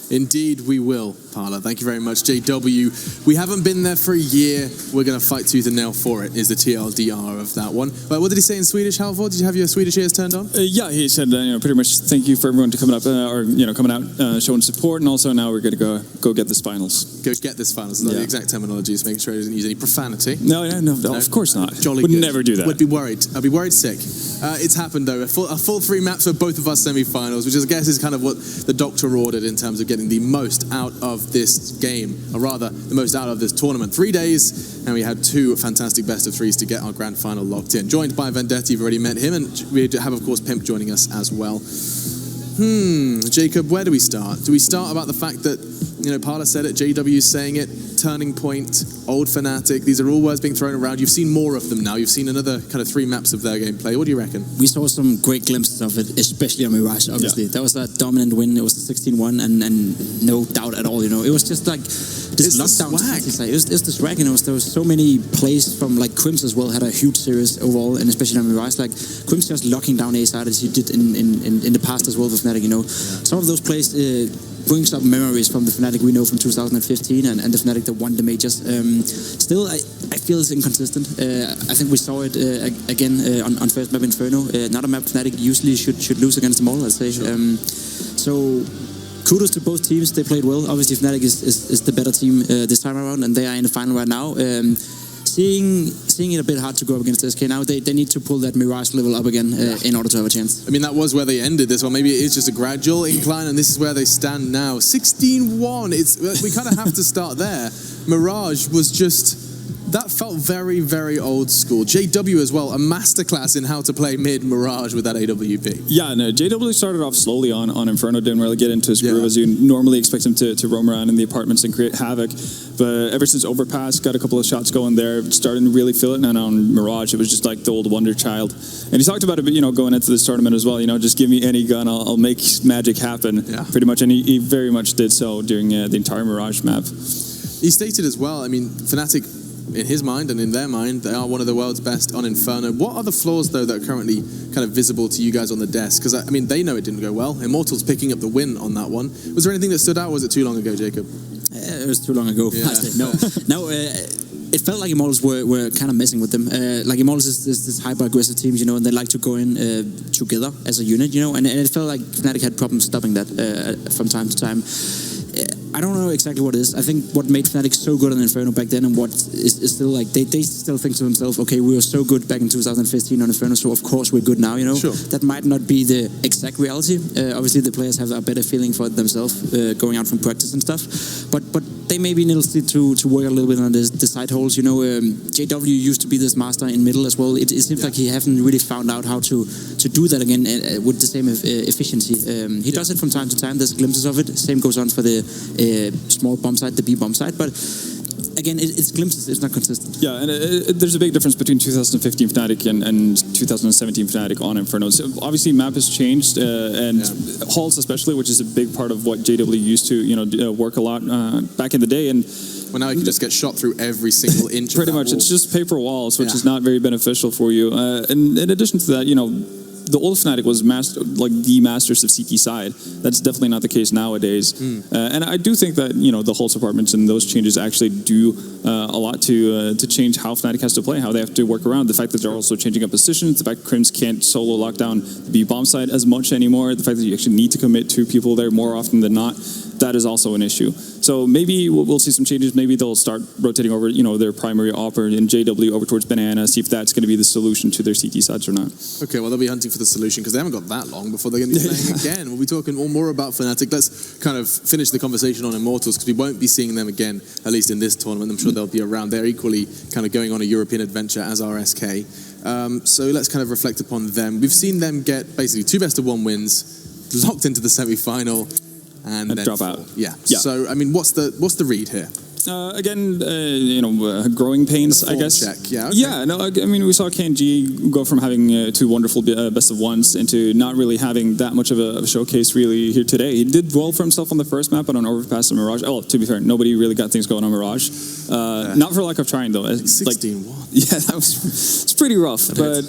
Indeed, we will, Parla. Thank you very much, JW. We haven't been there for a year. We're going to fight tooth and nail for it, is the TLDR of that one. But what did he say in Swedish, Halvor? Did you have your Swedish ears turned on? Yeah, he said, pretty much thank you for everyone to coming up, coming out, showing support, and also now we're going to go get this finals. Go get this finals. Is that the exact terminology? Just making sure he doesn't use any profanity. No, of course not. Jolly Would good. never do that. Would be worried. I'd be worried sick. It's happened, though. A full 3 maps for both of our semi-finals, which I guess is kind of what the doctor ordered in terms of getting the most out of this game, or rather, the most out of this tournament. 3 days, and we had 2 fantastic best-of-3s to get our grand final locked in. Joined by Vendetta, you've already met him, and we have, of course, Pimp joining us as well. Jacob, where do we start? Do we start about the fact that, Parla said it, JW saying it, turning point, old Fnatic, these are all words being thrown around. You've seen more of them now. You've seen another kind of 3 maps of their gameplay. What do you reckon? We saw some great glimpses of it, especially on Mirage, obviously. Yeah. That was that dominant win. It was the 16-1, and no doubt at all, It was just like this lockdown. It was the swag, and there was so many plays from, like, Crims as well, had a huge series overall, and especially on Mirage. Like, Crims just locking down A side as he did in the past as well with Fnatic, Yeah. Some of those plays brings up memories from the Fnatic we know from 2015 and the Fnatic that won the majors. Still, I feel it's inconsistent. I think we saw it again on first map Inferno. Not a map Fnatic usually should lose against them all, I'd say. Sure. So kudos to both teams. They played well. Obviously, Fnatic is the better team this time around, and they are in the final right now. Seeing it a bit hard to go up against SK now. They need to pull that Mirage level up again in order to have a chance. I mean, that was where they ended this one. Maybe it is just a gradual incline, and this is where they stand now. 16-1. We kind of have to start there. Mirage was just... That felt very, very old school. JW as well, a masterclass in how to play mid Mirage with that AWP. Yeah, no, JW started off slowly on Inferno, didn't really get into his groove as you normally expect him to roam around in the apartments and create havoc. But ever since Overpass, got a couple of shots going there, starting to really feel it. And on Mirage, it was just like the old wonder child. And he talked about it, going into this tournament as well, just give me any gun, I'll make magic happen, pretty much. And he very much did so during the entire Mirage map. He stated as well, I mean, Fnatic, in his mind and in their mind, they are one of the world's best on Inferno. What are the flaws, though, that are currently kind of visible to you guys on the desk? Because, I mean, they know it didn't go well. Immortals picking up the win on that one. Was there anything that stood out, or was it too long ago, Jacob? It was too long ago. Yeah. No, it felt like Immortals were kind of messing with them. Like, Immortals is this hyper-aggressive team, and they like to go in together as a unit, and it felt like Fnatic had problems stopping that from time to time. I don't know exactly what it is. I think what made Fnatic so good on Inferno back then, and what is still like, they still think to themselves, okay, we were so good back in 2015 on Inferno, so of course we're good now, Sure. That might not be the exact reality. Obviously the players have a better feeling for it themselves, going out from practice and stuff, but they maybe need to work a little bit on the side holes. JW used to be this master in middle as well. It seems like he hasn't really found out how to do that again with the same efficiency. He does it from time to time. There's glimpses of it. Same goes on for the small bomb side, the B bomb side, but again, it's glimpses, it's not consistent. Yeah, and there's a big difference between 2015 Fnatic and 2017 Fnatic on Inferno. So obviously, map has changed, and halls especially, which is a big part of what JW used to, work a lot back in the day. And well, now you can just get shot through every single inch. Pretty much, wall. It's just paper walls, which is not very beneficial for you. And in addition to that, the old Fnatic was the masters of CT side. That's definitely not the case nowadays. And I do think that the Hulk departments and those changes actually do a lot to change how Fnatic has to play, how they have to work around. The fact that they're also changing up positions, the fact Crims can't solo lock down the B bomb side as much anymore, the fact that you actually need to commit 2 people there more often than not, that is also an issue. So maybe we'll see some changes. Maybe they'll start rotating over, their primary offer in JW over towards Banana, see if that's going to be the solution to their CT sides or not. Okay, well, they'll be hunting for the solution because they haven't got that long before they're going to be playing again. We'll be talking more about Fnatic. Let's kind of finish the conversation on Immortals because we won't be seeing them again, at least in this tournament. I'm sure they'll be around. They're equally kind of going on a European adventure as are SK. So let's kind of reflect upon them. We've seen them get basically 2 best-of-1 wins, locked into the semi-final, and then drop out. Yeah. So, I mean, what's the read here? Again, growing pains, I guess. Check. Yeah. Okay. Yeah. No, I mean, we saw KNG go from having two wonderful best of ones into not really having that much of a showcase really here today. He did well for himself on the first map, but on Overpass and Mirage. Oh, to be fair, nobody really got things going on Mirage. Not for lack of trying though. 16-1. Yeah, it's pretty rough. But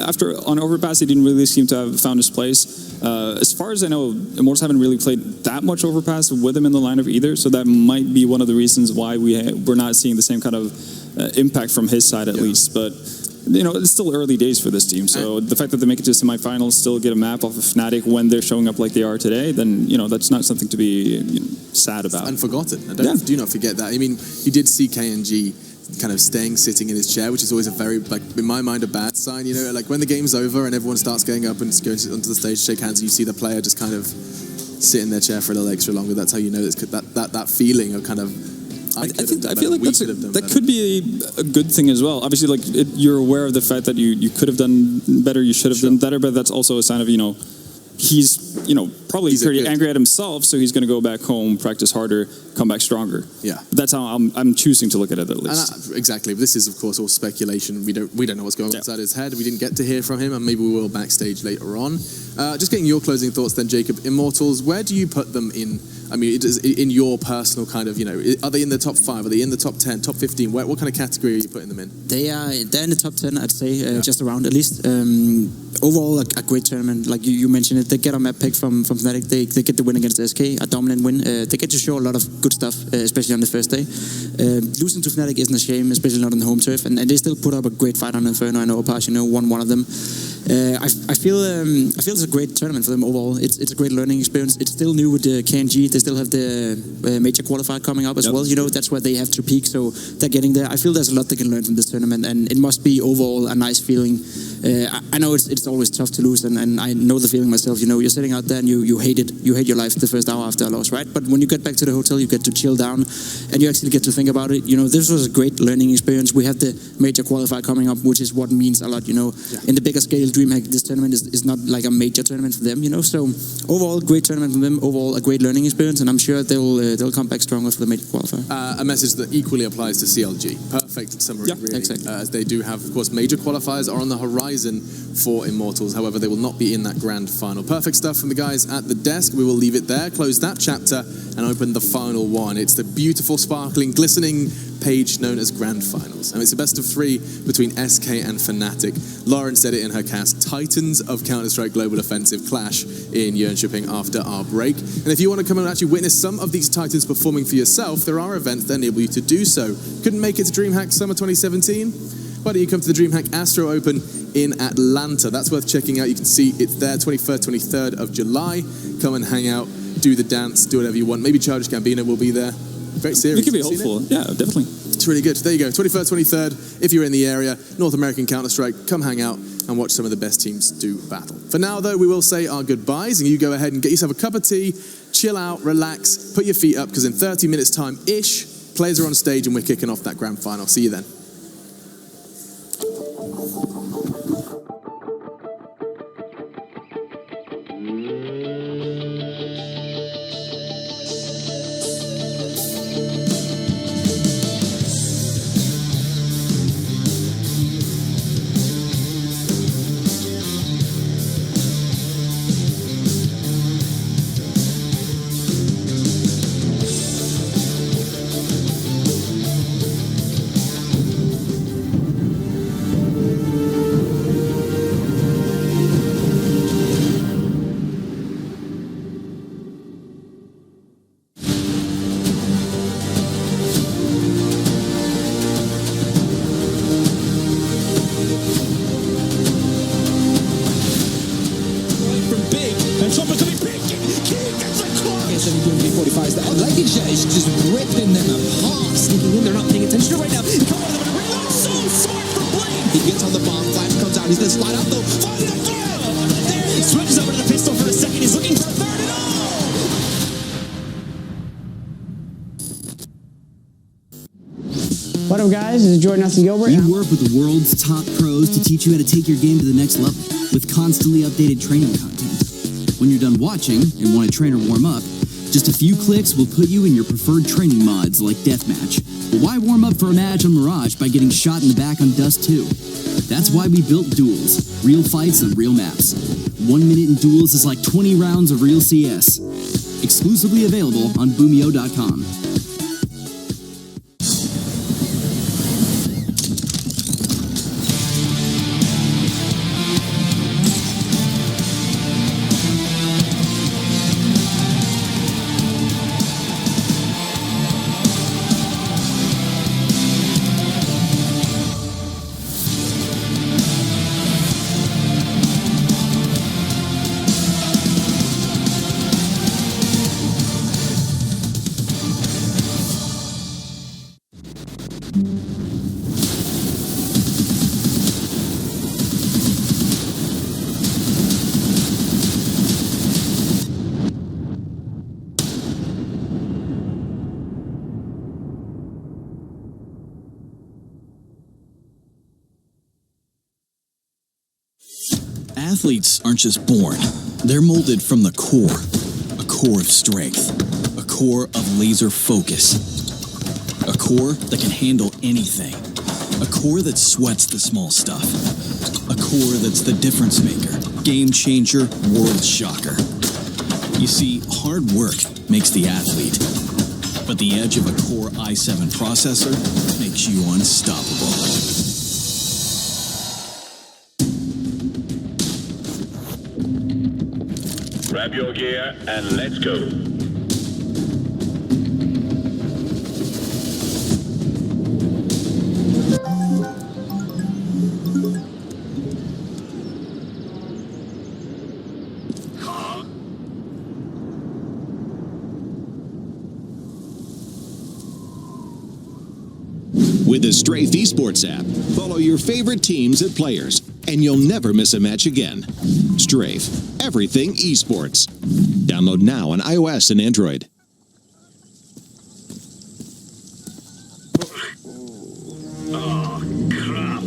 after on Overpass, he didn't really seem to have found his place. As far as I know, Immortals haven't really played that much Overpass with him in the lineup either, so that might be one of the reasons why we're not seeing the same kind of impact from his side at least. But it's still early days for this team, so the fact that they make it to semifinals, still get a map off of Fnatic when they're showing up like they are today, then that's not something to be sad about. Unforgotten. Do not forget that. I mean, you did see KNG kind of sitting in his chair, which is always a very, in my mind, a bad sign. Like when the game's over and everyone starts getting up and going onto the stage to shake hands, and you see the player just kind of sit in their chair for a little extra longer. That's how you know that feeling of kind of. I feel like that could be a good thing as well. Obviously, you're aware of the fact that you could have done better, you should have done better, but that's also a sign of he's probably pretty angry at himself, so he's going to go back home, practice harder, come back stronger. Yeah, that's how I'm choosing to look at it at least. Exactly. This is of course all speculation. We don't know what's going on inside his head. We didn't get to hear from him, and maybe we will backstage later on. Just getting your closing thoughts then, Jacob. Immortals, where do you put them in? I mean, in your personal kind of, are they in the top 5? Are they in the top 10, top 15? What kind of category are you putting them in? They're in the top 10, I'd say, just around at least. Overall, a great tournament. Like you mentioned it, they get a map pick from Fnatic. They get the win against SK, a dominant win. They get to show a lot of good stuff, especially on the first day. Losing to Fnatic isn't a shame, especially not on the home turf. And they still put up a great fight on Inferno. I know Opash, won one of them. I feel it's a great tournament for them overall. It's a great learning experience. It's still new with the KNG. They still have the major qualifier coming up as well. That's where they have to peak, so they're getting there. I feel there's a lot they can learn from this tournament, and it must be overall a nice feeling. I know it's always tough to lose, and I know the feeling myself. You're sitting out there and you hate it. You hate your life the first hour after a loss, right? But when you get back to the hotel, you get to chill down, and you actually get to think about it. This was a great learning experience. We have the major qualifier coming up, which is what means a lot. In the bigger scale, DreamHack, this tournament is not like a major tournament for them. So overall, great tournament for them. Overall, a great learning experience, and I'm sure they'll come back stronger for the major qualifier. A message that equally applies to CLG. Perfect summary, really. Exactly. As they do have, of course, major qualifiers are on the horizon for Immortals. However, they will not be in that grand final. Perfect stuff from the guys at the desk. We will leave it there, close that chapter, and open the final one. It's the beautiful, sparkling, glistening page known as Grand Finals. And it's a best of 3 between SK and Fnatic. Lauren said it in her cast, Titans of Counter-Strike Global Offensive clash in Jönköping after our break. And if you want to come and actually witness some of these Titans performing for yourself, there are events that enable you to do so. Couldn't make it to DreamHack Summer 2017? Why don't you come to the DreamHack Astro Open in Atlanta? That's worth checking out. You can see it's there 21st, 23rd of July. Come and hang out, do the dance, do whatever you want. Maybe Childish Gambino will be there. Great series. We could be hopeful. Yeah, definitely. It's really good. There you go. 21st, 23rd. If you're in the area, North American Counter-Strike, come hang out and watch some of the best teams do battle. For now, though, we will say our goodbyes, and you go ahead and get yourself a cup of tea, chill out, relax, put your feet up, because in 30 minutes' time-ish, players are on stage and we're kicking off that grand final. See you then. Just ripping them apart, sneaking in. They're not paying attention right now. Come on, they're going to so smart from Blade. He gets on the bomb. Flash comes out. He's going to slide out though. Find the kill. There he switches over to the pistol for a second. He's looking for a third and all. What up, guys? This is Jordan Nelson Gilbert. We work with the world's top pros to teach you how to take your game to the next level with constantly updated training content. When you're done watching and want a trainer warm up, Just a few clicks will put you in your preferred training mods like Deathmatch. But why warm up for a match on Mirage by getting shot in the back on Dust 2? That's why we built Duels. Real fights and real maps. 1 minute in Duels is like 20 rounds of real CS. Exclusively available on Boomio.com. Athletes aren't just born. They're molded from the core. A core of strength. A core of laser focus. A core that can handle anything. A core that sweats the small stuff. A core that's the difference maker. Game changer, world shocker. You see, hard work makes the athlete. But the edge of a Core i7 processor makes you unstoppable. Grab your gear and let's go. With the Strafe Esports app, follow your favorite teams and players, and you'll never miss a match again. Strafe, everything esports. Download now on iOS and Android. Oh, crap.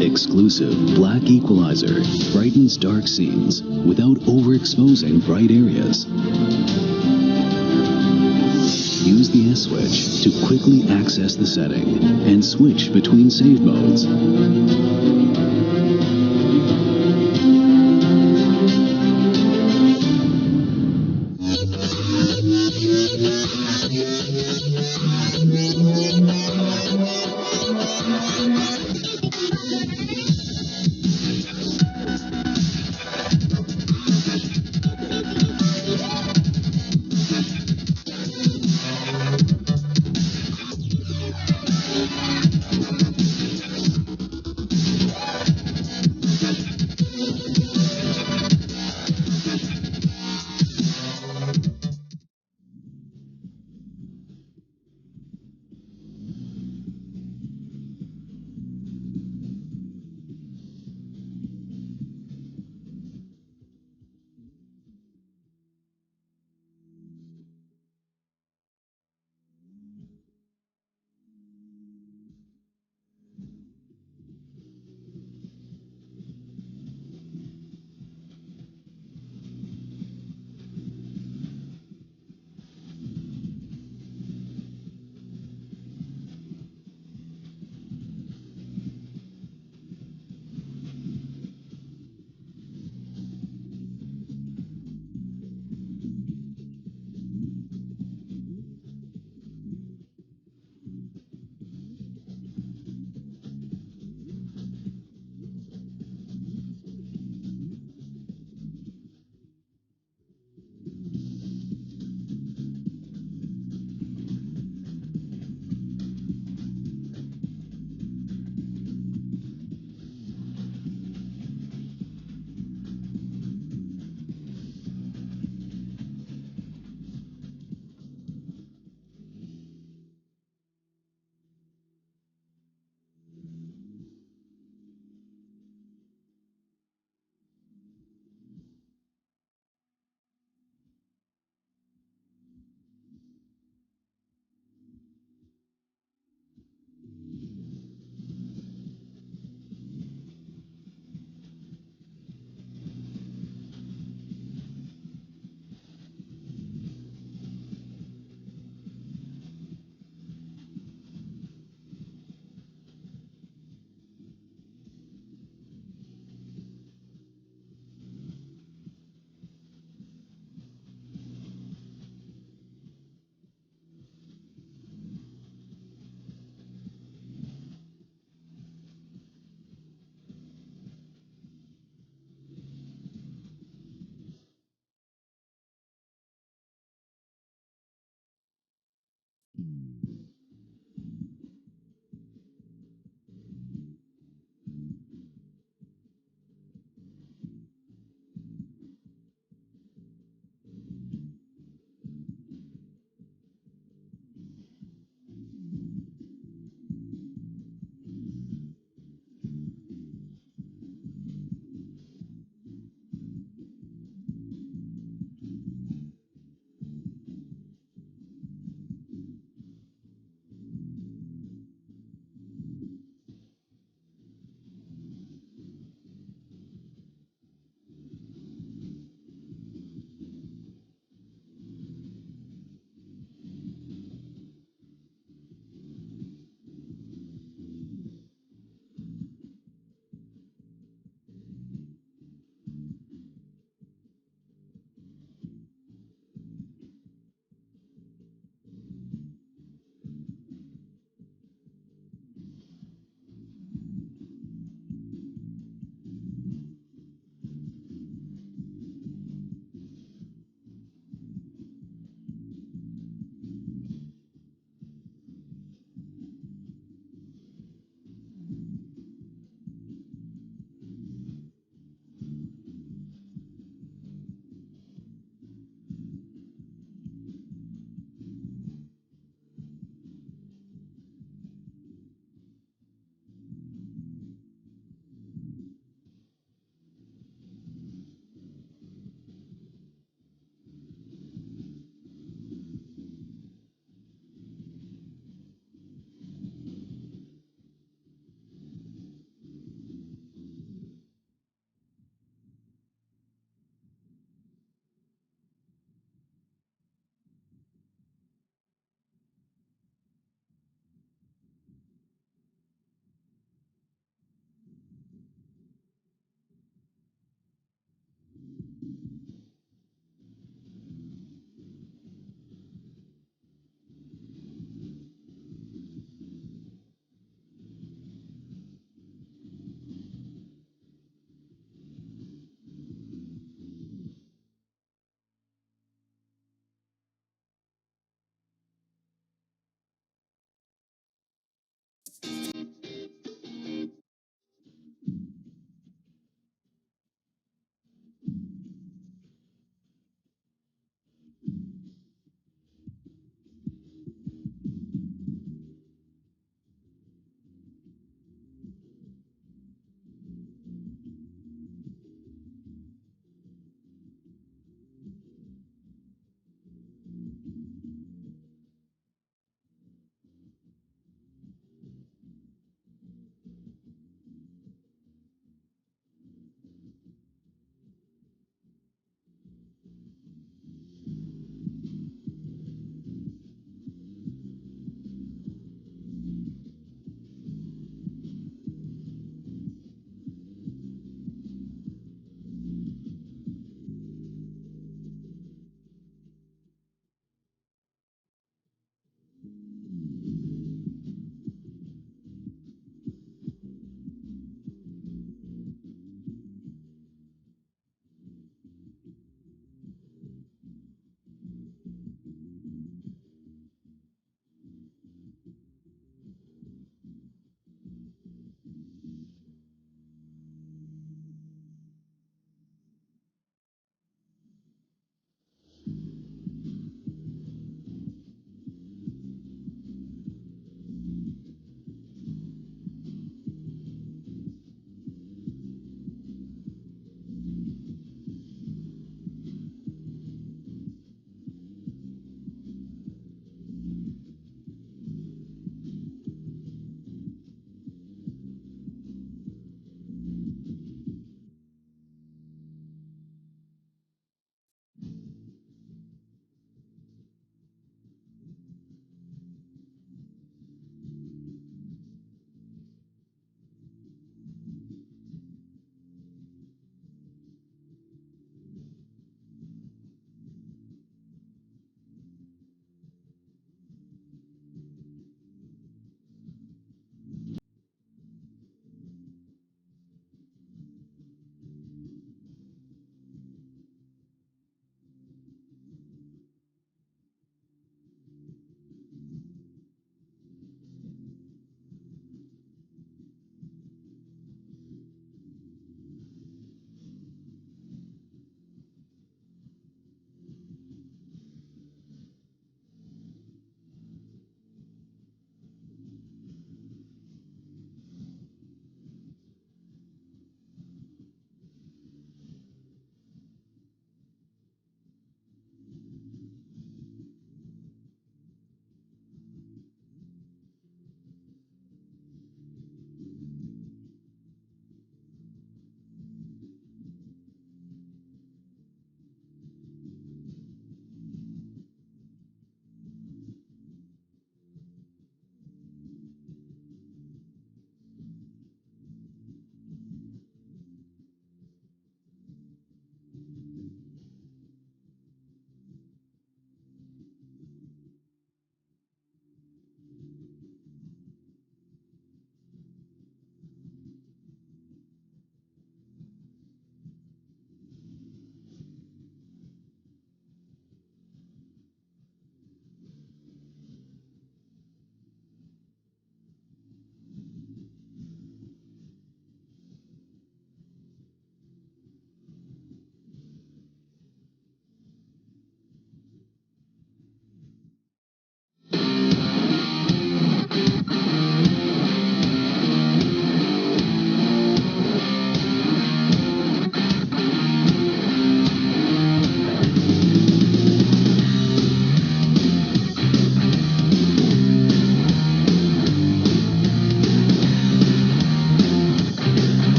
Exclusive Black Equalizer brightens dark scenes without overexposing bright areas. Use the S switch to quickly access the setting and switch between save modes.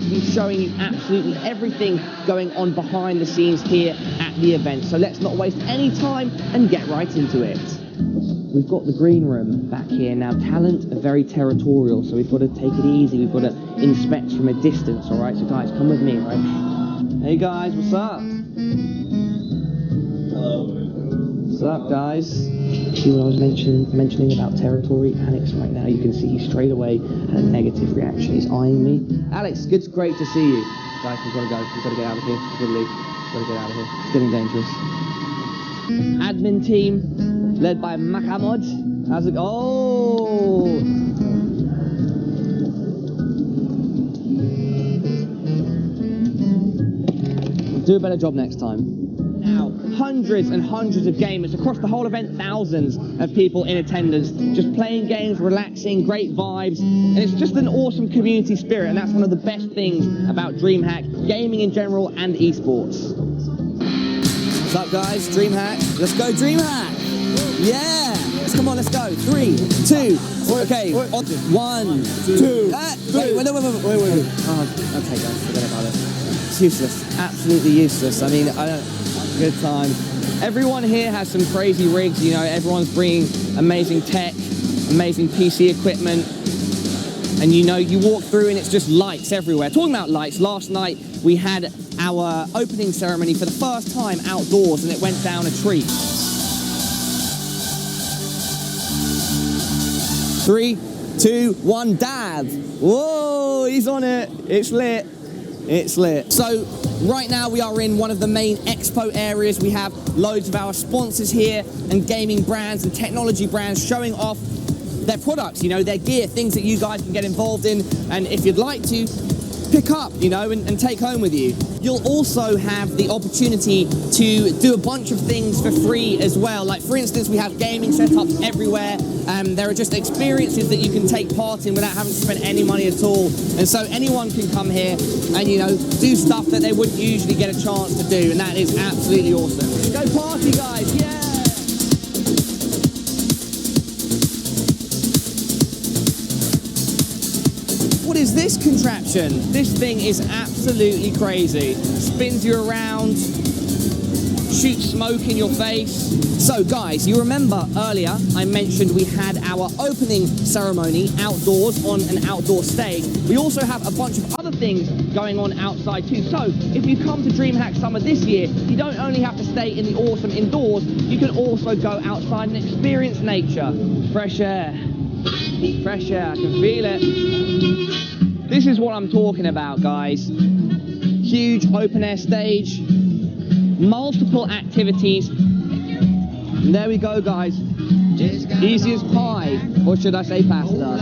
to be showing you absolutely everything going on behind the scenes here at the event. So let's not waste any time and get right into it. We've got the green room back here. Now, talent are very territorial, so we've got to take it easy. We've got to inspect from a distance, all right? So guys, come with me, all right? Hey guys, what's up? Hello. What's up, guys? See what I was mentioning about territory? Alex right now, you can see he straight away had a negative reaction. He's eyeing me. Alex, great to see you. Guys, we've got to go. We've got to get out of here. We've got to leave. We've got to get out of here. It's getting dangerous. Admin team, led by Mahamud. How's it go? Oh! Do a better job next time. Now, hundreds and hundreds of gamers across the whole event, thousands of people in attendance, just playing games, relaxing, great vibes, and it's just an awesome community spirit, and that's one of the best things about DreamHack, gaming in general, and esports. What's up, guys? DreamHack. Let's go, DreamHack! Yeah! Come on, let's go. 3, 2, okay. 1, 2. Wait. Oh, okay, guys, forget about it. It's useless. Absolutely useless. I mean, I don't... Good time. Everyone here has some crazy rigs, you know, everyone's bringing amazing tech, amazing PC equipment, and you know, you walk through and it's just lights everywhere. Talking about lights, last night we had our opening ceremony for the first time outdoors and it went down a tree. 3, 2, 1, dab. Whoa, he's on it. It's lit. It's lit. So right now we are in one of the main expo areas. We have loads of our sponsors here and gaming brands and technology brands showing off their products, you know, their gear, things that you guys can get involved in, and if you'd like to, pick up, you know, and take home with you. You'll also have the opportunity to do a bunch of things for free as well. Like, for instance, we have gaming setups everywhere. There are just experiences that you can take part in without having to spend any money at all. And so anyone can come here and, you know, do stuff that they wouldn't usually get a chance to do. And that is absolutely awesome. Go party, guys. Yeah! What is this contraption? This thing is absolutely crazy. Spins you around, shoots smoke in your face. So guys, you remember earlier I mentioned we had our opening ceremony outdoors on an outdoor stage. We also have a bunch of other things going on outside too. So if you come to DreamHack Summer this year, you don't only have to stay in the awesome indoors, you can also go outside and experience nature. Fresh air. Fresh air, I can feel it. This is what I'm talking about, guys. Huge open air stage, multiple activities. And there we go, guys. Easy as pie, or should I say pasta?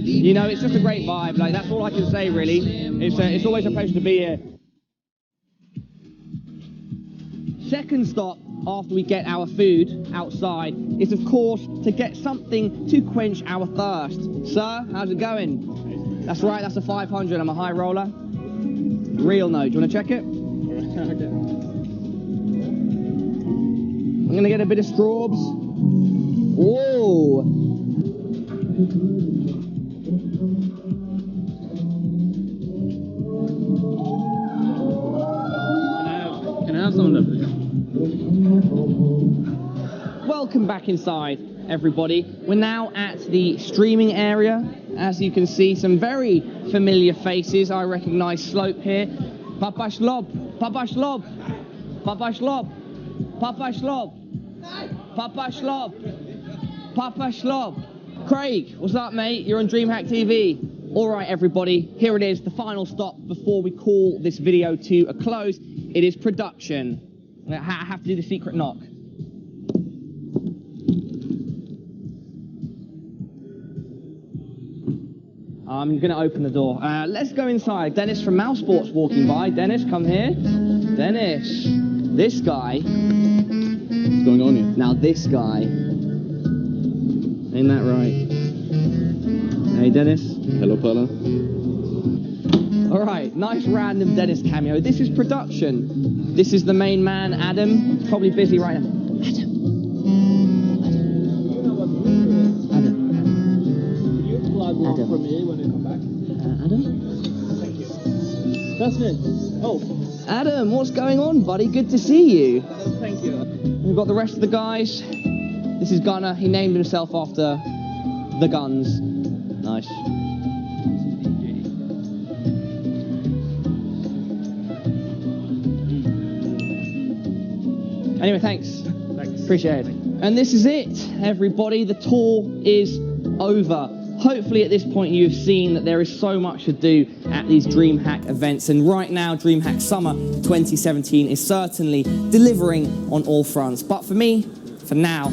You know, it's just a great vibe. Like, that's all I can say, really. It's always a pleasure to be here. Second stop after we get our food outside is, of course, to get something to quench our thirst. Sir, how's it going? That's right, that's a 500. I'm a high roller. Real note. Do you want to check it? I'm going to get a bit of straws. Whoa! Can I have some of that? Welcome back inside, everybody. We're now at the streaming area. As you can see, some very familiar faces. I recognize Slope here. Papa Shlob, Papa Shlob, Papa Shlob, Papa Shlob, Papa Shlob, Papa Shlob. Craig, what's up, mate? You're on DreamHack TV. All right, everybody, here it is, the final stop before we call this video to a close. It is production. I have to do the secret knock. I'm going to open the door. Let's go inside. Dennis from Mouse Sports walking by. Dennis, come here. Dennis. This guy. What's going on here? Now this guy. Ain't that right? Hey, Dennis. Hello, fella. All right, nice random Dennis cameo. This is production. This is the main man, Adam. He's probably busy right now. from me when you come back. Adam? Thank you. That's me. Oh. Adam, what's going on, buddy? Good to see you. Thank you. We've got the rest of the guys. This is Gunner. He named himself after the guns. Nice. Anyway, thanks. Appreciate it. And this is it, everybody. The tour is over. Hopefully at this point you've seen that there is so much to do at these DreamHack events, and right now DreamHack Summer 2017 is certainly delivering on all fronts. But for me, for now,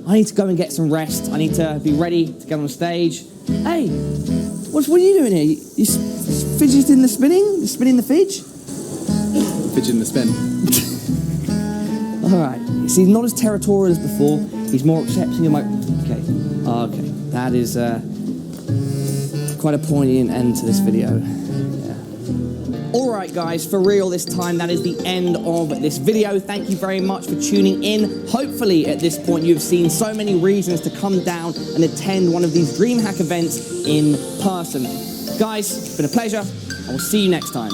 I need to go and get some rest. I need to be ready to get on stage. Hey, what are you doing here? You fidgeting the spinning? You spinning the fidge? Fidgeting the spin. All right. See, he's not as territorial as before. He's more accepting of my... Okay. Okay. That is quite a poignant end to this video. Yeah. All right, guys, for real this time, that is the end of this video. Thank you very much for tuning in. Hopefully, at this point, you've seen so many reasons to come down and attend one of these DreamHack events in person. Guys, it's been a pleasure. I will see you next time.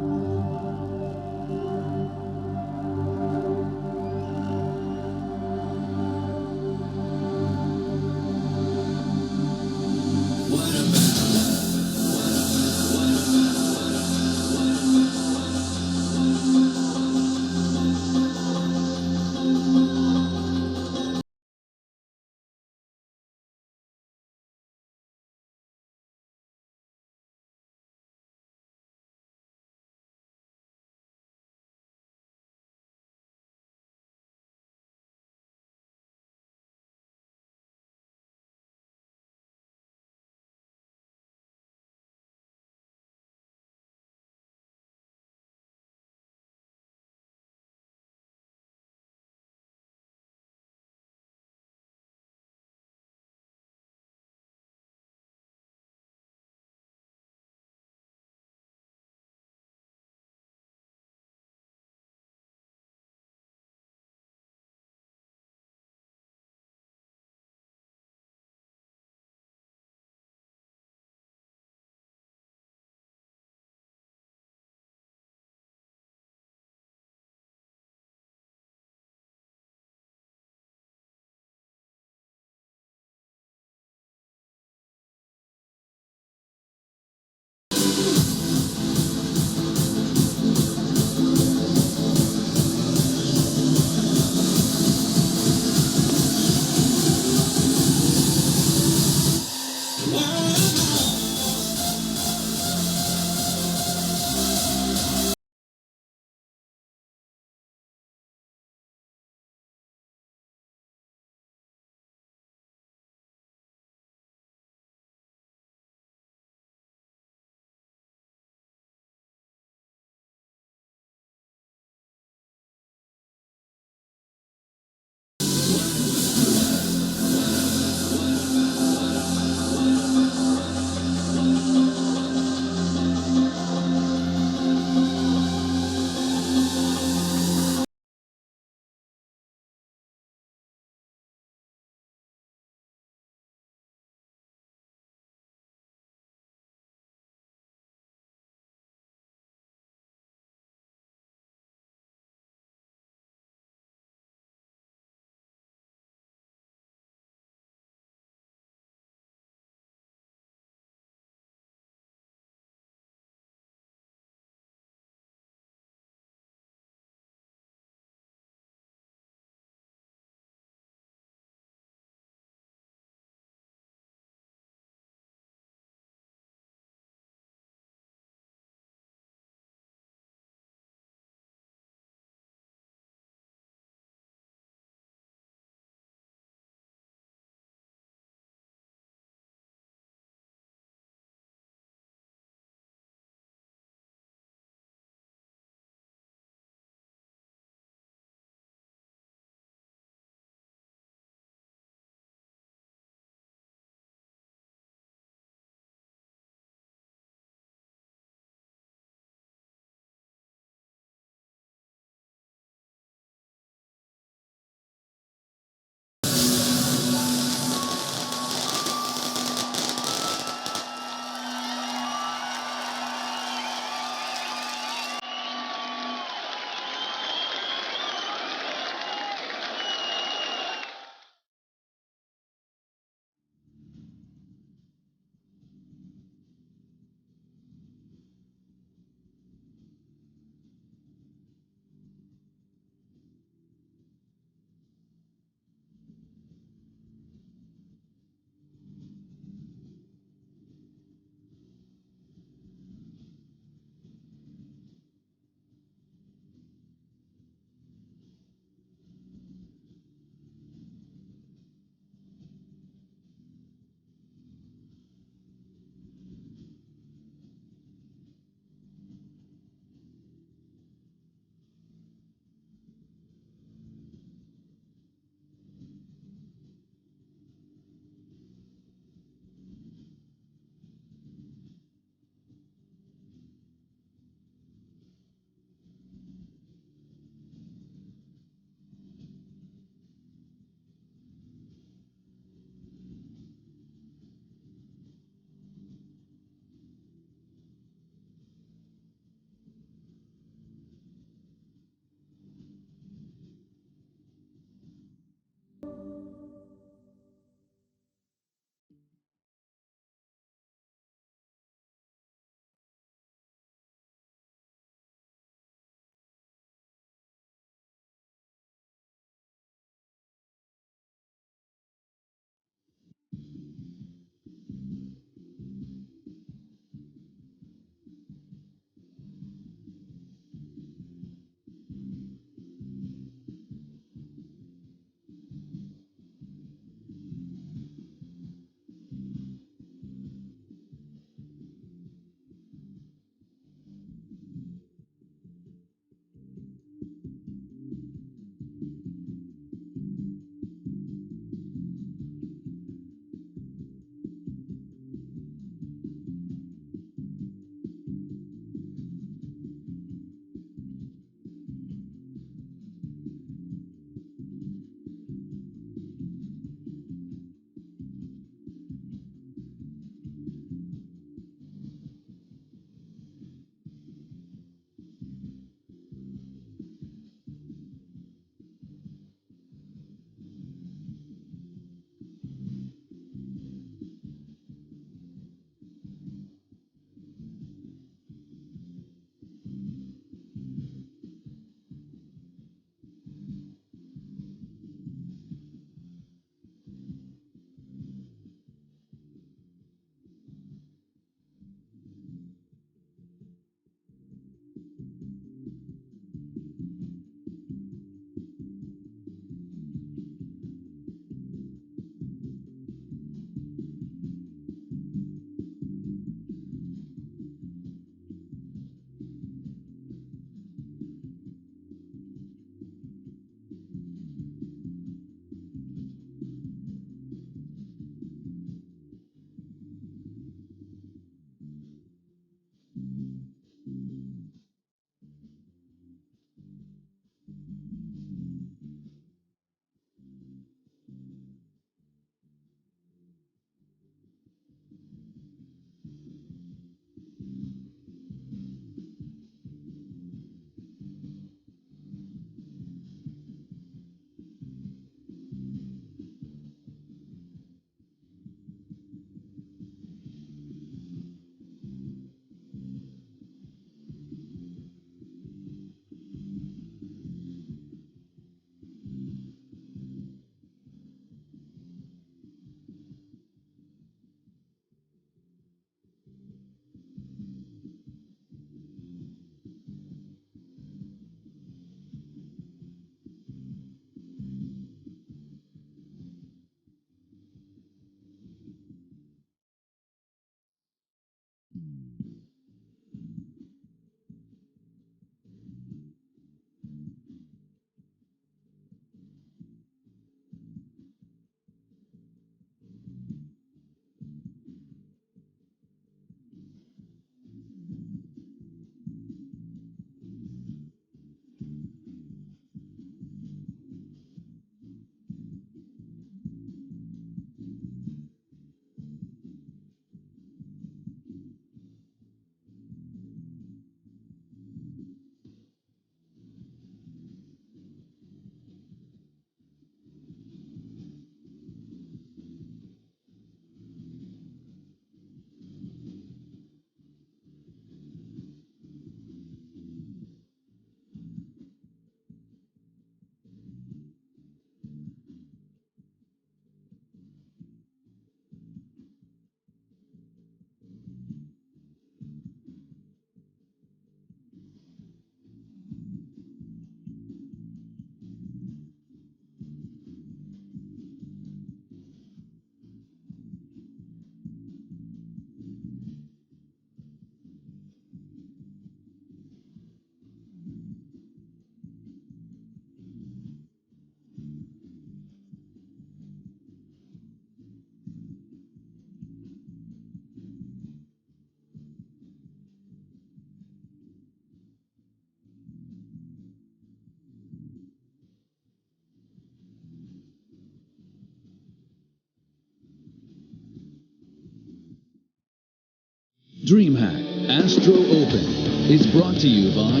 DreamHack Astro Open is brought to you by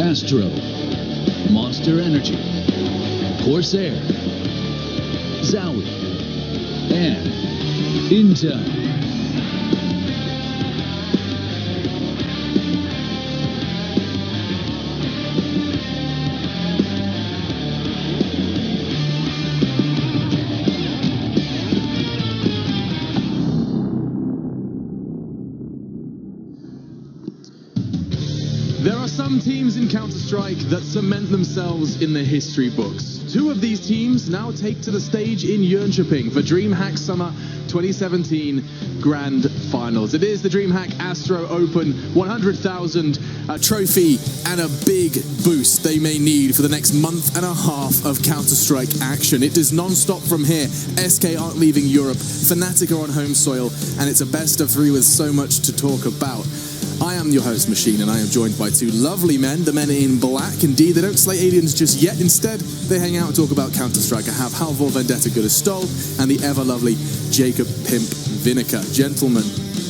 Astro, Monster Energy, Corsair, Zowie, and Intel. There are some teams in Counter-Strike that cement themselves in the history books. Two of these teams now take to the stage in Jönköping for DreamHack Summer 2017 Grand Finals. It is the DreamHack Astro Open 100,000 trophy and a big boost they may need for the next month and a half of Counter-Strike action. It is non-stop from here. SK aren't leaving Europe, Fnatic are on home soil, and it's a best of three with so much to talk about. I am your host, Machine, and I am joined by two lovely men, the men in black. Indeed, they don't slay aliens just yet. Instead, they hang out and talk about Counter-Strike. I have Halvor Vendetta Good as Stoll and the ever-lovely Jacob Pimp Vinegar. Gentlemen,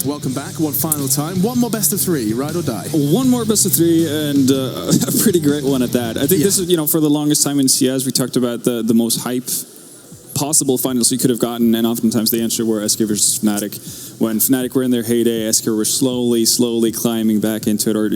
welcome back. One final time. One more best of three, ride or die. One more best of three, and a pretty great one at that. I think this is, for the longest time in CS, we talked about the most hype possible finals we could have gotten, and oftentimes the answer were SK versus Fnatic. When Fnatic were in their heyday, SK were slowly climbing back into it, or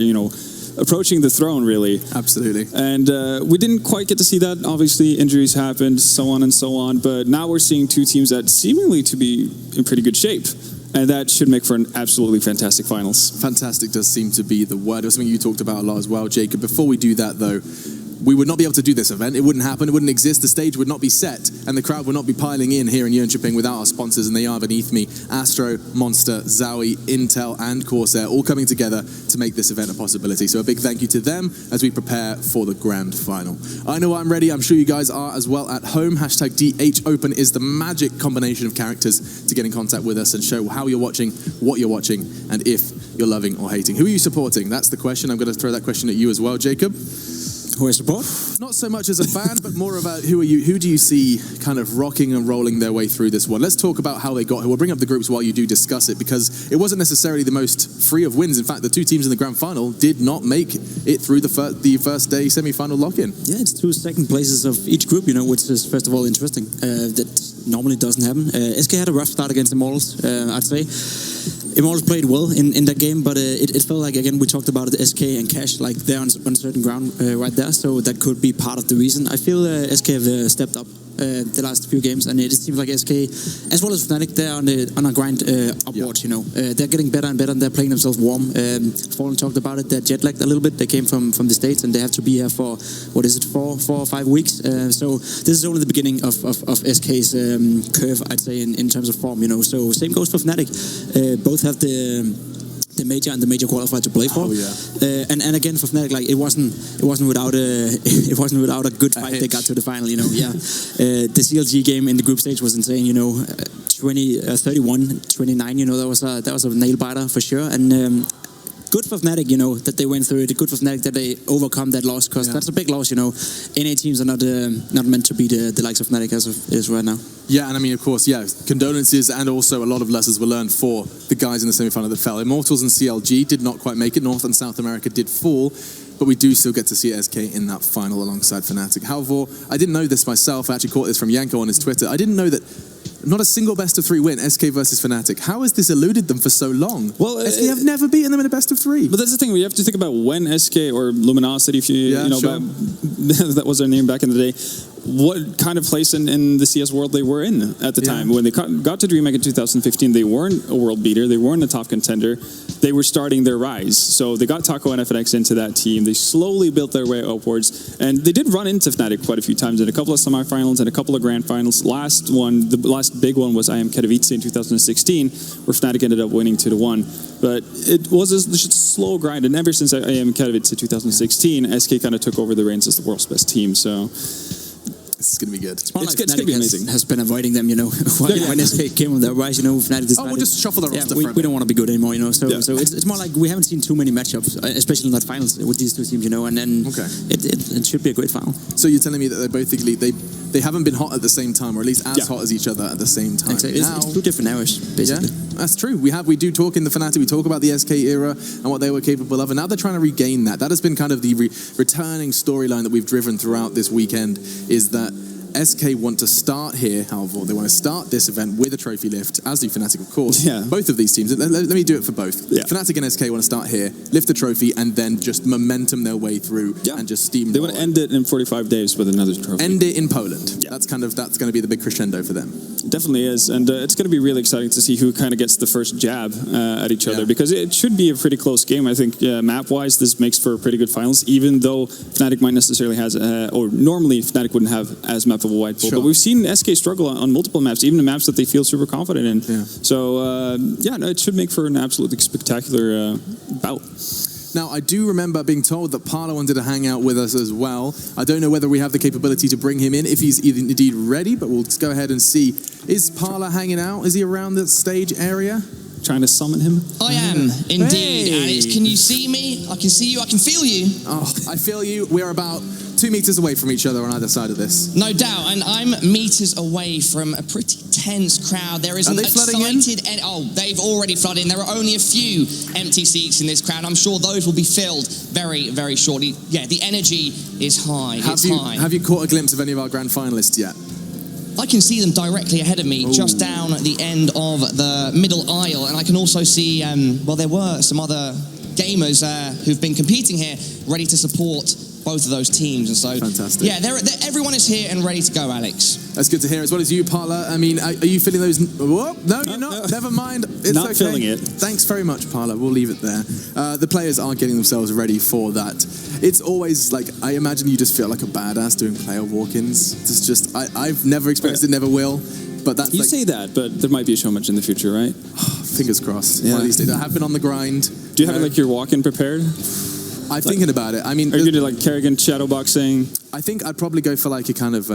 approaching the throne, really. Absolutely. And we didn't quite get to see that. Obviously, injuries happened, so on and so on. But now we're seeing two teams that seemingly to be in pretty good shape. And that should make for an absolutely fantastic finals. Fantastic does seem to be the word. It was something you talked about a lot as well, Jacob. Before we do that, though, we would not be able to do this event. It wouldn't happen. It wouldn't exist. The stage would not be set, and the crowd would not be piling in here in Jönköping without our sponsors, and they are beneath me. Astro, Monster, Zowie, Intel, and Corsair, all coming together to make this event a possibility. So a big thank you to them as we prepare for the grand final. I know I'm ready. I'm sure you guys are as well at home. Hashtag DHOpen is the magic combination of characters to get in contact with us and show how you're watching, what you're watching, and if you're loving or hating. Who are you supporting? That's the question. I'm going to throw that question at you as well, Jacob. Who I support? Not so much as a fan, but more about who do you see kind of rocking and rolling their way through this one? Let's talk about how they got here. We'll bring up the groups while you do discuss it, because it wasn't necessarily the most free of wins. In fact, the two teams in the grand final did not make it through the first day semi-final lock-in. Yeah, it's two second places of each group, which is first of all interesting. That normally doesn't happen. SK had a rough start against Immortals, I'd say. Immortals played well in that game, but it felt like, again, we talked about it, SK and Cash, like they're on certain ground right there, so that could be part of the reason. I feel SK have stepped up the last few games, and it seems like SK, as well as Fnatic, they're on a grind upwards, They're getting better and better, and they're playing themselves warm. Fallen talked about it, they're jet-lagged a little bit. They came from the States, and they have to be here for, 4 or 5 weeks. So this is only the beginning of SK's curve, I'd say, in terms of form, So same goes for Fnatic. Both have the major and the major qualifier to play for. Oh, yeah. And again for Fnatic, like it wasn't without a good fight they got to the final. The CLG game in the group stage was insane. 31-29. That was a nail biter for sure. And good for Fnatic, that they went through it. Good for Fnatic that they overcome that loss, because that's a big loss. NA teams are not meant to be the likes of Fnatic as it is right now. Yeah, and I mean, of course, condolences, and also a lot of lessons were learned for the guys in the semi-final that fell. Immortals and CLG did not quite make it. North and South America did fall, but we do still get to see SK in that final alongside Fnatic. Halvor, I didn't know this myself. I actually caught this from Yanko on his Twitter. I didn't know that not a single best of three win, SK versus Fnatic. How has this eluded them for so long? Well, SK have never beaten them in a best of three. But that's the thing, we have to think about when SK, or Luminosity, if that was their name back in the day, what kind of place in the CS world they were in at the time. When they got to DreamHack in 2015, they weren't a world beater, they weren't a top contender, they were starting their rise. So they got Taco and FNX into that team, they slowly built their way upwards, and they did run into Fnatic quite a few times in a couple of semifinals and a couple of grand finals. The last big one was I Am Katowice in 2016, where Fnatic ended up winning 2-1. But it was just a slow grind, and ever since I Am Katowice in 2016, SK kind of took over the reins as the world's best team. So It's going to be good. It's going to be amazing. Has been avoiding them, when SK came on their rise, Fnatic decided, we'll just shuffle the roster. We don't want to be good anymore, So it's more like we haven't seen too many matchups, especially in that finals with these two teams, and then it should be a great final. So you're telling me that they haven't been hot at the same time, or at least as hot as each other at the same time. Exactly. It's two different eras, basically. Yeah? That's true. We do talk in the Fnatic, we talk about the SK era and what they were capable of, and now they're trying to regain that. That has been kind of the returning storyline that we've driven throughout this weekend, is that SK want to start here, however, they want to start this event with a trophy lift, as do Fnatic, of course. Yeah. Both of these teams. Let me do it for both. Yeah. Fnatic and SK want to start here, lift the trophy, and then just momentum their way through and just steamroll. They want to end it in 45 days with another trophy. End it in Poland. Yeah. That's going to be the big crescendo for them. Definitely is, and it's going to be really exciting to see who kind of gets the first jab at each other, because it should be a pretty close game. I think map-wise, this makes for pretty good finals, even though Fnatic might necessarily has, or normally Fnatic wouldn't have as map of a white bull, but we've seen SK struggle on multiple maps, even the maps that they feel super confident in. Yeah. So, it should make for an absolutely spectacular bout. Now, I do remember being told that Parla wanted to hang out with us as well. I don't know whether we have the capability to bring him in, if he's indeed ready, but we'll just go ahead and see. Is Parla hanging out? Is he around the stage area? Trying to summon him? I am, indeed. Alex, can you see me? I can see you, I can feel you. Oh, I feel you. We're about 2 meters away from each other on either side of this. No doubt, and I'm meters away from a pretty tense crowd. There is an excited... they've already flooded in. There are only a few empty seats in this crowd. I'm sure those will be filled very, very shortly. Yeah, the energy is high. High. Have you caught a glimpse of any of our grand finalists yet? I can see them directly ahead of me, just down at the end of the middle aisle, and I can also see, there were some other gamers who've been competing here, ready to support both of those teams, and so fantastic. Yeah, everyone is here and ready to go, Alex. That's good to hear, as well as you, Parla. I mean, are you feeling those? Whoa, no, you're not. No. Never mind. It's not okay. feeling it. Thanks very much, Parla. We'll leave it there. The players are getting themselves ready for that. It's always like, I imagine you just feel like a badass doing player walk-ins. It's just, I've never experienced it, never will. But that's you say that, but there might be so much in the future, right? Fingers crossed. Yeah. One of these days. I have been on the grind. Do you have like your walk-in prepared? I'm thinking about it. I mean, are you gonna do like Kerrigan shadowboxing? I think I'd probably go for like a kind of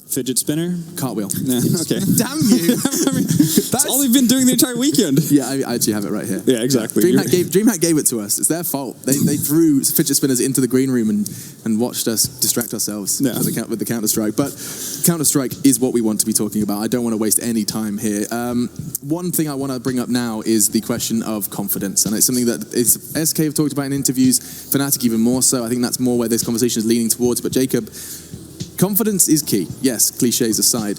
fidget spinner, cartwheel. Yeah, okay. Damn you! I mean, that's all they've been doing the entire weekend. Yeah, I actually have it right here. Yeah, exactly. DreamHack gave it to us. It's their fault. They threw fidget spinners into the green room and watched us distract ourselves with the Counter-Strike. But Counter-Strike is what we want to be talking about. I don't want to waste any time here. One thing I want to bring up now is the question of confidence, and it's something that SK have talked about in interviews. Fnatic even more so. I think that's more where this conversation is leaning towards. But Jacob, confidence is key. Yes, cliches aside.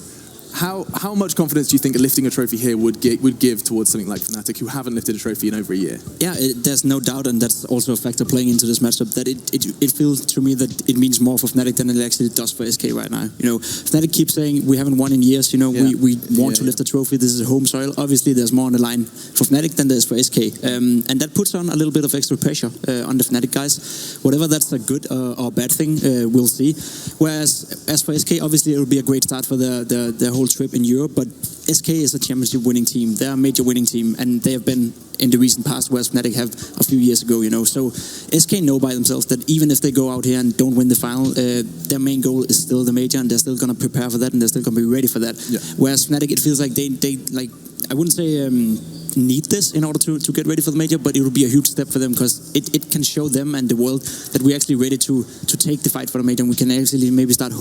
How much confidence do you think lifting a trophy here would give towards something like Fnatic, who haven't lifted a trophy in over a year? Yeah, there's no doubt, and that's also a factor playing into this matchup, that it feels to me that it means more for Fnatic than it actually does for SK right now. You know, Fnatic keeps saying we haven't won in years. You know, we want to lift the trophy. This is home soil. Obviously, there's more on the line for Fnatic than there is for SK, and that puts on a little bit of extra pressure on the Fnatic guys. Whatever that's a good or bad thing, we'll see. Whereas as for SK, obviously it will be a great start for the whole trip in Europe, but SK is a championship winning team. They're a major winning team, and they have been in the recent past, whereas Fnatic have a few years ago, you know. So SK know by themselves that even if they go out here and don't win the final, their main goal is still the major, and they're still going to prepare for that, and they're still going to be ready for that. Yeah. Whereas Fnatic, it feels like they like, I wouldn't say need this in order to get ready for the major, but it will be a huge step for them, because it can show them and the world that we're actually ready to take the fight for the major, and we can actually maybe start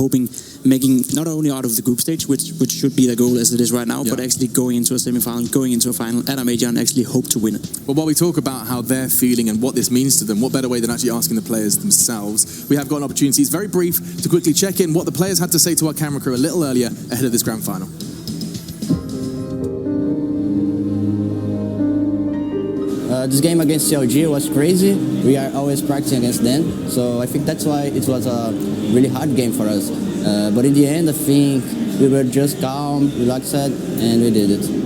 making not only out of the group stage, which should be the goal as it is right now, but actually going into a semi-final, going into a final at a major, and actually hope to win it. Well, while we talk about how they're feeling and what this means to them, what better way than actually asking the players themselves? We have got an opportunity, it's very brief, to quickly check in what the players had to say to our camera crew a little earlier ahead of this grand final. This game against Csgo was crazy. We are always practicing against them, so I think that's why it was a really hard game for us. But in the end, I think we were just calm, relaxed, and we did it. And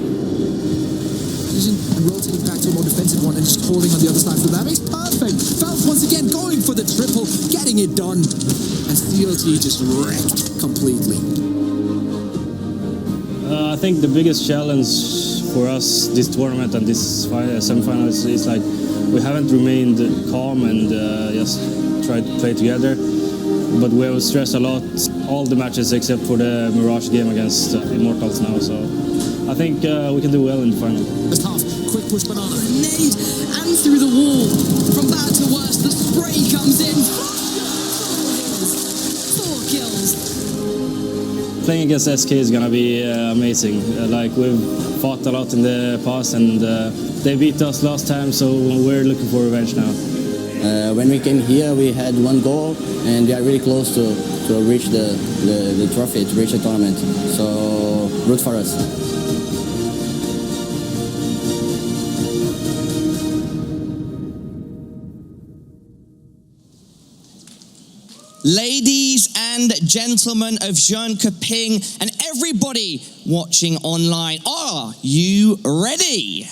rotating back to a more defensive one and just holding on the other side for that makes perfect. Valve once again going for the triple, getting it done, and CLT just wrecked completely. I think the biggest challenge for us this tournament and this semi-finals is like we haven't remained calm and just tried to play together, but we have stressed a lot all the matches except for the Mirage game against Immortals now, so I think we can do well in the final. First half, quick push banana. Nade and through the wall. From bad to worse, the spray comes in. 4 kills. playing against SK is gonna be amazing. Like we've fought a lot in the past, and they beat us last time, so we're looking for revenge now. When we came here, we had one goal, and we are really close to reach the trophy, to reach the tournament. So root for us. Ladies and gentlemen of Jönköping and everybody watching online, are you ready?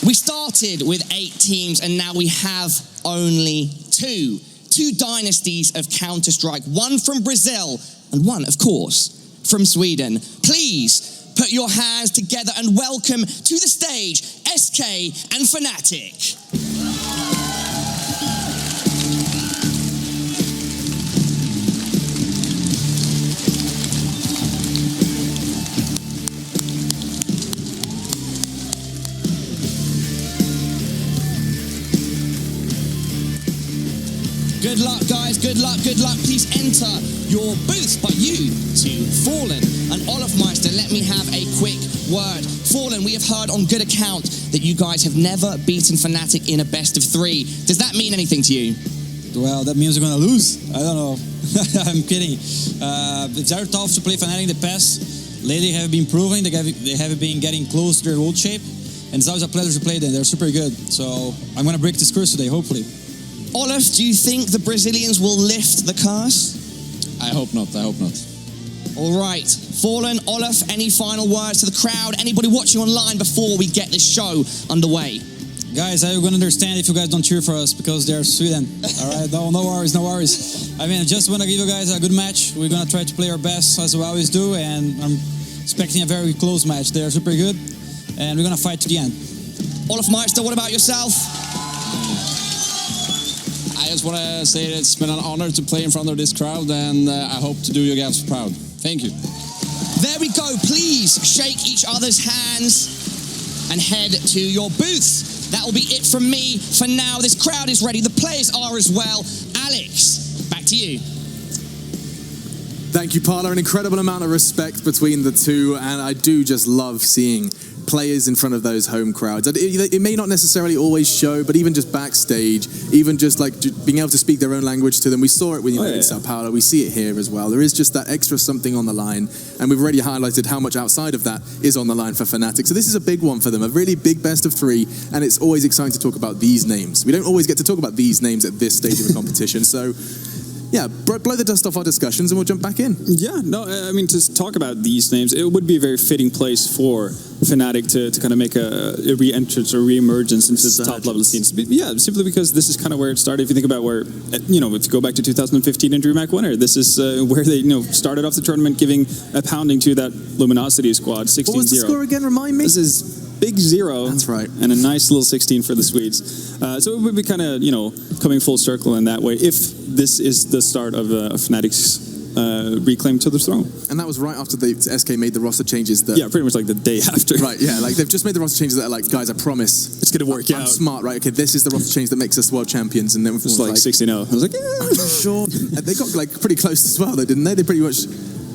We started with 8 teams and now we have only 2. 2 dynasties of Counter-Strike, one from Brazil and one, of course, from Sweden. Please put your hands together and welcome to the stage SK and Fnatic. Good luck, guys. Good luck, good luck. Please enter your booths. But you to Fallen and Olofmeister, let me have a quick word. Fallen, we have heard on good account that you guys have never beaten Fnatic in a best of 3. Does that mean anything to you? Well, that means we're going to lose. I don't know. I'm kidding. It's very tough to play Fnatic in the past. Lately, have been proving they have been getting close to their world shape. And it's always a pleasure to play them. They're super good. So I'm going to break this curse today, hopefully. Olaf, do you think the Brazilians will lift the curse? I hope not. I hope not. All right. Fallen, Olaf, any final words to the crowd? Anybody watching online before we get this show underway? Guys, I'm going to understand if you guys don't cheer for us because they're Sweden. All right? No worries, no worries. I mean, I just want to give you guys a good match. We're going to try to play our best as we always do, and I'm expecting a very close match. They're super good, and we're going to fight to the end. Olofmeister, what about yourself? I just want to say that it's been an honor to play in front of this crowd, and I hope to do you guys proud. Thank you. There we go. Please shake each other's hands and head to your booths. That will be it from me for now. This crowd is ready. The players are as well. Alex, back to you. Thank you, Parla. An incredible amount of respect between the two, and I do just love seeing players in front of those home crowds. It may not necessarily always show, but even just backstage, even just like being able to speak their own language to them. We saw it when you in Sao Paulo. We see it here as well. There is just that extra something on the line, and we've already highlighted how much outside of that is on the line for Fnatic. So this is a big one for them, a really big best of 3, and it's always exciting to talk about these names. We don't always get to talk about these names at this stage of the competition, so yeah, blow the dust off our discussions and we'll jump back in. Yeah, no, I mean, to talk about these names, it would be a very fitting place for Fnatic to kind of make a re-entrance or re-emergence into the top level scenes. Yeah, simply because this is kind of where it started. If you think about where, if you go back to 2015 in DreamHack winner, this is where they started off the tournament giving a pounding to that Luminosity squad, 16-0. What was the score again? Remind me. This is big 0. That's right. And a nice little 16 for the Swedes. So it would be kind of, coming full circle in that way if this is the start of Fnatic's reclaim to the throne. And that was right after the SK made the roster changes. Yeah, pretty much like the day after. Right, yeah, like they've just made the roster changes that are like, guys, I promise. It's going to work out. I'm smart, right? Okay, this is the roster change that makes us world champions. And then it's like 16-0. I was like, yeah. I'm sure. They got like pretty close as well, though, didn't they? They pretty much...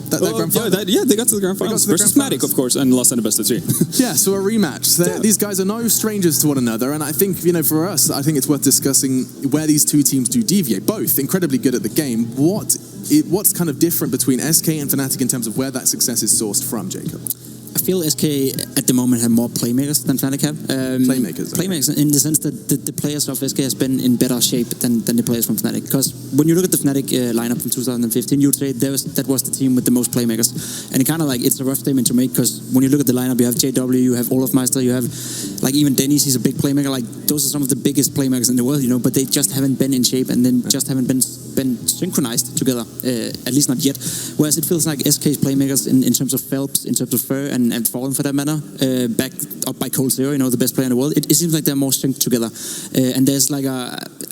That grand final. Yeah, they got to the grand finals versus Fnatic, of course, and lost in the best of 3. Yeah, so a rematch. These guys are no strangers to one another, and I think, for us, I think it's worth discussing where these two teams do deviate. Both incredibly good at the game. What's kind of different between SK and Fnatic in terms of where that success is sourced from, Jacob? I feel SK at the moment have more playmakers than Fnatic have. Playmakers in the sense that the players of SK has been in better shape than the players from Fnatic. Because when you look at the Fnatic lineup from 2015, you'd say that was the team with the most playmakers. And it kind of it's a rough statement to make because when you look at the lineup, you have JW, you have Olofmeister, you have even Dennis, he's a big playmaker. Those are some of the biggest playmakers in the world, but they just haven't been in shape and then just haven't been synchronized together, at least not yet. Whereas it feels like SK's playmakers in terms of Phelps, in terms of Fur, and Fallen for that matter, backed up by Cold Zero, the best player in the world, it seems like they're more synced together. And there's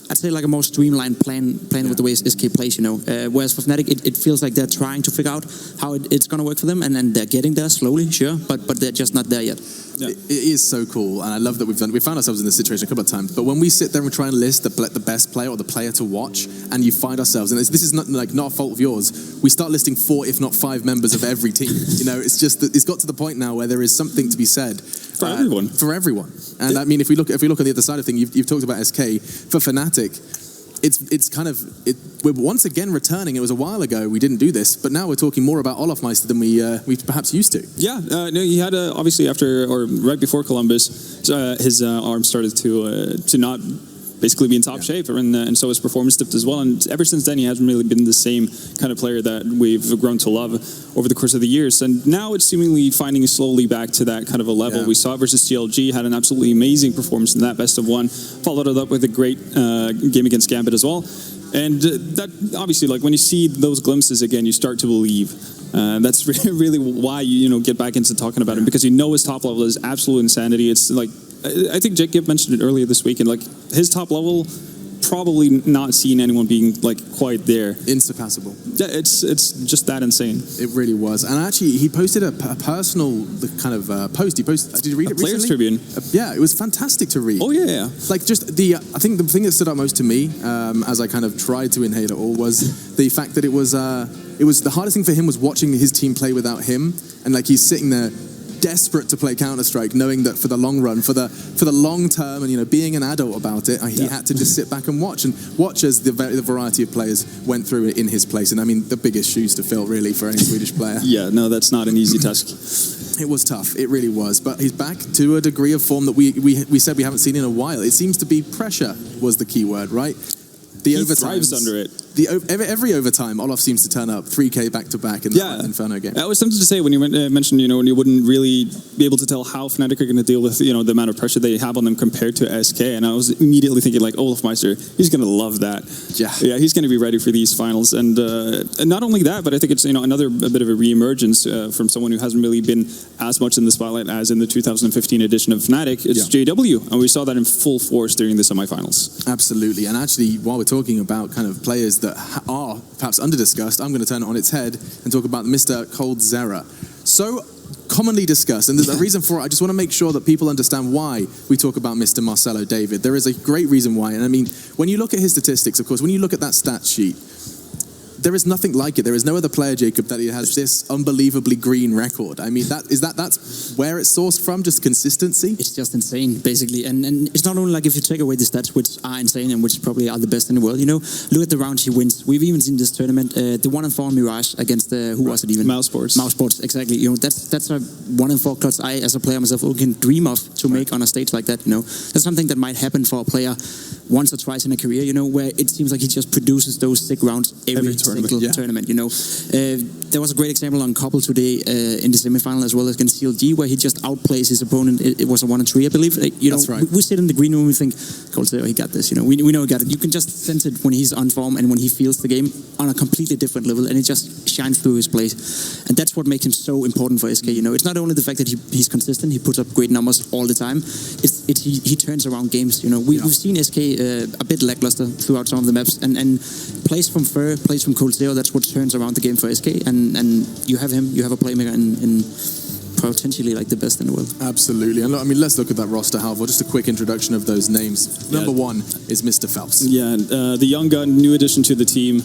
I'd say like a more streamlined plan with the way SK plays, you know. Whereas for Fnatic, it feels like they're trying to figure out how it's going to work for them, and they're getting there slowly, sure, but they're just not there yet. Yeah. It is so cool, and I love that we found ourselves in this situation a couple of times. But when we sit there and try and list the best player or the player to watch, and you find ourselves, and this is not a fault of yours, we start listing 4, if not 5 members of every team. You know, it's just that it's got to the point now where there is something to be said for everyone. For everyone, and I mean, if we look on the other side of things, you've talked about SK. For Fnatic, it's kind of we're once again returning. It was a while ago we didn't do this, but now we're talking more about Olofmeister than we perhaps used to. Yeah, no, he had obviously after or right before Columbus, his arm started to not basically be in top shape, and so his performance dipped as well. And ever since then, he hasn't really been the same kind of player that we've grown to love over the course of the years. And now it's seemingly finding slowly back to that kind of a level. Yeah. We saw it versus GLG, had an absolutely amazing performance in that best of 1, followed it up with a great game against Gambit as well. And that obviously, like when you see those glimpses again, you start to believe. That's really why you get back into talking about him, because you know his top level is absolute insanity. It's like, I think Jake Gibb mentioned it earlier this week, and like his top level, probably not seen anyone being like quite there. Insurpassable. Yeah, it's just that insane. It really was. And actually, he posted a personal kind of post. He posted. Did you read it recently? Players Tribune. Yeah, it was fantastic to read. Oh yeah. Like just I think the thing that stood out most to me, as I kind of tried to inhale it all, was the fact that it was the hardest thing for him was watching his team play without him, and like he's sitting there desperate to play Counter-Strike, knowing that for the long run, for the long term, and being an adult about it, he had to just sit back and watch as the variety of players went through it in his place. And I mean, the biggest shoes to fill, really, for any Swedish player. Yeah, no, that's not an easy task. It was tough. It really was. But he's back to a degree of form that we said we haven't seen in a while. It seems to be pressure was the key word, right? He thrives under it. Every overtime, Olof seems to turn up 3K back to back in the Inferno game. I was tempted to say when you mentioned, when you wouldn't really be able to tell how Fnatic are going to deal with, the amount of pressure they have on them compared to SK, and I was immediately thinking like Olofmeister, he's going to love that. Yeah, he's going to be ready for these finals, and not only that, but I think it's another bit of a reemergence from someone who hasn't really been as much in the spotlight as in the 2015 edition of Fnatic. It's JW, and we saw that in full force during the semifinals. Absolutely, and actually, while we're talking about kind of players that are perhaps under-discussed, I'm going to turn it on its head and talk about Mr. Coldzera. So commonly discussed, and there's a reason for it. I just want to make sure that people understand why we talk about Mr. Marcelo David. There is a great reason why, and I mean, when you look at his statistics, of course, when you look at that stat sheet, there is nothing like it. There is no other player, Jacob, that has this unbelievably green record. I mean, that's where it's sourced from, just consistency? It's just insane, basically. And it's not only like if you take away the stats, which are insane and which probably are the best in the world, look at the rounds he wins. We've even seen this tournament, the 1-4 Mirage against, who was it even? Mousesports. Mousesports, exactly. That's a 1-4 clutch I, as a player myself, can dream of to make on a stage like that, That's something that might happen for a player once or twice in a career, where it seems like he just produces those sick rounds every single tournament, there was a great example on Couple today in the semifinal as well as against CLG, where he just outplays his opponent. It was a 1-3, I believe. That's right. We sit in the green room and we think, Coldzera, he got this. We know he got it. You can just sense it when he's on form and when he feels the game on a completely different level, and it just shines through his plays. And that's what makes him so important for SK. It's not only the fact that he's consistent, he puts up great numbers all the time. He turns around games. We've seen SK a bit lackluster throughout some of the maps, and plays from Fer, plays from Coldzera, that's what turns around the game for SK, and you have him, you have a playmaker in potentially like the best in the world. Absolutely. And look, I mean, let's look at that roster, Halvor. Just a quick introduction of those names. Number 1 is Mr. Phelps. Yeah, the young gun, new addition to the team.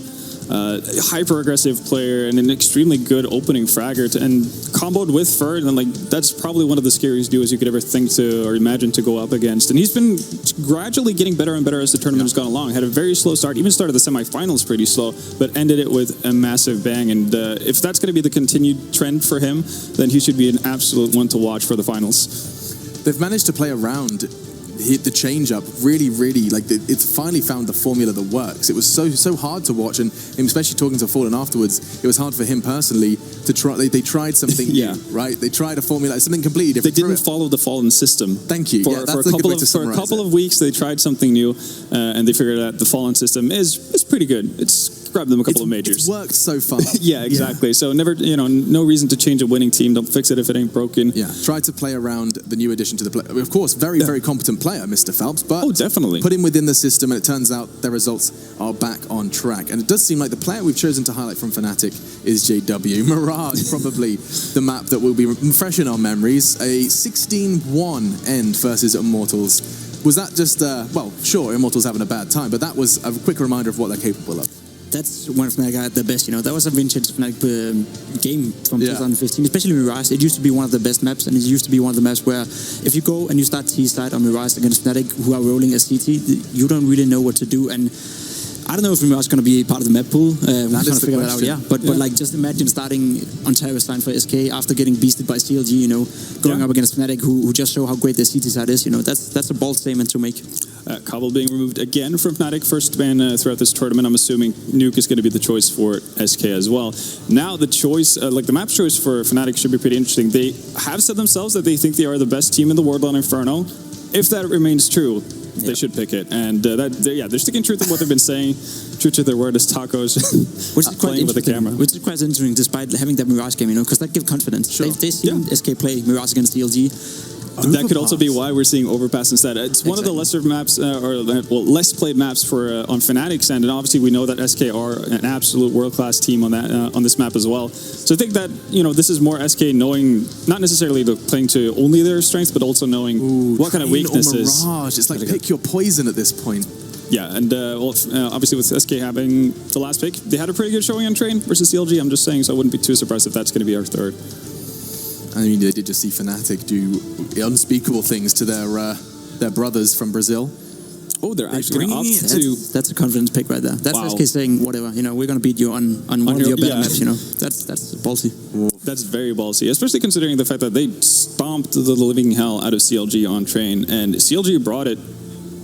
Hyper-aggressive player and an extremely good opening fragger, and comboed with Fer, and that's probably one of the scariest duos you could ever think to or imagine to go up against. And he's been gradually getting better and better as the tournament has gone along. Had a very slow start, even started the semifinals pretty slow, but ended it with a massive bang. And if that's going to be the continued trend for him, then he should be an absolute one to watch for the finals. They've managed to play around the change up really, it's finally found the formula that works. It was so hard to watch, and especially talking to Fallen afterwards, it was hard for him personally to try. They tried something new, right? They tried a formula, something completely different. They didn't follow the Fallen system. Thank you. For a couple of weeks, they tried something new, and they figured out the Fallen system is pretty good. It's grabbed them a couple of majors. It's worked so far. Yeah, exactly. So never, no reason to change a winning team. Don't fix it if it ain't broken. Yeah, try to play around the new addition to the play. Of course, very competent player. player, Mr. Phelps, but definitely put him within the system, and it turns out their results are back on track. And it does seem like the player we've chosen to highlight from Fnatic is JW. Mirage, probably the map that will be fresh in our memories. A 16-1 end versus Immortals. Was that just, well, sure, Immortals having a bad time, but that was a quick reminder of what they're capable of. That's when Fnatic are at their best, you know. That was a vintage Fnatic game from 2015, especially Mirage. It used to be one of the best maps, and it used to be one of the maps where if you go and you start T-side on Mirage against Fnatic, who are rolling a CT, you don't really know what to do. And I don't know if Mirage is going to be part of the map pool. We're trying to figure that out, But like, just imagine starting on Terrace line for SK after getting beasted by CLG, you know, going up against Fnatic, who just show how great their CT side is, you know. That's a bold statement to make. Cobble being removed again from Fnatic, first ban throughout this tournament. I'm assuming Nuke is going to be the choice for SK as well. Now the choice, like the map choice for Fnatic should be pretty interesting. They have said themselves that they think they are the best team in the world on Inferno. If that remains true, they should pick it. And they're sticking true to what they've been saying. True to their word as tacos, which is playing with the camera. Which is quite interesting, despite having that Mirage game, you know, because that gives confidence. They've seen SK play Mirage against DLG. That could also be why we're seeing Overpass instead. It's one of the lesser maps, less played maps for on Fnatic's end, and obviously we know that SK are an absolute world-class team on that on this map as well. So I think that this is more SK knowing, not necessarily playing to only their strengths, but also knowing what kind of weaknesses. Mirage, it's like pick your poison at this point. Yeah, and obviously with SK having the last pick, they had a pretty good showing on Train versus CLG. I'm just saying, so I wouldn't be too surprised if that's going to be our third. I mean, they did just see Fnatic do unspeakable things to their brothers from Brazil. Oh, they're actually up to... That's a confidence pick right there. That's SK saying, whatever, you know, we're going to beat you on one of your better maps, you know. That's ballsy. That's very ballsy, especially considering the fact that they stomped the living hell out of CLG on Train, and CLG brought it.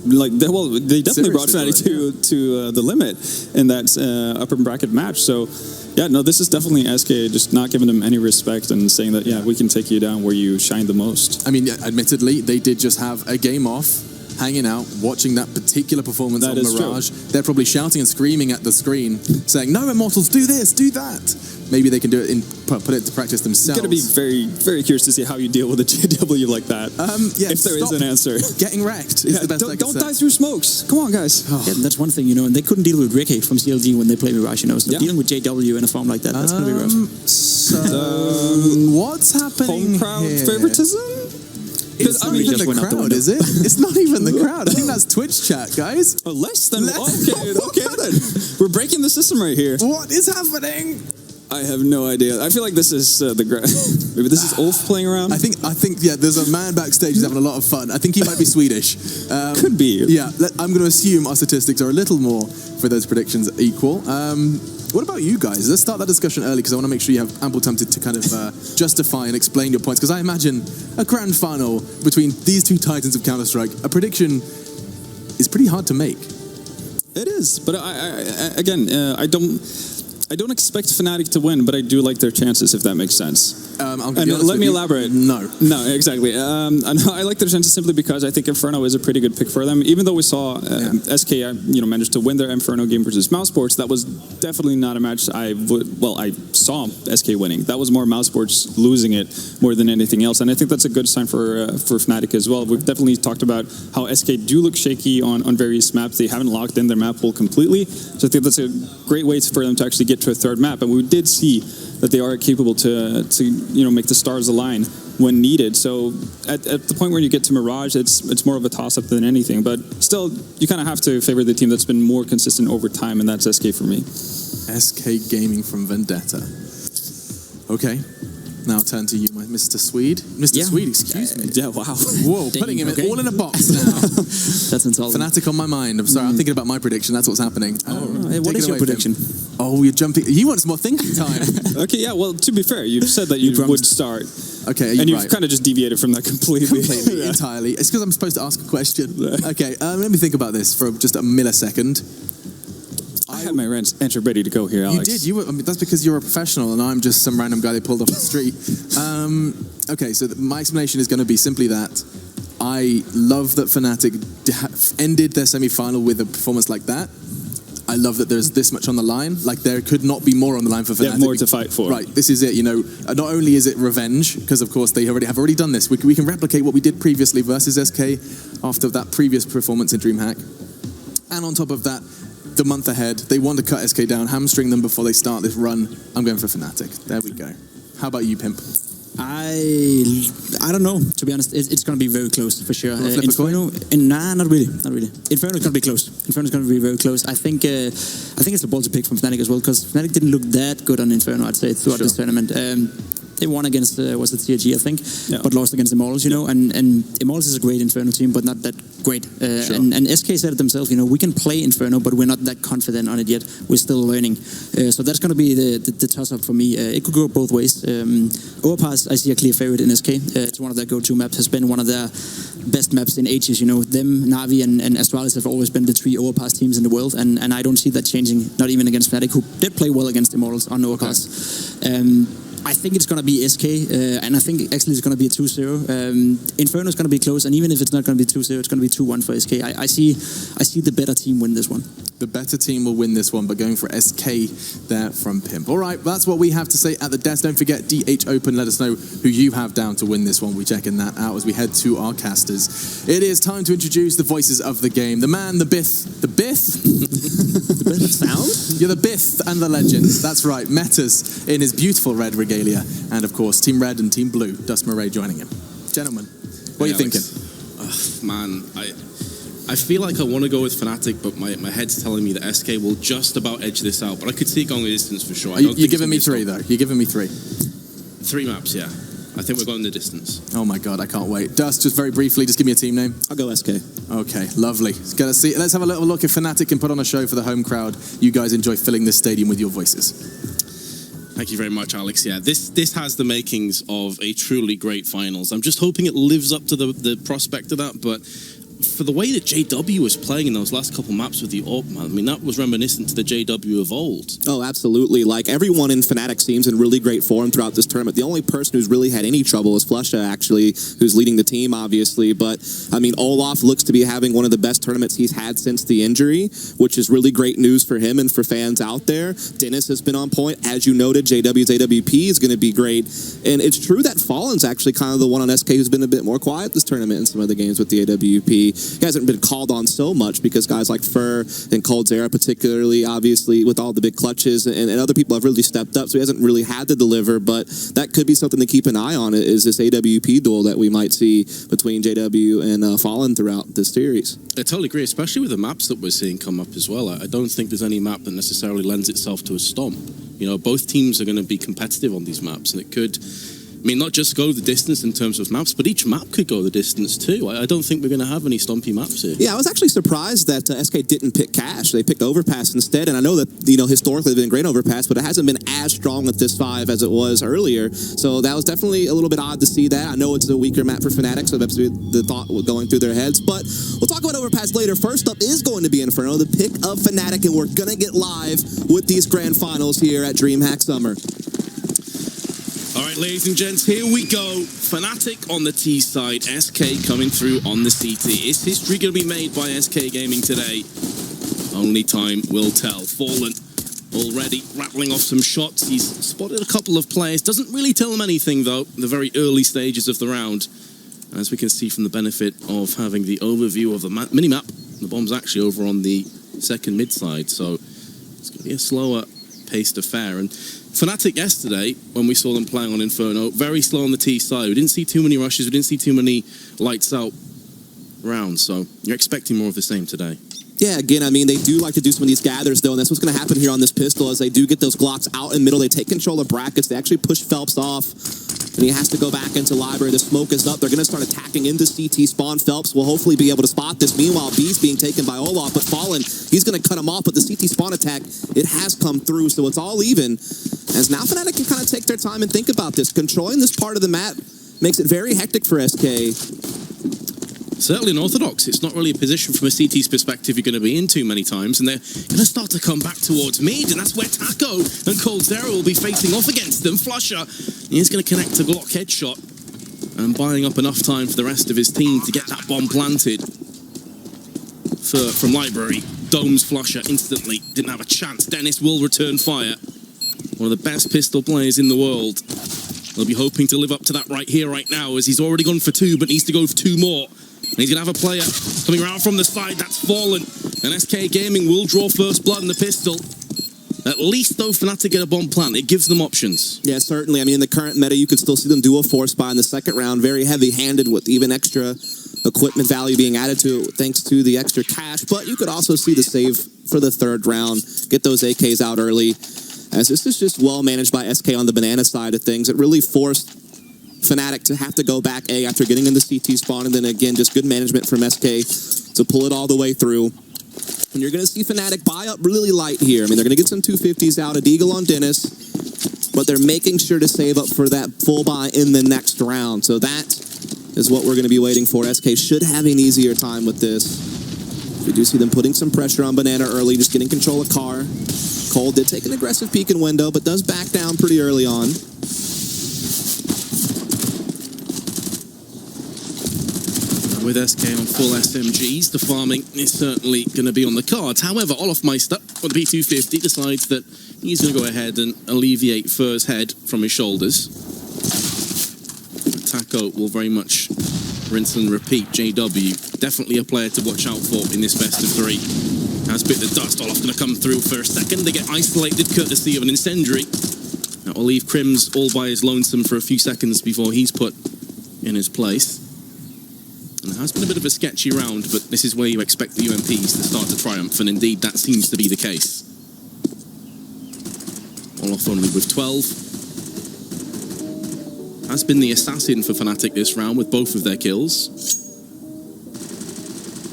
They definitely brought Fnatic to the limit in that upper bracket match. So, yeah, no, this is definitely SK just not giving them any respect and saying that, we can take you down where you shine the most. I mean, admittedly, they did just have a game off, hanging out, watching that particular performance of Mirage. True. They're probably shouting and screaming at the screen, saying, no, Immortals, do this, do that. Maybe they can do it put it to practice themselves. I'm going to be very, very curious to see how you deal with a JW like that. If there is an answer. Getting wrecked is the best I can Don't say. die through smokes. Come on, guys. Yeah, that's one thing, you know, and they couldn't deal with Ricky from CLG when they play Mirage, you know, so dealing with JW in a form like that, that's going to be rough. So, what's happening Home crowd here? favoritism? It's not even the crowd, is it? It's not even the crowd. I think that's Twitch chat, guys. Less than... Okay then. We're breaking the system right here. What is happening? I have no idea. I feel like this is maybe this is Ulf playing around. I think there's a man backstage who's having a lot of fun. I think he might be Swedish. Could be. Yeah, I'm going to assume our statistics are a little more for those predictions equal. What about you guys? Let's start that discussion early because I want to make sure you have ample time to kind of justify and explain your points, because I imagine a grand final between these two titans of Counter-Strike, a prediction is pretty hard to make. It is, but I don't expect Fnatic to win, but I do like their chances, if that makes sense. Let me elaborate. No, exactly. I like their chances simply because I think Inferno is a pretty good pick for them. Even though we saw SK, managed to win their Inferno game versus Mousesports, that was definitely not a match I saw SK winning. That was more Mousesports losing it more than anything else, and I think that's a good sign for Fnatic as well. We've definitely talked about how SK do look shaky on various maps. They haven't locked in their map pool completely, so I think that's a great way for them to actually get to a third map, and we did see that they are capable to make the stars align when needed. So at the point where you get to Mirage, it's more of a toss-up than anything, but still you kind of have to favor the team that's been more consistent over time, and that's SK for me. SK Gaming from Vendetta. Okay. Now turn to you, Mr. Swede. Mr. Swede, excuse me. Yeah, wow. Whoa, putting him all in a box now. That's insulting. Fnatic on my mind. I'm sorry, I'm thinking about my prediction. That's what's happening. What is your prediction? Oh, you're jumping. He wants more thinking time. Okay, yeah, well, to be fair, you've said that you would start. Okay, and you've kind of just deviated from that completely. Entirely. It's because I'm supposed to ask a question. Okay, let me think about this for just a millisecond. I had my answer ready to go here, Alex. You did. That's because you're a professional and I'm just some random guy they pulled off the street. Okay, so my explanation is going to be simply that I love that Fnatic ended their semi-final with a performance like that. I love that there's this much on the line. Like, there could not be more on the line for Fnatic. They have more to fight for. Right, this is it, you know. Not only is it revenge, because of course they have already done this. We can replicate what we did previously versus SK after that previous performance in DreamHack. And on top of that, the month ahead, they want to cut SK down, hamstring them before they start this run. I'm going for Fnatic. There we go. How about you, Pimp? I don't know, to be honest. It's going to be very close for sure. Inferno, nah, not really. Inferno's going to be close. Inferno's going to be very close. I think it's a ball to pick from Fnatic as well, because Fnatic didn't look that good on Inferno, I'd say, throughout this tournament. They won against was it Csgo, I think, but lost against Immortals, you know. And Immortals is a great Inferno team, but not that great. And SK said it themselves, you know, we can play Inferno, but we're not that confident on it yet. We're still learning. So that's going to be the toss-up for me. It could go both ways. Overpass, I see a clear favorite in SK. It's one of their go-to maps. Has been one of their best maps in ages. You know, them, Na'Vi, and Astralis have always been the 3 Overpass teams in the world, and I don't see that changing. Not even against Fnatic, who did play well against Immortals on Overpass. I think it's going to be SK, and I think actually it's going to be a 2-0. Inferno is going to be close, and even if it's not going to be 2-0, it's going to be 2-1 for SK. I see the better team win this one. The better team will win this one, but going for SK there from Pimp. All right, that's what we have to say at the desk. Don't forget, DH Open. Let us know who you have down to win this one. We're checking that out as we head to our casters. It is time to introduce the voices of the game. The man, the Biff. The Biff? The Biff of sound? You're the Biff and the legend. That's right. Metas in his beautiful red regalia. And, of course, Team Red and Team Blue. Dust Murray joining him. Gentlemen, what are you thinking? Man, I feel like I want to go with Fnatic, but my head's telling me that SK will just about edge this out. But I could see it going a distance for sure. You're giving me 3, though. You're giving me 3. 3 maps, yeah. I think we're going the distance. Oh my God, I can't wait. Dust, just very briefly, just give me a team name. I'll go SK. Okay, lovely. Let's have a little look if Fnatic can put on a show for the home crowd. You guys enjoy filling this stadium with your voices. Thank you very much, Alex. Yeah, this has the makings of a truly great finals. I'm just hoping it lives up to the prospect of that, but for the way that JW was playing in those last couple maps with the AWP, man, I mean, that was reminiscent to the JW of old. Oh, absolutely. Like, everyone in Fnatic seems in really great form throughout this tournament. The only person who's really had any trouble is Flusha, actually, who's leading the team, obviously. But, I mean, Olaf looks to be having one of the best tournaments he's had since the injury, which is really great news for him and for fans out there. Dennis has been on point. As you noted, JW's AWP is going to be great. And it's true that Fallen's actually kind of the one on SK who's been a bit more quiet this tournament in some of the games with the AWP. He hasn't been called on so much because guys like Fur and Coldzera, particularly, obviously, with all the big clutches, and other people have really stepped up, so he hasn't really had to deliver, but that could be something to keep an eye on, is this AWP duel that we might see between JW and Fallen throughout this series. I totally agree, especially with the maps that we're seeing come up as well. I don't think there's any map that necessarily lends itself to a stomp. You know, both teams are going to be competitive on these maps, and it could... I mean, not just go the distance in terms of maps, but each map could go the distance too. I don't think we're going to have any stompy maps here. Yeah, I was actually surprised that SK didn't pick Cash. They picked Overpass instead, and I know that, you know, historically they've been great Overpass, but it hasn't been as strong with this 5 as it was earlier. So that was definitely a little bit odd to see that. I know it's a weaker map for Fnatic, so that's the thought going through their heads. But we'll talk about Overpass later. First up is going to be Inferno, the pick of Fnatic, and we're going to get live with these grand finals here at DreamHack Summer. All right, ladies and gents, here we go. Fnatic on the T side, SK coming through on the CT. Is history going to be made by SK Gaming today? Only time will tell. Fallen already rattling off some shots. He's spotted a couple of players. Doesn't really tell them anything, though, in the very early stages of the round. As we can see from the benefit of having the overview of the mini-map, the bomb's actually over on the second mid side, so it's going to be a slower paced affair. And Fnatic yesterday, when we saw them playing on Inferno, very slow on the T side. We didn't see too many rushes, we didn't see too many lights out rounds, so you're expecting more of the same today. Yeah, again, I mean, they do like to do some of these gathers, though, and that's what's going to happen here on this pistol, as they do get those Glocks out in middle. They take control of brackets. They actually push Phelps off, and he has to go back into library. The smoke is up. They're going to start attacking into CT spawn. Phelps will hopefully be able to spot this. Meanwhile, B's being taken by Olaf, but Fallen, he's going to cut him off, but the CT spawn attack, it has come through, so it's all even. As now Fnatic can kind of take their time and think about this. Controlling this part of the map makes it very hectic for SK. Certainly unorthodox. It's not really a position from a CT's perspective you're going to be in too many times, and they're going to start to come back towards mid, and that's where Taco and Coldzera will be facing off against them. Flusha, he's going to connect a Glock headshot and buying up enough time for the rest of his team to get that bomb planted. from Library. Domes Flusher instantly. Didn't have a chance. Dennis will return fire. One of the best pistol players in the world. They'll be hoping to live up to that right here, right now, as he's already gone for 2, but needs to go for 2 more. And he's going to have a player coming around from the side. That's Fallen. And SK Gaming will draw first blood in the pistol. At least, though, Fnatic get a bomb plant. It gives them options. Yeah, certainly. I mean, in the current meta, you could still see them do a force buy in the second round. Very heavy-handed with even extra equipment value being added to it thanks to the extra cash. But you could also see the save for the third round. Get those AKs out early. As this is just well managed by SK on the banana side of things. It really forced Fnatic to have to go back A after getting in the CT spawn, and then again, just good management from SK to pull it all the way through. And you're going to see Fnatic buy up really light here. I mean, they're going to get some 250s out, a Deagle on Dennis, but they're making sure to save up for that full buy in the next round. So that is what we're going to be waiting for. SK should have an easier time with this. We do see them putting some pressure on Banana early, just getting control of Car. Cole did take an aggressive peek in window, but does back down pretty early on. With SK on full SMGs, the farming is certainly going to be on the cards. However, Olofmeister on the P250 decides that he's going to go ahead and alleviate Fur's head from his shoulders. Taco will very much rinse and repeat. JW, definitely a player to watch out for in this best of 3. Has bit the dust. Olof going to come through for a second. They get isolated courtesy of an incendiary. That will leave Crims all by his lonesome for a few seconds before he's put in his place. And it has been a bit of a sketchy round, but this is where you expect the UMPs to start to triumph, and indeed that seems to be the case. Olof only with 12. Has been the assassin for Fnatic this round with both of their kills.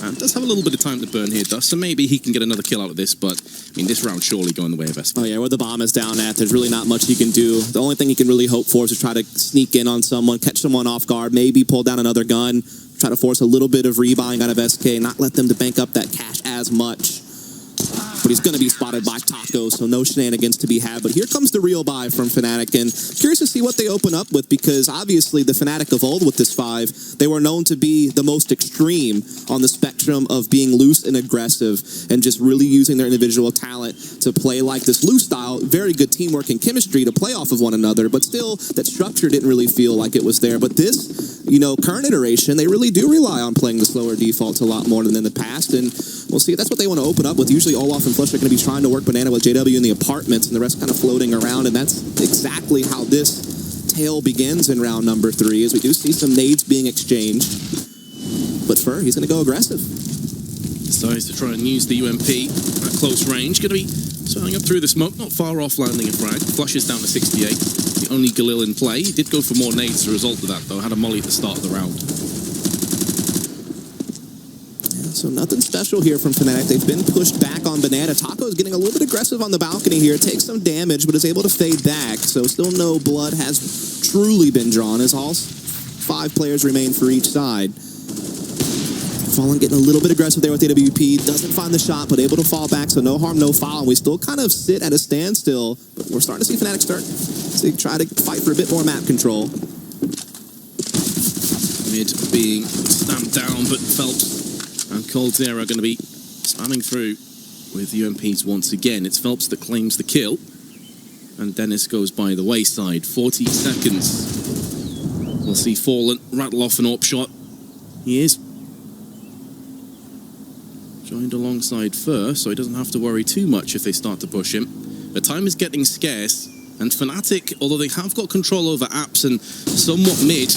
And does have a little bit of time to burn here, Dust, so maybe he can get another kill out of this, but I mean, this round surely going the way of SK. Oh yeah, where the bomb is down at, there's really not much he can do. The only thing he can really hope for is to try to sneak in on someone, catch someone off guard, maybe pull down another gun, try to force a little bit of rebuying out of SK, not let them to bank up that cash as much. But he's going to be spotted by Taco, so no shenanigans to be had. But here comes the real buy from Fnatic, and curious to see what they open up with, because obviously the Fnatic of old with this 5, they were known to be the most extreme on the spectrum of being loose and aggressive, and just really using their individual talent to play like this loose style. Very good teamwork and chemistry to play off of one another, but still that structure didn't really feel like it was there. But this, you know, current iteration, they really do rely on playing the slower defaults a lot more than in the past, and we'll see. That's what they want to open up with. Usually Olaf and Flush are going to be trying to work Banana with JW in the apartments, and the rest kind of floating around, and that's exactly how this tale begins in round number 3, as we do see some nades being exchanged. But Fur, he's going to go aggressive. Decides to try and use the UMP at close range. Going to be swelling up through the smoke, not far off landing a frag. Flushes down to 68. The only Galil in play. He did go for more nades as a result of that, though. Had a molly at the start of the round. So nothing special here from Fnatic. They've been pushed back on Banana. Taco is getting a little bit aggressive on the balcony here. Takes some damage, but is able to fade back. So still no blood has truly been drawn, as all 5 players remain for each side. Fallen getting a little bit aggressive there with AWP. Doesn't find the shot, but able to fall back. So no harm, no foul. And we still kind of sit at a standstill. But we're starting to see Fnatic start to try to fight for a bit more map control. Mid being stamped down, but Phelps and Coldzera are going to be spamming through with UMPs once again. It's Phelps that claims the kill, and Dennis goes by the wayside. 40 seconds. We'll see Fallen rattle off an AWP shot. He is joined alongside Fur, so he doesn't have to worry too much if they start to push him. The time is getting scarce, and Fnatic, although they have got control over apps and somewhat mid,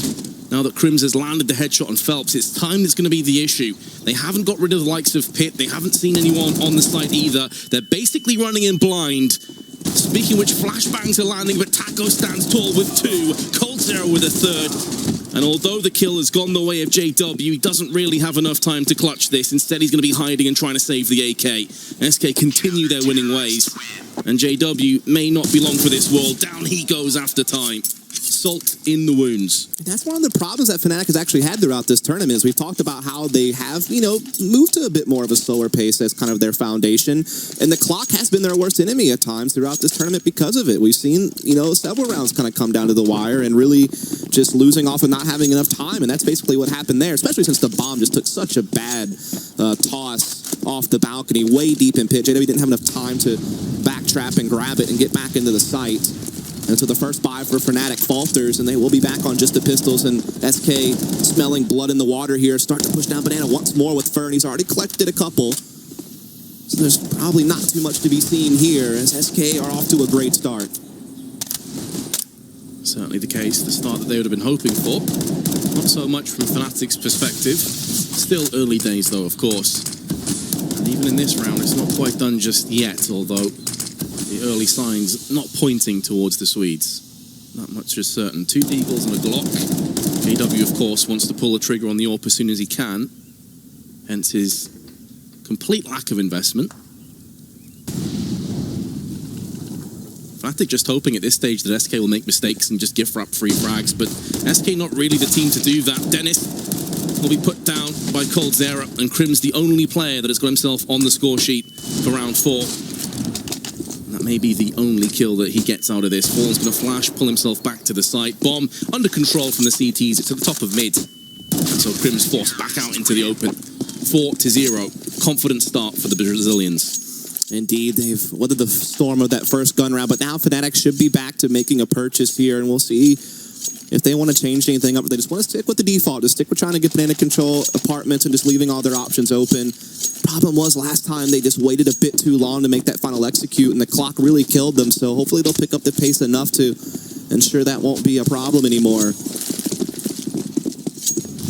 now that Crims has landed the headshot on Phelps, it's time that's going to be the issue. They haven't got rid of the likes of Pit. They haven't seen anyone on the site either. They're basically running in blind. Speaking of which, flashbangs are landing, but Taco stands tall with 2. Coldzera with a 3rd. And although the kill has gone the way of JW, he doesn't really have enough time to clutch this. Instead, he's going to be hiding and trying to save the AK. SK continue their winning ways. And JW may not be long for this world. Down he goes after time. Salt in the wounds. That's one of the problems that Fnatic has actually had throughout this tournament, is we've talked about how they have, you know, moved to a bit more of a slower pace as kind of their foundation, and the clock has been their worst enemy at times throughout this tournament because of it. We've seen, you know, several rounds kind of come down to the wire and really just losing off and not having enough time, and that's basically what happened there, especially since the bomb just took such a bad toss off the balcony, way deep in pit. JW didn't have enough time to backtrap and grab it and get back into the site. And so the first buy for Fnatic falters, and they will be back on just the pistols. And SK smelling blood in the water here, start to push down Banana once more with Fern. He's already collected a couple. So there's probably not too much to be seen here as SK are off to a great start. Certainly the case, the start that they would have been hoping for. Not so much from Fnatic's perspective. Still early days though, of course. And even in this round, it's not quite done just yet, although the early signs not pointing towards the Swedes. Not much is certain. 2 Deagles and a Glock. AW, of course, wants to pull the trigger on the AWP as soon as he can. Hence his complete lack of investment. Fnatic just hoping at this stage that SK will make mistakes and just gift wrap free frags, but SK not really the team to do that. Dennis will be put down by coldzera, and Crim's the only player that has got himself on the score sheet for round 4. That may be the only kill that he gets out of this. Fallen's going to flash, pull himself back to the site. Bomb under control from the CTs. It's at the top of mid. And so Crim's forced back out into the open. 4-0. Confident start for the Brazilians. Indeed, they've weathered the storm of that first gun round, but now Fnatic should be back to making a purchase here, and we'll see if they want to change anything up, or they just want to stick with the default, just stick with trying to get Banana control apartments and just leaving all their options open. Problem was last time they just waited a bit too long to make that final execute, and the clock really killed them, so hopefully they'll pick up the pace enough to ensure that won't be a problem anymore.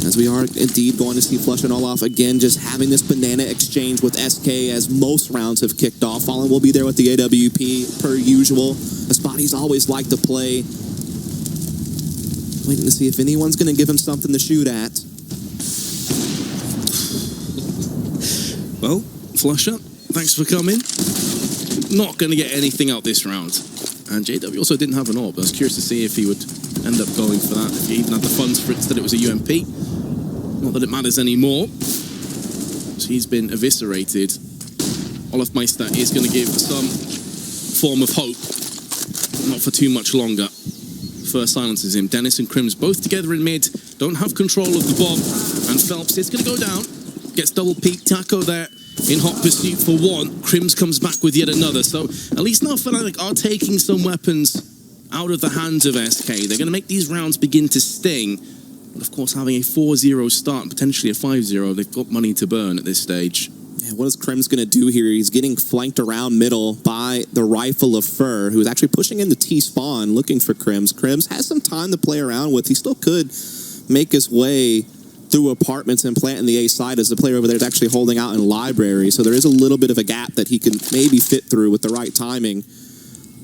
As we are indeed going to see Flush and Olaf again, just having this Banana exchange with SK as most rounds have kicked off. Fallen will be there with the AWP, per usual. A spot he's always liked to play. Waiting to see if anyone's going to give him something to shoot at. Well, Flusher, thanks for coming. Not going to get anything out this round. And JW also didn't have an AWP. I was curious to see if he would end up going for that, if he even had the funds for it, that it was a UMP. Not that it matters anymore. So he's been eviscerated. Olaf Meister is going to give some form of hope. Not for too much longer. First silences him. Dennis and Crims both together in mid. Don't have control of the bomb. And Phelps is going to go down. Gets double peak. Taco there in hot pursuit for one. Crims comes back with yet another. So at least now Fnatic are taking some weapons out of the hands of SK. They're going to make these rounds begin to sting. But of course, having a 4-0 start and potentially a 5-0, they've got money to burn at this stage. Yeah, what is Crims going to do here? He's getting flanked around middle by the Rifle of Fur, who is actually pushing into T-spawn, looking for Crims. Crims has some time to play around with. He still could make his way through apartments and plant in the A side, as the player over there is actually holding out in library. So there is a little bit of a gap that he can maybe fit through with the right timing.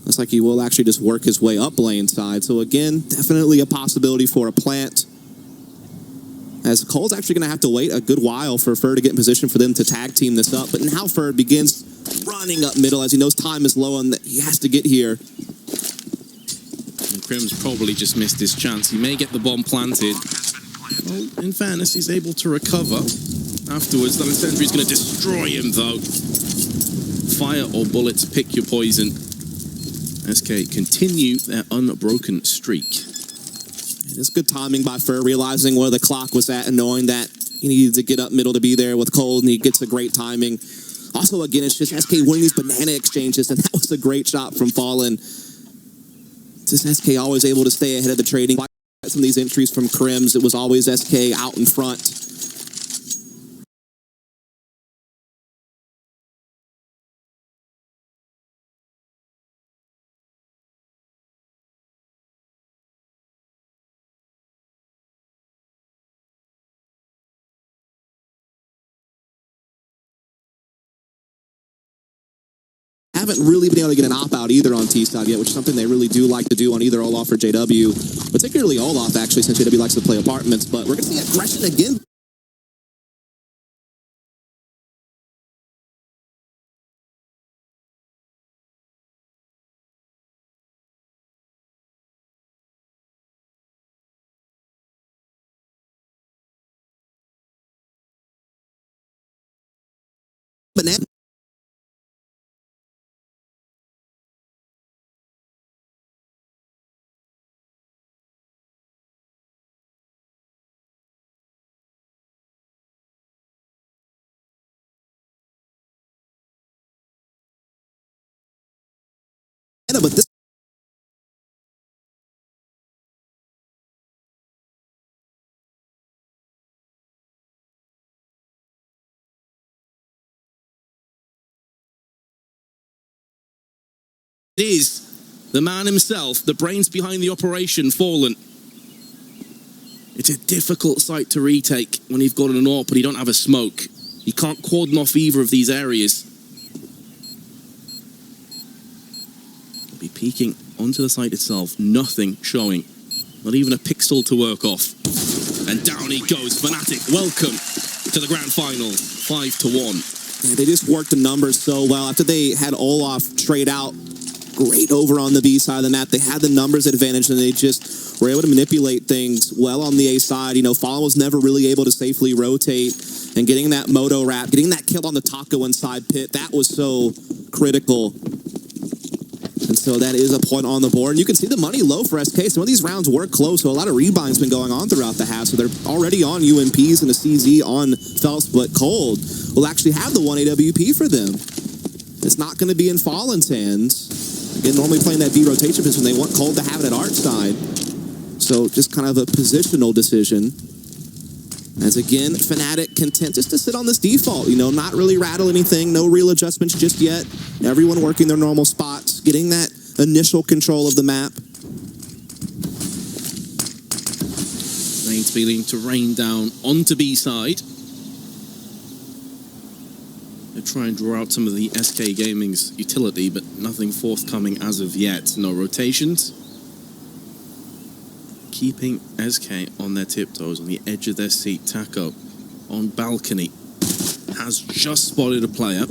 Looks like he will actually just work his way up lane side. So again, definitely a possibility for a plant. As Cole's actually going to have to wait a good while for Fur to get in position for them to tag team this up. But now Fur begins running up middle as he knows time is low and he has to get here. And Crims probably just missed his chance. He may get the bomb planted. Well, in fairness, he's able to recover afterwards. That incendiary is going to destroy him, though. Fire or bullets, pick your poison. SK continue their unbroken streak. It's good timing by Fur, realizing where the clock was at and knowing that he needed to get up middle to be there with Cold, and he gets a great timing. Also, again, it's just SK winning these Banana exchanges, and that was a great shot from Fallen. Just SK always able to stay ahead of the trading. Some of these entries from Crims, it was always SK out in front. Haven't really been able to get an op-out either on T-side yet, which is something they really do like to do on either Olaf or JW. Particularly Olaf, actually, since JW likes to play apartments. But we're going to see aggression again. Banana. China, but this is the man himself, the brains behind the operation, Fallen. It's a difficult site to retake when you've got an AWP, but you don't have a smoke. You can't cordon off either of these areas. He'll be peeking onto the site itself, nothing showing. Not even a pixel to work off. And down he goes. Fnatic, welcome to the grand final. 5-1. Yeah, they just worked the numbers so well. After they had Olaf trade out great over on the B side of the map, they had the numbers advantage, and they just were able to manipulate things well on the A side. You know, Fallen was never really able to safely rotate, and getting that moto wrap, getting that kill on the Taco inside pit, that was so critical. And so that is a point on the board. And you can see the money low for SK. Some of these rounds were close, so a lot of rebuying's been going on throughout the half. So they're already on UMPs and a CZ on Phelps, but Cold will actually have the 1 AWP for them. It's not going to be in Fallen's hands. Again, normally playing that B rotation position, they want Cold to have it at Arch side. So just kind of a positional decision. As again, Fnatic content just to sit on this default, you know, not really rattle anything, no real adjustments just yet. Everyone working their normal spots, getting that initial control of the map. Rain's beginning to rain down onto B side. They try and draw out some of the SK Gaming's utility, but nothing forthcoming as of yet. No rotations. Keeping SK on their tiptoes, on the edge of their seat. Taco on balcony has just spotted a player.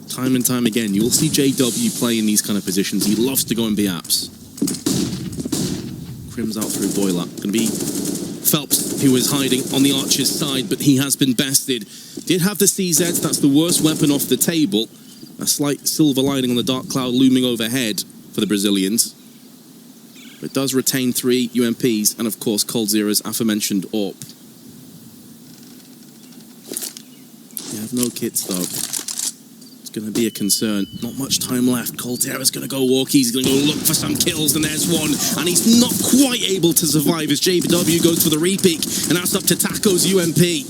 Time and time again, you will see JW play in these kind of positions. He loves to go and be apps. Crim's out through Boiler. Going to be Phelps, who is hiding on the Archer's side, but he has been bested. Did have the CZ, that's the worst weapon off the table. A slight silver lining on the dark cloud looming overhead for the Brazilians. But does retain 3 UMPs, and of course coldzera's aforementioned AWP. They have no kits though. It's going to be a concern. Not much time left. coldzera's going to go walk. He's going to go look for some kills, and there's one. And he's not quite able to survive as JW goes for the repeak, and that's up to Taco's UMP.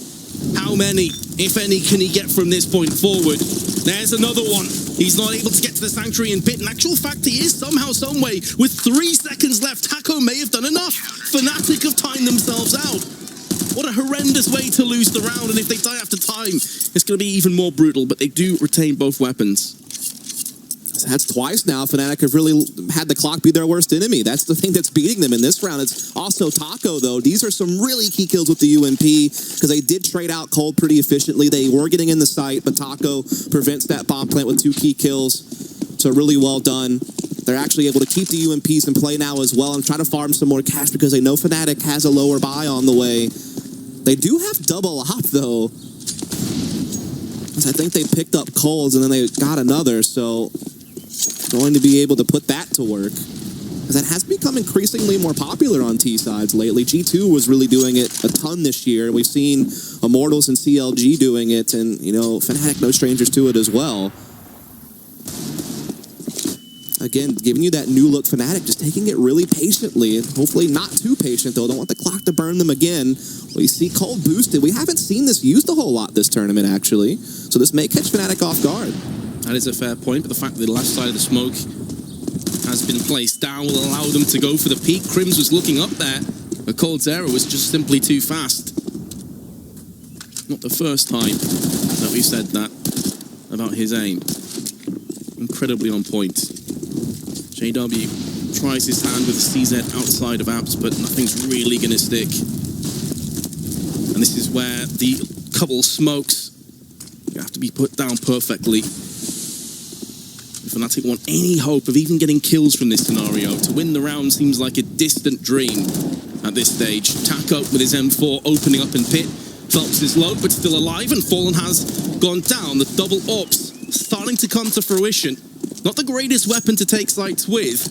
How many, if any, can he get from this point forward? There's another one. He's not able to get to the Sanctuary and pit. In actual fact, he is somehow, someway. With 3 seconds left, Taco may have done enough. Fnatic have timed themselves out. What a horrendous way to lose the round. And if they die after time, it's going to be even more brutal. But they do retain both weapons. That's twice now. Fnatic have really had the clock be their worst enemy. That's the thing that's beating them in this round. It's also Taco, though. These are some really key kills with the UMP because they did trade out Cold pretty efficiently. They were getting in the site, but Taco prevents that bomb plant with 2 key kills. So really well done. They're actually able to keep the UMPs in play now as well and try to farm some more cash because they know Fnatic has a lower buy on the way. They do have double op, though. I think they picked up Cold's and then they got another, so going to be able to put that to work. That has become increasingly more popular on T sides lately. G2 was really doing it a ton this year. We've seen Immortals and CLG doing it, and you know, Fnatic no strangers to it as well. Again, giving you that new look Fnatic, just taking it really patiently, and hopefully not too patient though. Don't want the clock to burn them again. We see Cold boosted. We haven't seen this used a whole lot this tournament actually, so this may catch Fnatic off guard. That is a fair point, but the fact that the left side of the smoke has been placed down will allow them to go for the peak. Crims was looking up there, but coldzera was just simply too fast. Not the first time that we've said that about his aim. Incredibly on point. JW tries his hand with a CZ outside of apps, but nothing's really going to stick. And this is where the couple smokes have to be put down perfectly. If Fnatic want any hope of even getting kills from this scenario, to win the round seems like a distant dream at this stage. Taco with his M4 opening up in pit. Phelps is low, but still alive, and Fallen has gone down. The double ops starting to come to fruition. Not the greatest weapon to take sites with,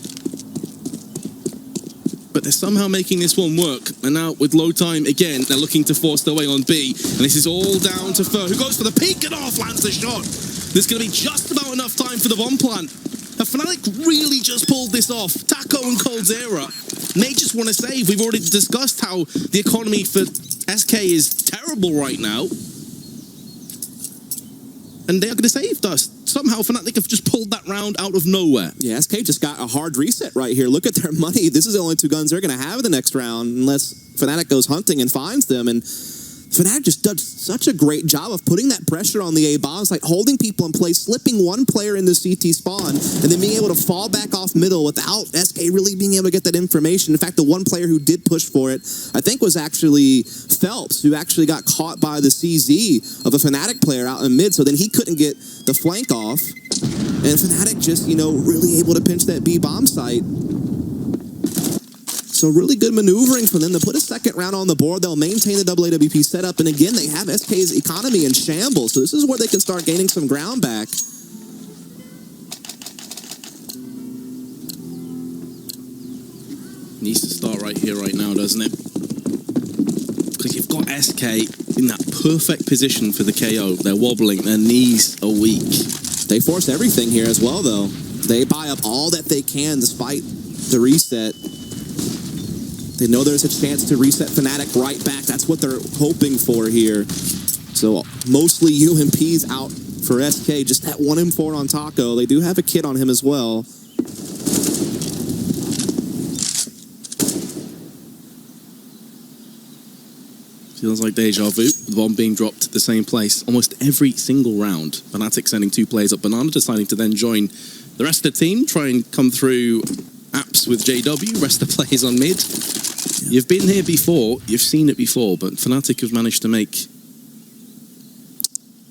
but they're somehow making this one work. And now with low time again, they're looking to force their way on B. And this is all down to Fur, who goes for the peek and off, lands the shot. There's going to be just about enough time for the bomb plant. Have Fnatic really just pulled this off? Taco and Coldzera, they just want to save. We've already discussed how the economy for SK is terrible right now. And they are going to save us. Somehow Fnatic have just pulled that round out of nowhere. Yeah, SK just got a hard reset right here. Look at their money. This is the only 2 guns they're going to have in the next round unless Fnatic goes hunting and finds them. And Fnatic just does such a great job of putting that pressure on the A bombs, like holding people in place, slipping one player in the CT spawn, and then being able to fall back off middle without SK really being able to get that information. In fact, the one player who did push for it, I think, was actually Phelps, who actually got caught by the CZ of a Fnatic player out in mid, so then he couldn't get the flank off. And Fnatic just, really able to pinch that B bomb site. So really good maneuvering for them to put a second round on the board. They'll maintain the AWP setup. And again, they have SK's economy in shambles. So this is where they can start gaining some ground back. Needs to start right here, right now, doesn't it? Because you've got SK in that perfect position for the KO. They're wobbling. Their knees are weak. They force everything here as well, though. They buy up all that they can despite the reset. They know there's a chance to reset Fnatic right back. That's what they're hoping for here. So mostly UMPs out for SK. Just that one M4 on Taco. They do have a kit on him as well. Feels like deja vu. The bomb being dropped at the same place almost every single round. Fnatic sending 2 players up. Banana deciding to then join the rest of the team. Try and come through apps with JW. Rest of the players on mid. You've been here before, you've seen it before, but Fnatic have managed to make...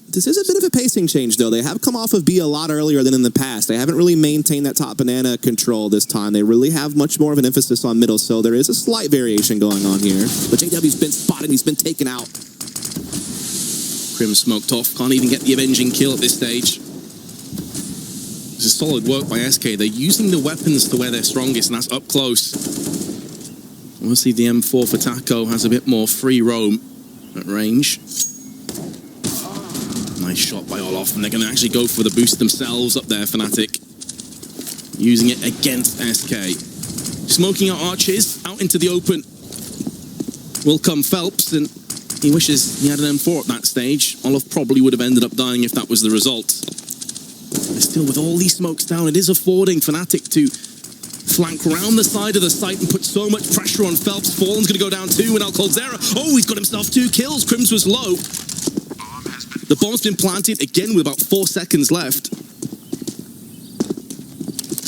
This is a bit of a pacing change, though. They have come off of B a lot earlier than in the past. They haven't really maintained that top banana control this time. They really have much more of an emphasis on middle, so there is a slight variation going on here. But JW's been spotted, he's been taken out. Crim smoked off, can't even get the avenging kill at this stage. This is solid work by SK. They're using the weapons to where they're strongest, and that's up close. We'll see the M4 for Taco has a bit more free roam at range. Nice shot by Olof, and they're going to actually go for the boost themselves up there, Fnatic. Using it against SK. Smoking out arches, out into the open. Will come Phelps, and he wishes he had an M4 at that stage. Olof probably would have ended up dying if that was the result. But still, with all these smokes down, it is affording Fnatic to flank around the side of the site and put so much pressure on Phelps. Fallen's going to go down 2, and now Coldzera. Oh, he's got himself 2 kills. Crims was low. The bomb's been planted again with about 4 seconds left.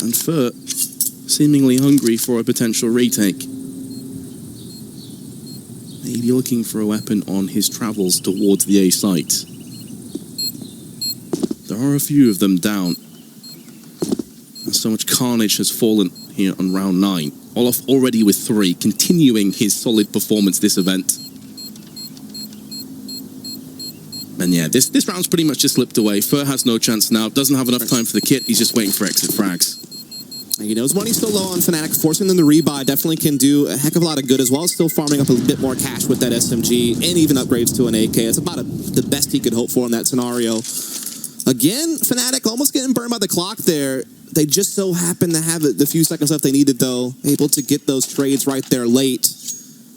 And Fur seemingly hungry for a potential retake. Maybe looking for a weapon on his travels towards the A site. There are a few of them down. And so much carnage has fallen here on round 9. Olof already with 3, continuing his solid performance this event. And yeah, this round's pretty much just slipped away. Fur has no chance now, doesn't have enough time for the kit, he's just waiting for exit frags. He knows money's still low on Fnatic. Forcing them to rebuy definitely can do a heck of a lot of good, as well as still farming up a bit more cash with that SMG and even upgrades to an AK. It's about the best he could hope for in that scenario. Again, Fnatic almost getting burned by the clock there. They just so happen to have the few seconds left they needed, though. Able to get those trades right there late.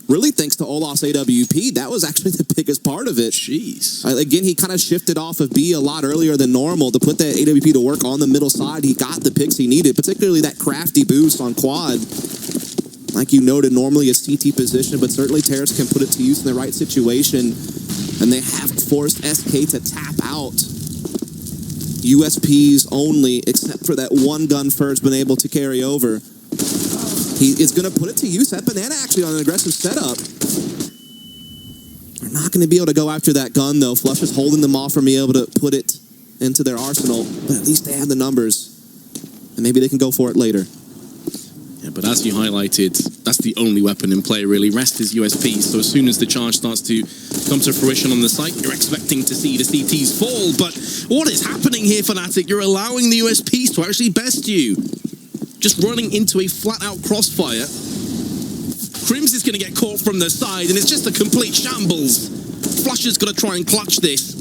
Really thanks to Olaf's AWP. That was actually the biggest part of it. Jeez. Again, he kind of shifted off of B a lot earlier than normal to put that AWP to work on the middle side. He got the picks he needed, particularly that crafty boost on quad. Like you noted, normally a CT position, but certainly Terrace can put it to use in the right situation. And they have forced SK to tap out. USPs only, except for that one gun Fur's been able to carry over. He is going to put it to use. That banana actually on an aggressive setup. They're not going to be able to go after that gun, though. Flush is holding them off from being able to put it into their arsenal. But at least they have the numbers. And maybe they can go for it later. Yeah, but as you highlighted, that's the only weapon in play, really. Rest is USP. So as soon as the charge starts to come to fruition on the site, you're expecting to see the CTs fall. But what is happening here, Fnatic? You're allowing the USPs to actually best you. Just running into a flat-out crossfire. Crims is going to get caught from the side, and it's just a complete shambles. Flusher's going to try and clutch this.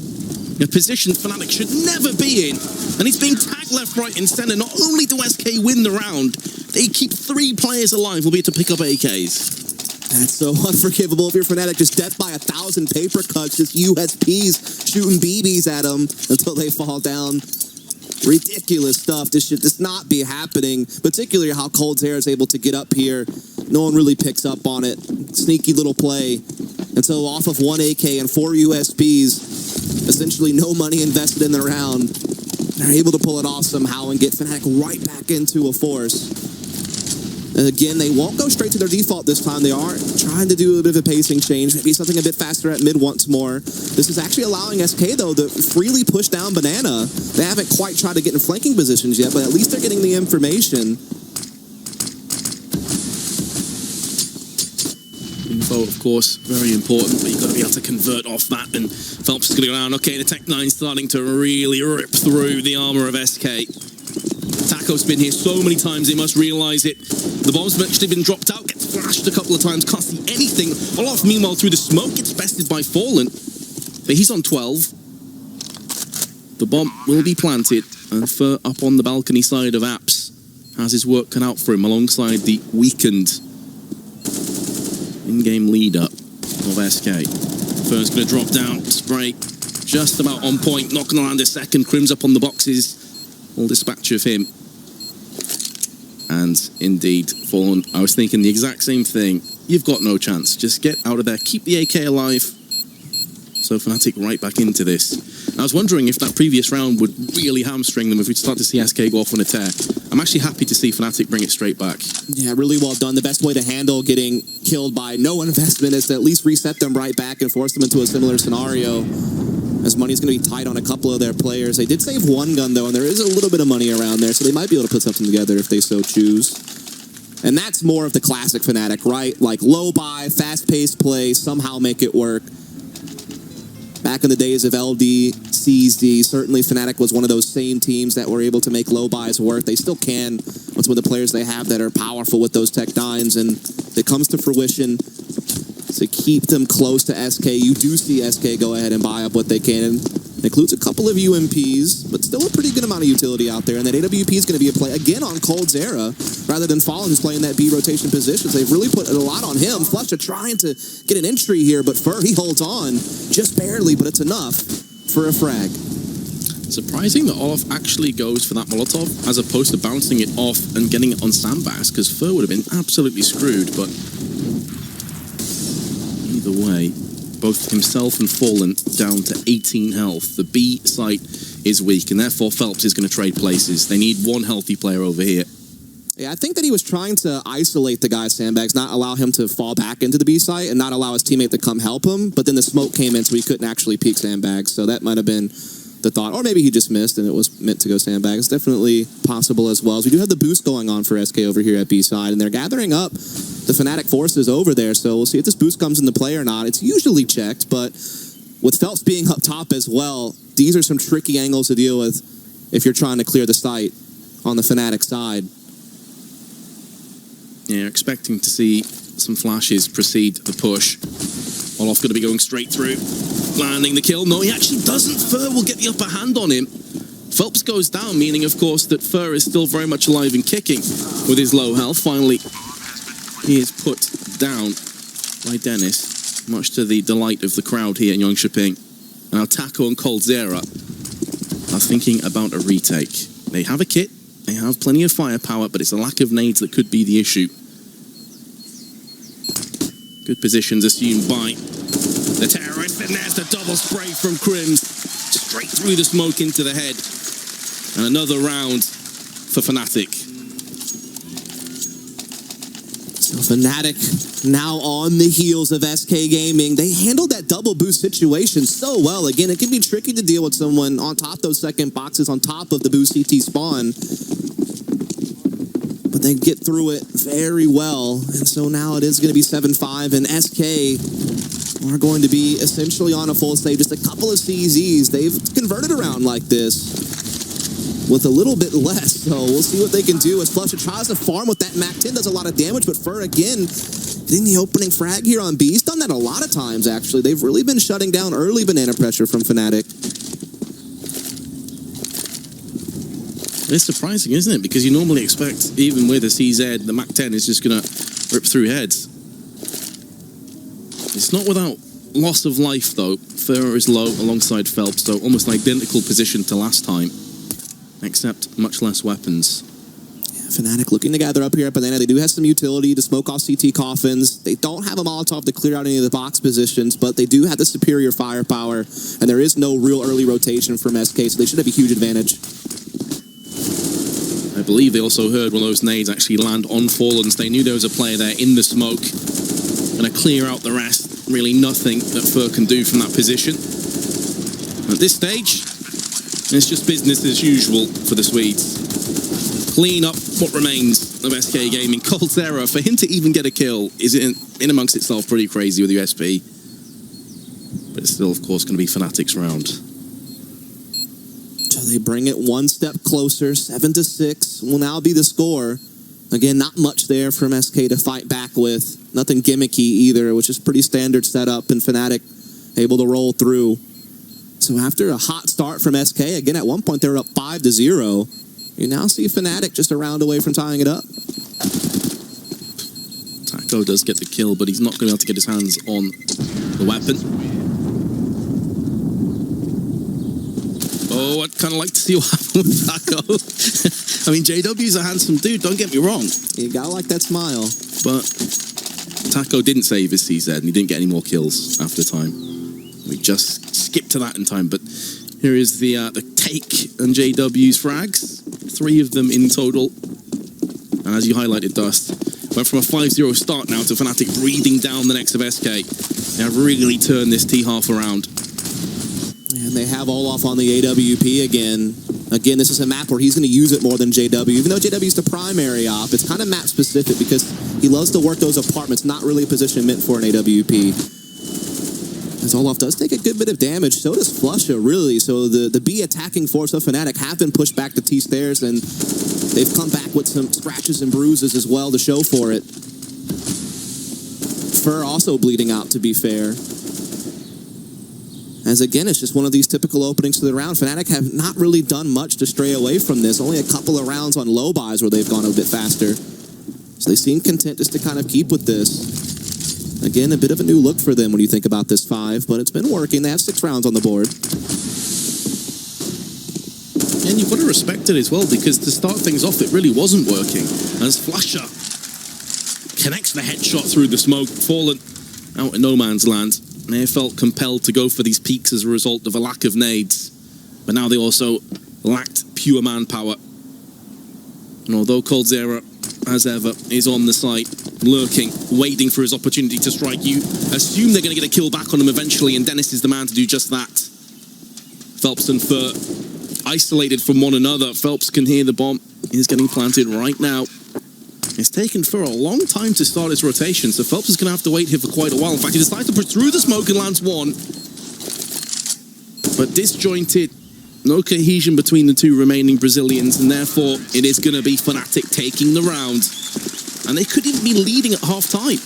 A position Fnatic should never be in. And he's being tagged left, right, and center. Not only do SK win the round, they keep 3 players alive, albeit to pick up AKs. That's so unforgivable if you're Fnatic. Just death by 1,000 paper cuts. Just USPs shooting BBs at them until they fall down. Ridiculous stuff. This should just not be happening. Particularly how coldzera is able to get up here. No one really picks up on it. Sneaky little play. And so off of 1 AK and 4 USPs, essentially no money invested in the round, they're able to pull it off somehow and get Fnatic right back into a force. And again, they won't go straight to their default this time. They are trying to do a bit of a pacing change, maybe something a bit faster at mid once more. This is actually allowing SK, though, to freely push down Banana. They haven't quite tried to get in flanking positions yet, but at least they're getting the information. Info, of course, very important, but you've got to be able to convert off that, and Phelps is going to go down. Okay, the Tech-9 starting to really rip through the armor of SK. Taco's been here so many times, they must realize it. The bomb's actually been dropped out, gets flashed a couple of times, can't see anything. Olaf, meanwhile, through the smoke, gets bested by Fallen. But he's on 12. The bomb will be planted, and Fur up on the balcony side of Apps has his work cut out for him alongside the weakened in-game leader of SK. Fur's going to drop down, spray just about on point, not going to land a second. Crim's up on the boxes, all dispatch of him. And indeed, Fallen, I was thinking the exact same thing. You've got no chance. Just get out of there. Keep the AK alive. So Fnatic right back into this. I was wondering if that previous round would really hamstring them if we'd start to see SK go off on a tear. I'm actually happy to see Fnatic bring it straight back. Yeah, really well done. The best way to handle getting killed by no investment is to at least reset them right back and force them into a similar scenario. As money's going to be tight on a couple of their players. They did save 1 gun, though, and there is a little bit of money around there, so they might be able to put something together if they so choose. And that's more of the classic Fnatic, right? Like low buy, fast-paced play, somehow make it work. Back in the days of LD, CZ, certainly Fnatic was one of those same teams that were able to make low buys work. They still can with some of the players they have that are powerful with those Tech-9s, and it comes to fruition. To keep them close to SK, you do see SK go ahead and buy up what they can. It includes a couple of UMPs, but still a pretty good amount of utility out there. And that AWP is going to be a play, again, on coldzera, rather than Fallen, who's playing that B rotation position. So they've really put a lot on him. Flusha trying to get an entry here, but Fur, he holds on. Just barely, but it's enough for a frag. Surprising that Olaf actually goes for that Molotov, as opposed to bouncing it off and getting it on sandbags, because Fur would have been absolutely screwed, but either way, both himself and Fallen down to 18 health. The B site is weak, and therefore Phelps is going to trade places. They need 1 healthy player over here. Yeah, I think that he was trying to isolate the guy's sandbags, not allow him to fall back into the B site, and not allow his teammate to come help him. But then the smoke came in, so he couldn't actually peek sandbags. So that might have been the thought. Or maybe he just missed, and it was meant to go sandbags. Definitely possible as well. So we do have the boost going on for SK over here at B side, and they're gathering up the Fnatic forces over there. So we'll see if this boost comes into play or not. It's usually checked, but with Phelps being up top as well, these are some tricky angles to deal with if you're trying to clear the site on the Fnatic side. Yeah, expecting to see some flashes precede the push. Olaf going to be going straight through, landing the kill. No, he actually doesn't. Fur will get the upper hand on him. Phelps goes down, meaning, of course, that Fur is still very much alive and kicking with his low health. Finally, he is put down by Dennis, much to the delight of the crowd here in Jönköping. Now, Taco and coldzera are thinking about a retake. They have a kit, they have plenty of firepower, but it's a lack of nades that could be the issue. Good positions assumed by the terrorist, and there's the double spray from Crims. Straight through the smoke into the head. And another round for Fnatic. So Fnatic now on the heels of SK Gaming. They handled that double boost situation so well. Again, it can be tricky to deal with someone on top of those second boxes, on top of the boost CT spawn. But they get through it very well. And so now it is going to be 7-5, and SK are going to be essentially on a full save. Just a couple of CZs. They've converted around like this with a little bit less. So we'll see what they can do as Flusha tries to farm with that Mac 10. Does a lot of damage, but Fur again getting the opening frag here on B. He's done that a lot of times, actually. They've really been shutting down early banana pressure from Fnatic. It's surprising, isn't it? Because you normally expect, even with a CZ, the MAC-10 is just going to rip through heads. It's not without loss of life, though. Fur is low alongside Phelps, so almost an identical position to last time, except much less weapons. Fnatic looking to gather up here at Banana. They do have some utility to smoke off CT coffins. They don't have a Molotov to clear out any of the box positions, but they do have the superior firepower, and there is no real early rotation from SK, so they should have a huge advantage. I believe they also heard one of those nades actually land on Fallens. They knew there was a player there in the smoke. Going to clear out the rest. Really nothing that Fur can do from that position. At this stage, it's just business as usual for the Swedes. Clean up what remains of SK Gaming. coldzera, for him to even get a kill is in amongst itself pretty crazy with USP. But it's still, of course, going to be Fnatic's round. So they bring it one step closer. 7-6 will now be the score. Again, not much there from SK to fight back with. Nothing gimmicky either, which is pretty standard setup, and Fnatic able to roll through. So after a hot start from SK, again, at one point they were up 5-0. You now see Fnatic just a round away from tying it up. Taco does get the kill, but he's not going to be able to get his hands on the weapon. Oh, I'd kind of like to see what happened with Taco. I mean, JW's a handsome dude, don't get me wrong. You gotta like that smile. But Taco didn't save his CZ, and he didn't get any more kills after time. We just skipped to that in time, but here is the take and JW's frags. 3 of them in total. And as you highlighted, Dust, went from a 5-0 start now to Fnatic breathing down the necks of SK. They have really turned this T-half around. And they have Olaf on the AWP again. Again, this is a map where he's going to use it more than JW. Even though JW is the primary op, it's kind of map specific because he loves to work those apartments. Not really a position meant for an AWP. As Olaf does take a good bit of damage, so does Flusha, really. So the B attacking force of Fnatic have been pushed back to T-stairs, and they've come back with some scratches and bruises as well to show for it. Fur also bleeding out, to be fair. As again, it's just one of these typical openings to the round. Fnatic have not really done much to stray away from this. Only a couple of rounds on low buys where they've gone a bit faster. So they seem content just to kind of keep with this. Again, a bit of a new look for them when you think about this 5, but it's been working. They have 6 rounds on the board. And you've got to respect it as well, because to start things off, it really wasn't working. As Flusha connects the headshot through the smoke, Fallen out in no man's land. They felt compelled to go for these peaks as a result of a lack of nades. But now they also lacked pure manpower. And although coldzera, as ever, is on the site, lurking, waiting for his opportunity to strike, you assume they're going to get a kill back on him eventually, and Dennis is the man to do just that. Phelps and Fur isolated from one another. Phelps can hear the bomb. He's getting planted right now. It's taken Fur a long time to start his rotation, so Phelps is going to have to wait here for quite a while. In fact, he decides to push through the smoke and lands one. But disjointed. No cohesion between the 2 remaining Brazilians, and therefore it is going to be Fnatic taking the round. And they could even be leading at half-time.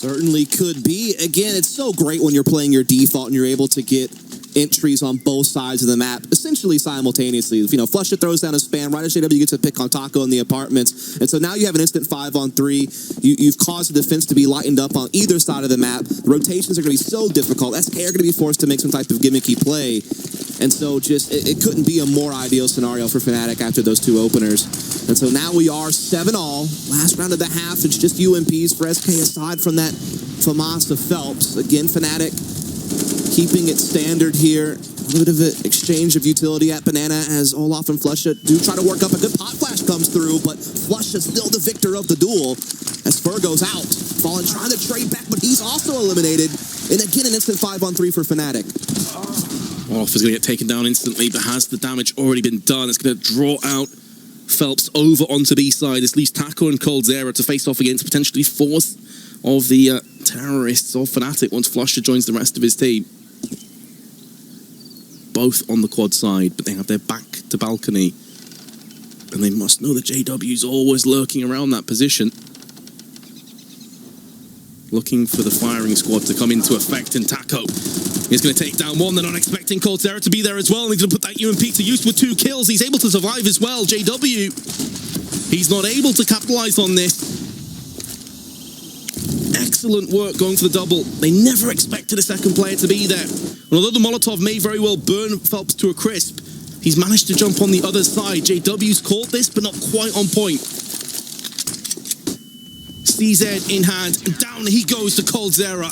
Certainly could be. Again, it's so great when you're playing your default and you're able to get entries on both sides of the map, essentially simultaneously. You know, Flusha throws down a spam, right as JW gets a pick on Taco in the apartments. And so now you have an instant 5-on-3. You've caused the defense to be lightened up on either side of the map. The rotations are going to be so difficult. SK are going to be forced to make some type of gimmicky play. And so just, it couldn't be a more ideal scenario for Fnatic after those 2 openers. And so now we are 7-all. Last round of the half, it's just UMPs for SK aside from that FAMAS of Phelps. Again, Fnatic keeping it standard here. A little bit of an exchange of utility at Banana as Olaf and Flusha do try to work up. A good pot flash comes through, but Flusha still the victor of the duel as Fur goes out. Fallen trying to trade back, but he's also eliminated. And again, an instant 5-on-3 for Fnatic. Olaf is going to get taken down instantly, but has the damage already been done? It's going to draw out Phelps over onto the side. This leaves Taco and coldzera to face off against potentially 4th of the terrorists of Fnatic once Flusha joins the rest of his team. Both on the quad side, but they have their back to balcony. And they must know that JW's always lurking around that position. Looking for the firing squad to come into effect, and Taco He's going to take down one. They're not expecting Coldzera to be there as well. And he's going to put that UMP to use with 2 kills. He's able to survive as well. JW, he's not able to capitalize on this. Excellent work going for the double. They never expected a second player to be there. And although the Molotov may very well burn Phelps to a crisp, he's managed to jump on the other side. JW's caught this, but not quite on point. CZ in hand, and down he goes to Coldzera,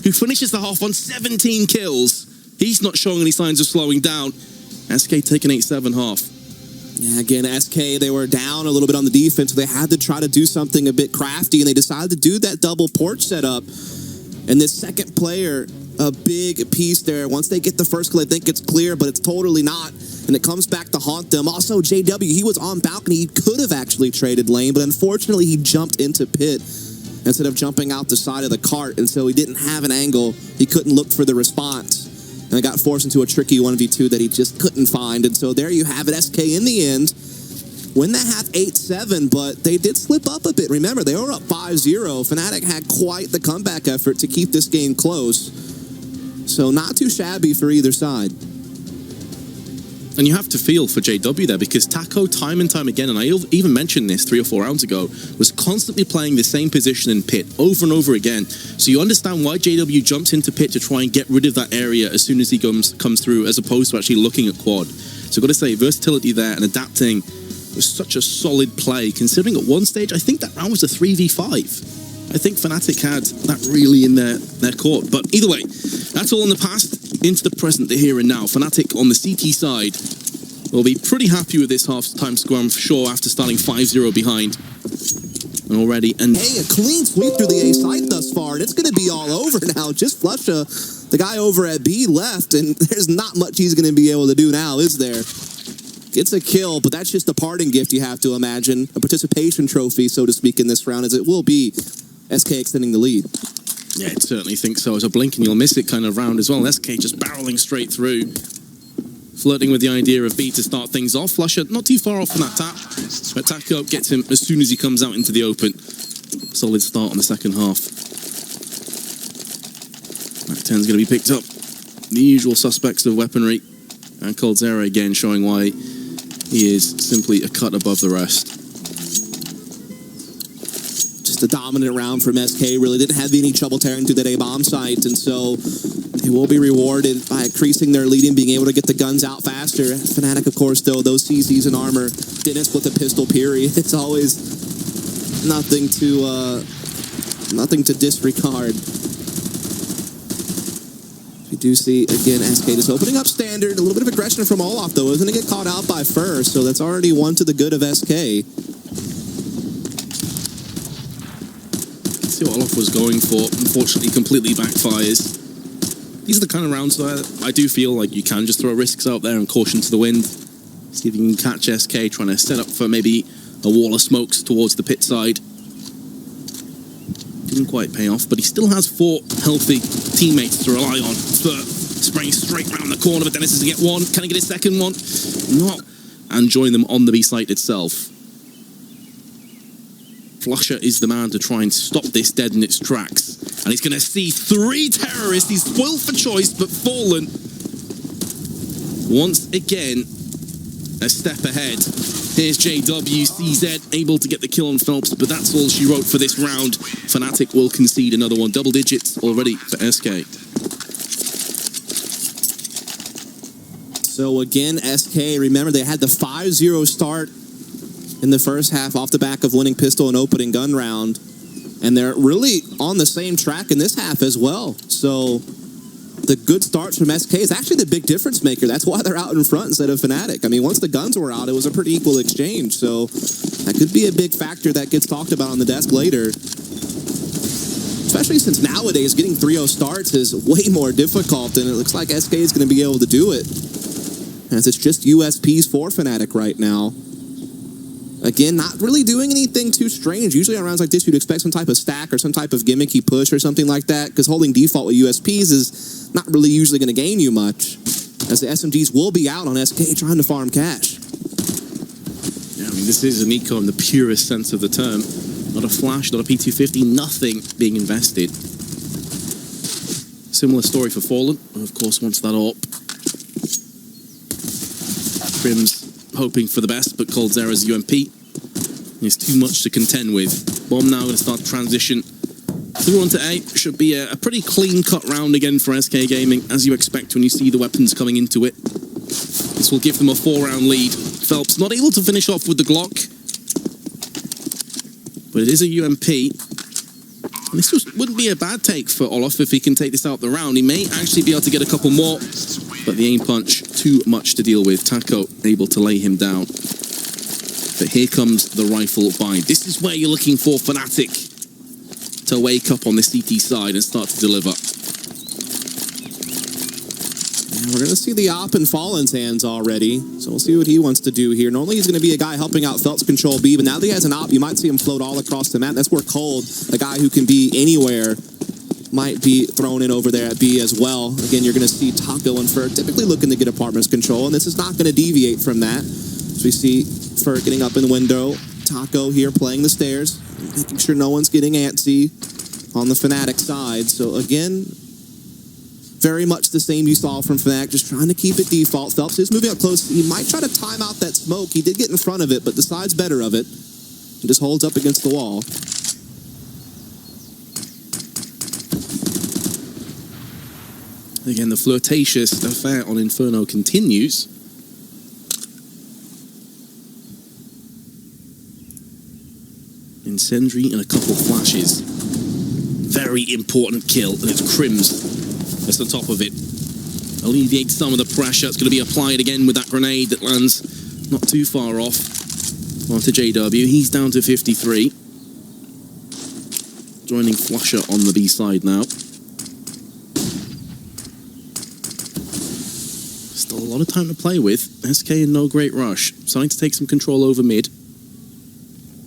who finishes the half on 17 kills. He's not showing any signs of slowing down. SK taking 8-7 half. Yeah, again, SK, they were down a little bit on the defense, so they had to try to do something a bit crafty, and they decided to do that double porch setup. And this second player, a big piece there. Once they get the first kill, I think it's clear, but it's totally not. And it comes back to haunt them. Also, JW, he was on balcony. He could have actually traded lane, but unfortunately, he jumped into pit instead of jumping out the side of the cart, and so he didn't have an angle. He couldn't look for the response. And it got forced into a tricky 1v2 that he just couldn't find. And so there you have it. SK in the end win that half 8-7, but they did slip up a bit. Remember, they were up 5-0. Fnatic had quite the comeback effort to keep this game close. So not too shabby for either side. And you have to feel for JW there, because Taco, time and time again, and I even mentioned this 3 or 4 rounds ago, was constantly playing the same position in pit over and over again. So you understand why JW jumps into pit to try and get rid of that area as soon as he comes through, as opposed to actually looking at quad. So I've got to say, versatility there and adapting was such a solid play, considering at one stage, I think that round was a 3v5. I think Fnatic had that really in their court. But either way, that's all in the past. Into the present, the here and now. Fnatic on the CT side will be pretty happy with this half-time score, I'm for sure, after starting 5-0 behind. And already... And hey, a clean sweep through the A site thus far, and it's going to be all over now. Just Flusha, the guy over at B, left, and there's not much he's going to be able to do now, is there? Gets a kill, but that's just a parting gift, you have to imagine. A participation trophy, so to speak, in this round, as it will be SK extending the lead. Yeah, I certainly think so. As a blink and you'll miss it kind of round as well. SK just barreling straight through. Flirting with the idea of B to start things off. Flusher not too far off from that tap. But Taco gets him as soon as he comes out into the open. Solid start on the second half. That 10's going to be picked up. The usual suspects of weaponry. And Coldzera again showing why he is simply a cut above the rest. The dominant round from SK, really didn't have any trouble tearing through that A-bomb site, and so they will be rewarded by increasing their lead and being able to get the guns out faster. Fnatic, of course, though, those CZs and armor didn't split the pistol, period. It's always nothing to disregard. We do see, again, SK just opening up standard. A little bit of aggression from Olaf, though. Isn't going to get caught out by first, so that's already one to the good of SK. See what Olaf was going for, unfortunately completely backfires. These are the kind of rounds where I do feel like you can just throw risks out there and caution to the wind. See if you can catch SK trying to set up for maybe a wall of smokes towards the pit side. Didn't quite pay off, but he still has 4 healthy teammates to rely on. Spraying straight round the corner, but Dennis is to get one. Can he get his second one? Not. And join them on the B site itself. Flusher is the man to try and stop this dead in its tracks. And he's going to see 3 terrorists. He's spoiled for choice, but fallen. Once again, a step ahead. Here's JW, CZ, able to get the kill on Phelps, but that's all she wrote for this round. Fnatic will concede another one. Double digits already for SK. So again, SK, remember they had the 5-0 start in the first half off the back of winning pistol and opening gun round. And they're really on the same track in this half as well. So the good starts from SK is actually the big difference maker. That's why they're out in front instead of Fnatic. I mean, once the guns were out, it was a pretty equal exchange. So that could be a big factor that gets talked about on the desk later. Especially since nowadays getting 3-0 starts is way more difficult, and it looks like SK is going to be able to do it. As it's just USPs for Fnatic right now. Again, not really doing anything too strange. Usually on rounds like this, you'd expect some type of stack or some type of gimmicky push or something like that, because holding default with USPs is not really usually going to gain you much, as the SMGs will be out on SK trying to farm cash. Yeah, I mean, this is an eco in the purest sense of the term. Not a flash, not a P250, nothing being invested. Similar story for Fallen, who of course wants that AWP. Crim's hoping for the best, but Cold Zera's UMP is too much to contend with. Bomb now going to start transition through onto A. Should be a pretty clean-cut round again for SK Gaming, as you expect when you see the weapons coming into it. This will give them a 4-round lead. Phelps not able to finish off with the Glock, but it is a UMP. And this wouldn't be a bad take for Olof if he can take this out the round. He may actually be able to get a couple more, but the aim punch, too much to deal with. Taco able to lay him down. But here comes the rifle bind. This is where you're looking for Fnatic to wake up on the CT side and start to deliver. We're going to see the op in Fallen's hands already, so we'll see what he wants to do here. Normally he's going to be a guy helping out Phelps control B, but now that he has an op, you might see him float all across the map. That's where Cold, a guy who can be anywhere, might be thrown in over there at B as well. Again, you're going to see Taco and Ferg typically looking to get apartments control, and this is not going to deviate from that. So we see Ferg getting up in the window, Taco here playing the stairs, making sure no one's getting antsy on the Fnatic side. So again, very much the same you saw from Fnatic, just trying to keep it default. Phelps is moving up close. He might try to time out that smoke. He did get in front of it, but decides better of it. He just holds up against the wall. Again, the flirtatious affair on Inferno continues. Incendiary and a couple flashes. Very important kill, and it's Crims that's on top of it. Alleviates some of the pressure. It's going to be applied again with that grenade that lands not too far off. On to JW. He's down to 53. Joining Flusher on the B side now. Still a lot of time to play with. SK in no great rush. Starting to take some control over mid.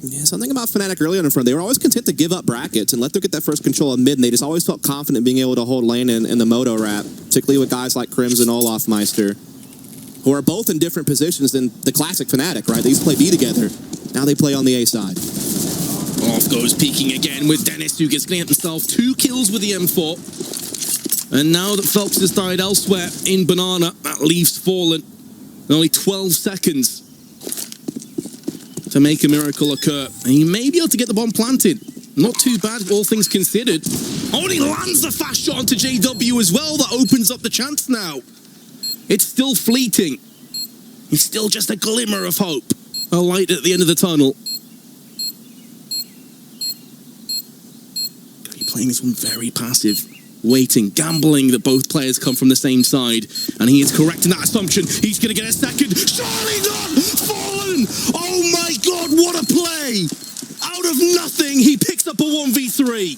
Yeah, something about Fnatic earlier in front. They were always content to give up brackets and let them get that first control of mid, and they just always felt confident being able to hold lane in the Moto wrap, particularly with guys like Crims and Olaf Meister, who are both in different positions than the classic Fnatic, right? They used to play B together. Now they play on the A side. Off goes peeking again with Dennis, who gets himself 2 kills with the M4. And now that Phelps has died elsewhere in Banana, that leaves Fallen only 12 seconds to make a miracle occur. And he may be able to get the bomb planted. Not too bad, all things considered. Oh, and he lands the fast shot onto JW as well. That opens up the chance now. It's still fleeting. It's still just a glimmer of hope. A light at the end of the tunnel. He's playing this one very passive. Waiting, gambling that both players come from the same side. And he is correct in that assumption. He's going to get a second. Surely not! Fallen! Oh my God, what a play! Out of nothing, he picks up a 1v3.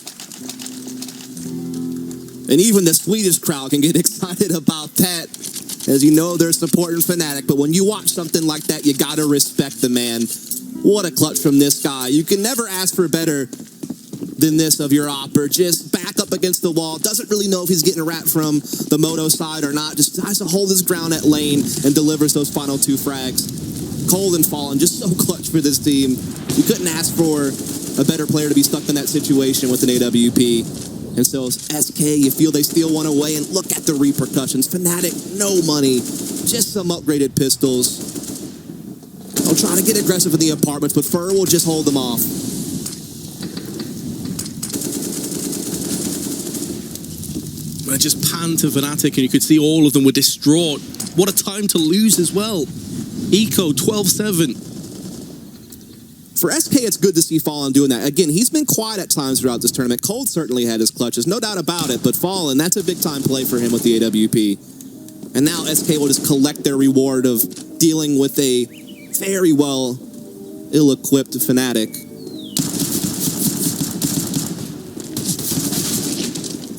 And even the Swedish crowd can get excited about that. As you know, they're supporting Fnatic. But when you watch something like that, you got to respect the man. What a clutch from this guy. You can never ask for better than this of your opper. Just back up against the wall. Doesn't really know if he's getting a rat from the Moto side or not. Just tries to hold his ground at lane and delivers those final 2 frags. Cold and Fallen, just so clutch for this team. You couldn't ask for a better player to be stuck in that situation with an AWP. And so SK, you feel they steal one away, and look at the repercussions. Fnatic, no money, just some upgraded pistols. They'll try to get aggressive in the apartments, but Fur will just hold them off. I just panned to Fnatic and you could see all of them were distraught. What a time to lose as well. Eco 12-7. For SK, it's good to see Fallen doing that. Again, he's been quiet at times throughout this tournament. Cold certainly had his clutches, no doubt about it, but Fallen, that's a big-time play for him with the AWP. And now SK will just collect their reward of dealing with a very well ill-equipped Fnatic.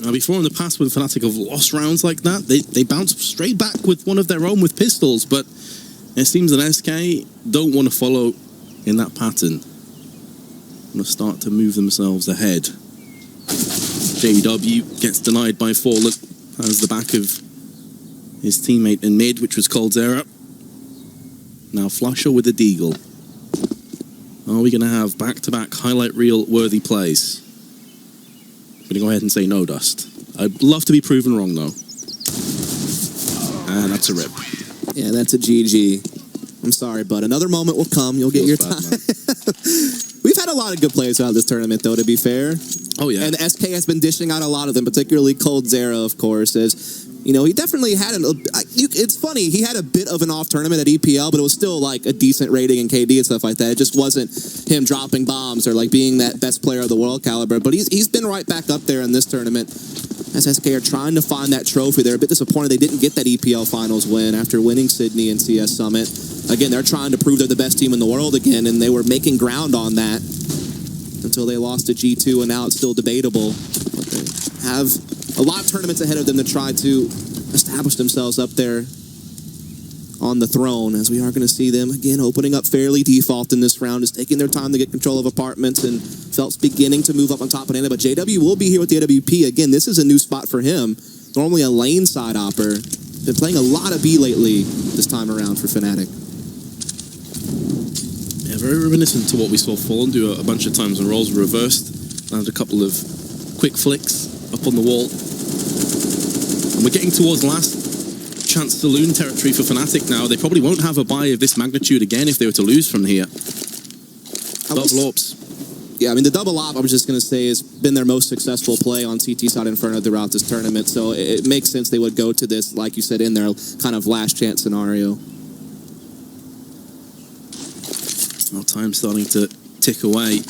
Now, before in the past, when Fnatic have lost rounds like that, they bounce straight back with one of their own with pistols, but it seems that SK don't want to follow in that pattern. Want to start to move themselves ahead. JW gets denied by Fallen, has the back of his teammate in mid, which was Cold Zera. Now Flusher with the Deagle. Are we going to have back-to-back highlight reel worthy plays? I'm going to go ahead and say no, Dust. I'd love to be proven wrong, though. And that's a rip. Yeah, that's a GG. I'm sorry, but another moment will come. You'll get your time. We've had a lot of good players out of this tournament, though, to be fair. Oh, yeah. And SK has been dishing out a lot of them, particularly Cold Zera, of course, as, you know, he definitely had it's funny, he had a bit of an off tournament at EPL, but it was still, like, a decent rating in KD and stuff like that. It just wasn't him dropping bombs or, like, being that best player of the world caliber. But he's been right back up there in this tournament. As SK are trying to find that trophy. They're a bit disappointed they didn't get that EPL Finals win after winning Sydney and CS Summit. Again, they're trying to prove they're the best team in the world again, and they were making ground on that until they lost to G2, and now it's still debatable. But they have a lot of tournaments ahead of them to try to establish themselves up there on the throne, as we are going to see them again opening up fairly default in this round, just taking their time to get control of apartments, and Phelps beginning to move up on top of Nana. But JW will be here with the AWP. Again, this is a new spot for him. Normally a lane side opper. Been playing a lot of B lately this time around for Fnatic. Yeah, very reminiscent to what we saw Fallen do a bunch of times when roles were reversed. Landed a couple of quick flicks up on the wall. And we're getting towards last chance saloon territory for Fnatic now. They probably won't have a buy of this magnitude again if they were to lose from here. Double ops. Yeah, I mean, the double op, I was just going to say, has been their most successful play on CT side Inferno throughout this tournament. So it makes sense they would go to this, like you said, in their kind of last chance scenario. Well, time's starting to tick away.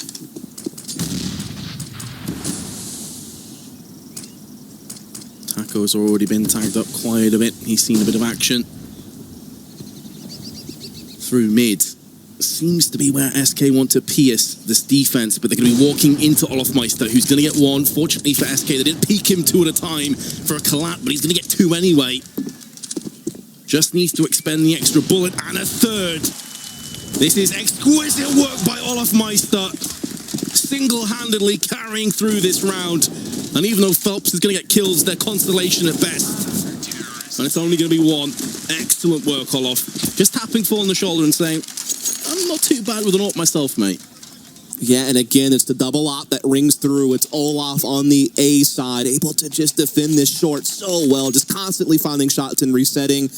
Taco's already been tagged up quite a bit. He's seen a bit of action. Through mid. Seems to be where SK want to pierce this defense, but they're going to be walking into Olofmeister, who's going to get one. Fortunately for SK, they didn't peek him two at a time for a collat, but he's going to get two anyway. Just needs to expend the extra bullet and a third. This is exquisite work by Olofmeister, single-handedly carrying through this round. And even though Phelps is going to get kills, they're constellation at best. And it's only going to be one. Excellent work, Olof. Just tapping Full on the shoulder and saying, I'm not too bad with an AWP myself, mate. Yeah, and again, it's the double op that rings through. It's Olaf on the A side, able to just defend this short so well, just constantly finding shots and resetting,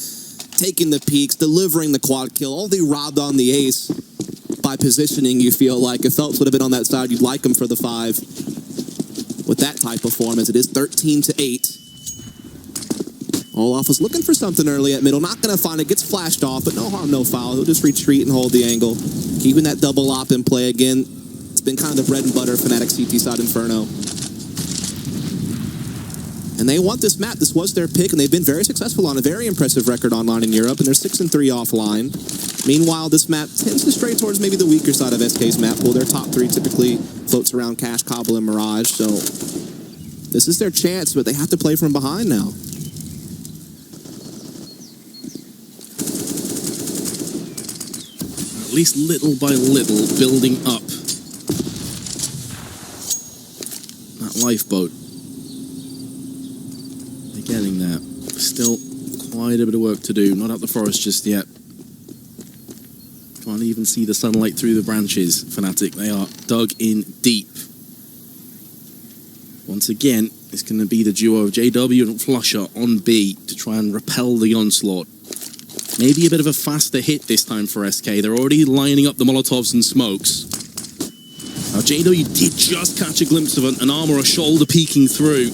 taking the peaks, delivering the quad kill, only robbed on the ace by positioning, you feel like. If Phelps would have been on that side, you'd like him for the 5. With that type of performance, it is 13-8. Olaf was looking for something early at middle, not going to find it, gets flashed off, but no harm, no foul. He'll just retreat and hold the angle. Keeping that double op in play again. It's been kind of the bread and butter Fnatic CT side Inferno. And they want this map. This was their pick, and they've been very successful on a very impressive record online in Europe, and they're 6-3 offline. Meanwhile, this map tends to stray towards maybe the weaker side of SK's map pool. Their top 3 typically floats around Cash, Cobble, and Mirage, so this is their chance, but they have to play from behind now. At least little by little building up that lifeboat. They're getting there. Still quite a bit of work to do. Not out the forest just yet. Can't even see the sunlight through the branches, Fnatic. They are dug in deep. Once again, it's going to be the duo of JW and Flusher on B to try and repel the onslaught. Maybe a bit of a faster hit this time for SK. They're already lining up the Molotovs and smokes. Now, JW did just catch a glimpse of an arm or a shoulder peeking through.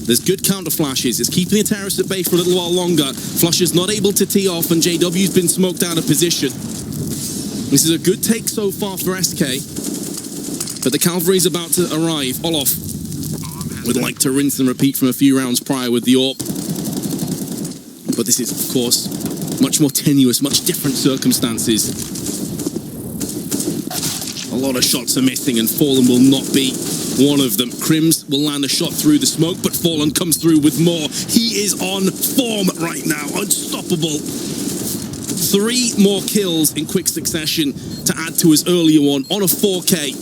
There's good counter flashes. It's keeping the terrorists at bay for a little while longer. Flusher's not able to tee off, and JW's been smoked out of position. This is a good take so far for SK, but the cavalry's about to arrive. Olof would like to rinse and repeat from a few rounds prior with the AWP. But this is, of course, much more tenuous, much different circumstances. A lot of shots are missing, and Fallen will not be one of them. Crims will land a shot through the smoke, but Fallen comes through with more. He is on form right now, unstoppable. 3 more kills in quick succession to add to his earlier one on a 4K.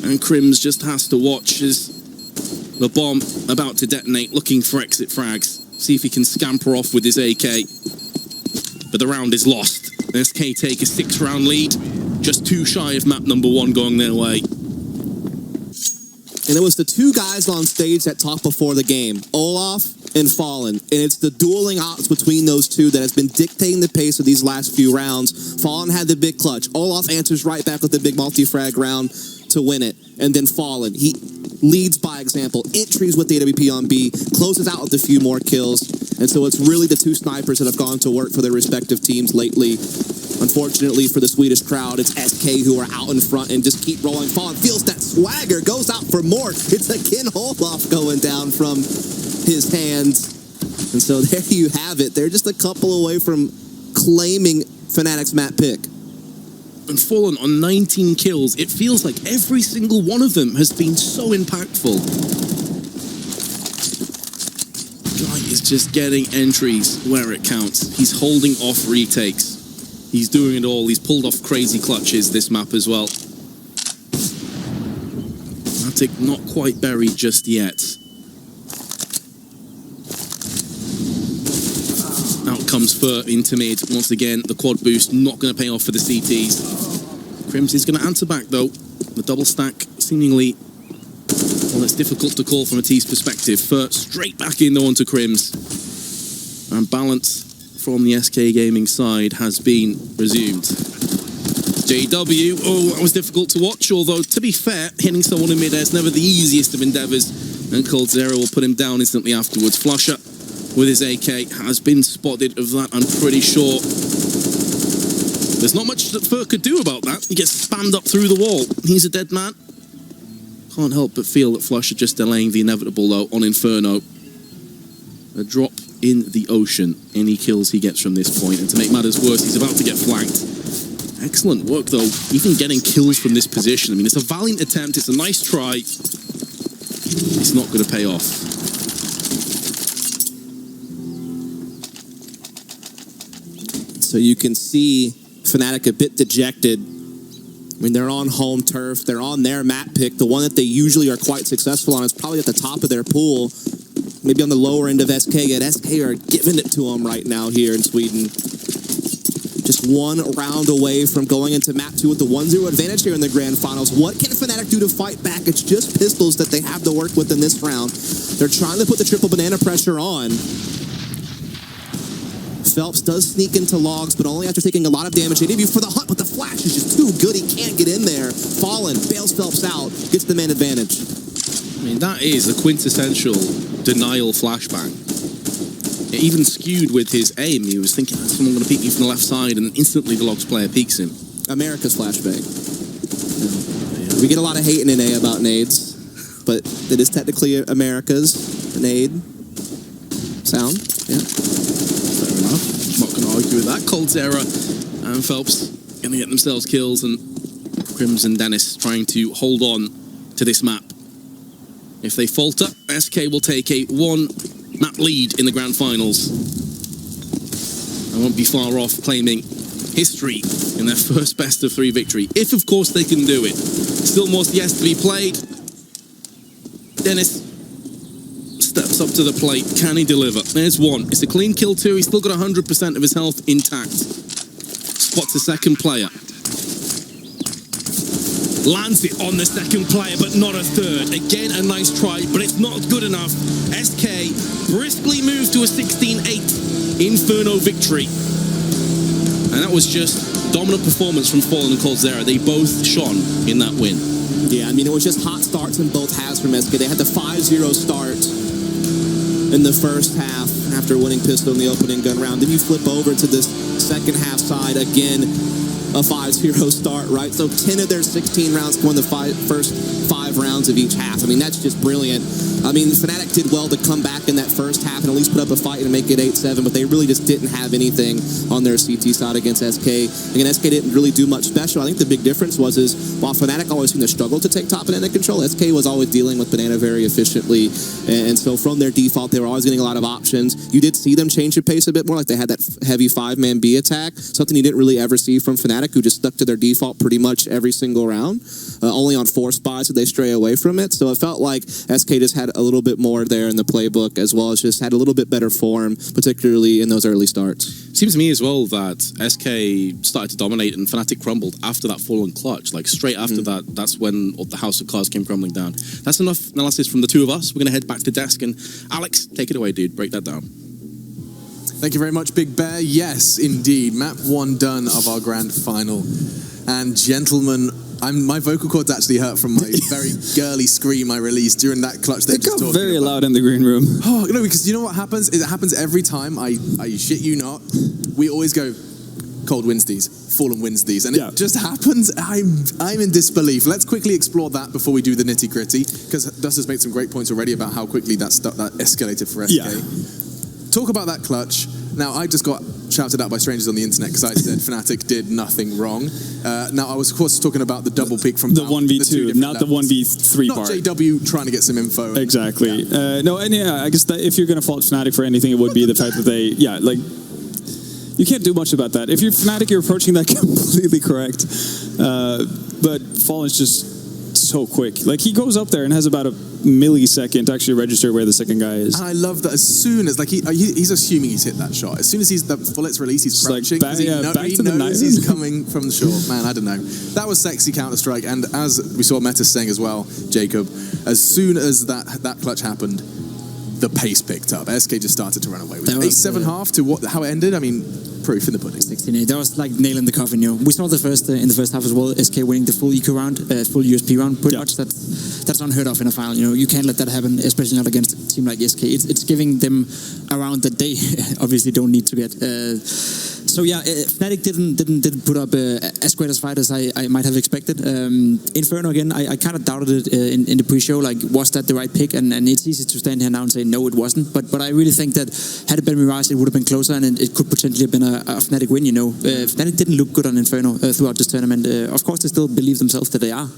And Crims just has to watch as the bomb about to detonate, looking for exit frags. See if he can scamper off with his AK. But the round is lost. SK take a 6-round lead, just too shy of map number 1 going their way. And it was the two guys on stage that talked before the game, Olaf and Fallen. And it's the dueling ops between those two that has been dictating the pace of these last few rounds. Fallen had the big clutch. Olaf answers right back with the big multi-frag round to win it. And then Fallen, he leads by example, entries with the AWP on B, closes out with a few more kills. And so it's really the two snipers that have gone to work for their respective teams lately. Unfortunately for the Swedish crowd, it's SK who are out in front and just keep rolling. Fallen feels that swagger, goes out for more. It's again Olaf going down from his hands. And so there you have it. They're just a couple away from claiming Fnatic's map pick. And Fallen on 19 kills. It feels like every single one of them has been so impactful. Guy is just getting entries where it counts. He's holding off retakes. He's doing it all. He's pulled off crazy clutches this map as well. Fnatic not quite buried just yet. Out comes Fur into mid. Once again, the quad boost not going to pay off for the CTs. Crims is going to answer back though. The double stack seemingly, well, it's difficult to call from a T's perspective. Fur straight back in though onto Crims. And balance from the SK Gaming side has been resumed. JW, oh, that was difficult to watch, although, to be fair, hitting someone in mid-air is never the easiest of endeavours, and coldzera will put him down instantly afterwards. Flusher, with his AK, has been spotted of that, I'm pretty sure. There's not much that Fur could do about that. He gets spammed up through the wall. He's a dead man. Can't help but feel that Flusher just delaying the inevitable, though, on Inferno. A drop in the ocean, any kills he gets from this point. And to make matters worse, he's about to get flanked. Excellent work, though, even getting kills from this position. I mean, it's a valiant attempt, it's a nice try. It's not going to pay off. So you can see Fnatic a bit dejected. I mean, they're on home turf, they're on their map pick. The one that they usually are quite successful on is probably at the top of their pool. Maybe on the lower end of SK, yet SK are giving it to them right now here in Sweden. Just one round away from going into map 2 with the 1-0 advantage here in the grand finals. What can Fnatic do to fight back? It's just pistols that they have to work with in this round. They're trying to put the triple banana pressure on. Phelps does sneak into logs, but only after taking a lot of damage. AW for the hunt, but the flash is just too good. He can't get in there. Fallen, bails Phelps out, gets the man advantage. I mean, that is a quintessential denial flashbang. It even skewed with his aim. He was thinking, someone going to peek me from the left side, and instantly the Logs player peeks him. America's flashbang. We get a lot of hate in NA about nades, but it is technically America's nade sound. Yeah. Fair enough. I'm not going to argue with that. coldzera and Phelps going to get themselves kills, and Crims and Dennis trying to hold on to this map. If they falter, SK will take a one-map lead in the grand finals. I won't be far off claiming history in their first best-of-3 victory, if, of course, they can do it. Still more yet to be played. Dennis steps up to the plate. Can he deliver? There's one. It's a clean kill, too. He's still got 100% of his health intact. Spots a second player. Lands it on the second player, but not a third. Again, a nice try, but it's not good enough. SK briskly moves to a 16-8 Inferno victory. And that was just dominant performance from Fallen and coldzera. They both shone in that win. Yeah, I mean, it was just hot starts in both halves from SK. They had the 5-0 start in the first half after winning pistol in the opening gun round. Then you flip over to this second half side again. A 5-0 start, right? So 10 of their 16 rounds won the first 5 rounds of each half. I mean, that's just brilliant. I mean, Fnatic did well to come back in that first half and at least put up a fight and make it 8-7, but they really just didn't have anything on their CT side against SK. Again, SK didn't really do much special. I think the big difference was while Fnatic always seemed to struggle to take top banana control, SK was always dealing with banana very efficiently. And so from their default, they were always getting a lot of options. You did see them change the pace a bit more, like they had that heavy 5-man B attack, something you didn't really ever see from Fnatic. Fnatic, who just stuck to their default pretty much every single round. Only on 4 spots did they stray away from it. So it felt like SK just had a little bit more there in the playbook, as well as just had a little bit better form, particularly in those early starts. Seems to me as well that SK started to dominate and Fnatic crumbled after that fallen clutch. Like straight after that, that's when the House of Cards came crumbling down. That's enough analysis from the two of us. We're going to head back to the desk, and Alex, take it away, dude. Break that down. Thank you very much, Big Bear. Yes, indeed. Map 1 done of our grand final. And gentlemen, my vocal cords actually hurt from my very girly scream I released during that clutch. It got very loud in the green room. Oh, no, because you know what happens? It happens every time. I shit you not. We always go cold Wednesdays, fallen Wednesdays, and it just happens. I'm in disbelief. Let's quickly explore that before we do the nitty gritty, because Dust has made some great points already about how quickly that escalated for SK. Yeah. Talk about that clutch. Now, I just got shouted out by strangers on the internet because I said Fnatic did nothing wrong. Now, I was, of course, talking about the double peak from the 1v2, not the 1v3 not part. Not JW trying to get some info. Exactly. No, and I guess that if you're going to fault Fnatic for anything, it would be the fact that they, you can't do much about that. If you're Fnatic, you're approaching that completely correct. But Fallen's just so quick. Like, he goes up there and has about a millisecond to actually register where the second guy is. And I love that as soon as, he's assuming he's hit that shot. As soon as the bullet's released, he's crouching. Back he to the knows he's coming from the shore. Man, I don't know. That was sexy Counter-Strike. And as we saw Meta saying as well, Jacob, as soon as that clutch happened, the pace picked up. SK just started to run away with it. 8-7 half to how it ended. I mean, proof in the pudding. 16-8. That was like nail in the coffin, you know. We saw the first in the first half as well. SK winning the full eco round, full USP round. Pretty much that's unheard of in a final. You know, you can't let that happen, especially not against a team like SK. It's giving them a round that they obviously don't need to get. So yeah, Fnatic didn't put up as great a fight as I might have expected. Inferno again, I kind of doubted it in the pre-show. Like, was that the right pick? And it's easy to stand here now and say no, it wasn't. But I really think that had it been Mirage, it would have been closer, and it could potentially have been a Fnatic win. You know, Fnatic didn't look good on Inferno throughout this tournament. Of course, they still believe themselves that they are.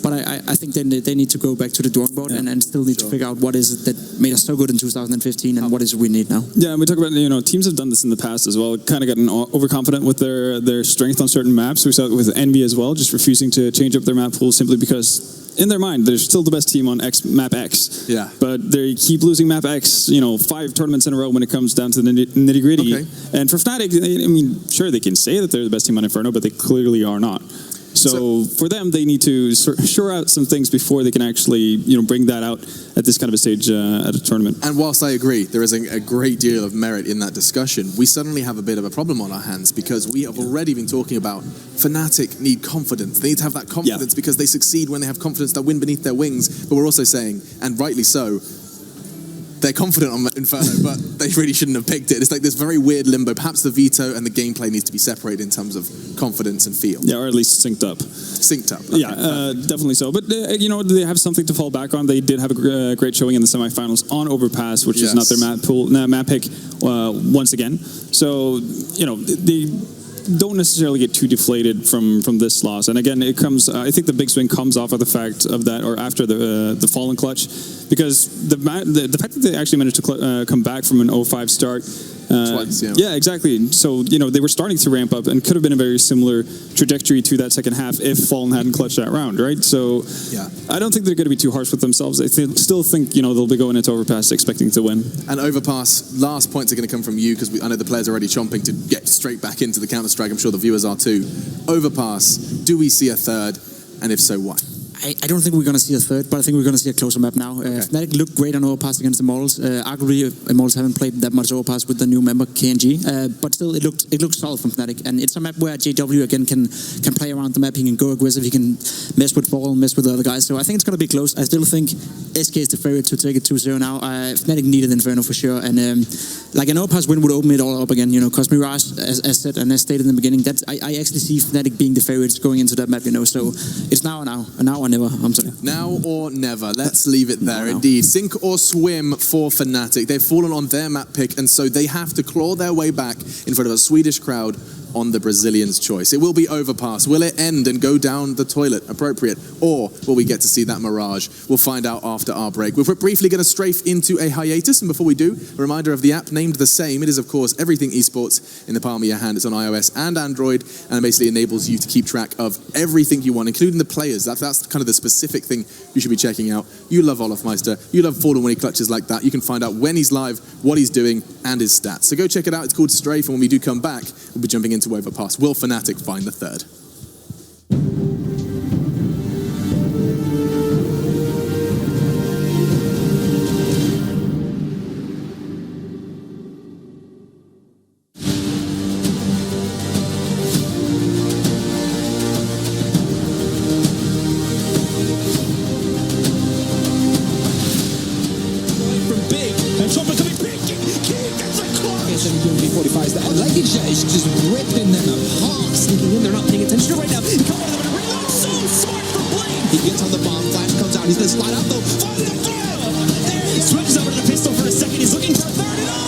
But I think they need to go back to the drawing board and still need to figure out what is it that made us so good in 2015 and what is it we need now. Yeah, and we talk about, teams have done this in the past as well. Kind of gotten overconfident with their strength on certain maps. We saw it with Envy as well, just refusing to change up their map pool simply because in their mind they're still the best team on map X. Yeah. But they keep losing map X, 5 tournaments in a row when it comes down to the nitty gritty. Okay. And for Fnatic, I mean, sure, they can say that they're the best team on Inferno, but they clearly are not. So for them, they need to shore out some things before they can actually, bring that out at this kind of a stage at a tournament. And whilst I agree, there is a great deal of merit in that discussion, we suddenly have a bit of a problem on our hands because we have already been talking about Fnatic need confidence. They need to have that confidence because they succeed when they have confidence that wind beneath their wings. But we're also saying, and rightly so, they're confident on Inferno, but they really shouldn't have picked it. It's like this very weird limbo. Perhaps the veto and the gameplay needs to be separated in terms of confidence and feel. Yeah, or at least synced up. Synced up. Okay, yeah, definitely so. But, they have something to fall back on. They did have a great showing in the semifinals on Overpass, which is not their map pick once again. So, they don't necessarily get too deflated from this loss. And again, it comes. I think the big swing comes off of the fact of that, or after the fallen clutch, because the fact that they actually managed to come back from an 0-5 start. Twice, yeah, exactly. So, they were starting to ramp up and could have been a very similar trajectory to that second half if Fallen hadn't clutched that round, right? So, I don't think they're going to be too harsh with themselves. I still think, they'll be going into Overpass expecting to win. And Overpass, last points are going to come from you because I know the players are already chomping to get straight back into the Counter-Strike. I'm sure the viewers are too. Overpass, do we see a third? And if so, why? I don't think we're going to see a third, but I think we're going to see a closer map now. Fnatic looked great on Overpass against Immortals. Arguably, Immortals haven't played that much Overpass with the new member KNG, but still, it looked solid from Fnatic. And it's a map where JW again can play around the map. He can go aggressive. He can mess with Ball, mess with the other guys. So I think it's going to be close. I still think SK is the favorite to take it 2-0 now. Fnatic needed Inferno for sure, and an Overpass win would open it all up again. Because Mirage, as said and as stated in the beginning, I actually see Fnatic being the favorites going into that map. So it's now or never. I'm sorry. Now or never. Let's leave it there, indeed. Sink or swim for Fnatic. They've fallen on their map pick, and so they have to claw their way back in front of a Swedish crowd on the Brazilians' choice. It will be Overpass. Will it end and go down the toilet? Appropriate. Or will we get to see that Mirage? We'll find out after our break. We're briefly going to strafe into a hiatus, and before we do, a reminder of the app named the same. It is, of course, everything esports in the palm of your hand. It's on iOS and Android, and it basically enables you to keep track of everything you want, including the players. That's kind of the specific thing you should be checking out. You love Olofmeister. You love Fallen when he clutches like that. You can find out when he's live, what he's doing, and his stats. So go check it out. It's called Strafe, and when we do come back, we'll be jumping into Overpass. Will Fnatic find the third? Is just ripping them apart, sneaking in. They're not paying attention right now. Come on, they're gonna reload. So smart from Blade. He gets on the bomb. Flash comes out. He's gonna slide out though. Find the throw. There he switches over to the pistol for a second. He's looking for a third and all.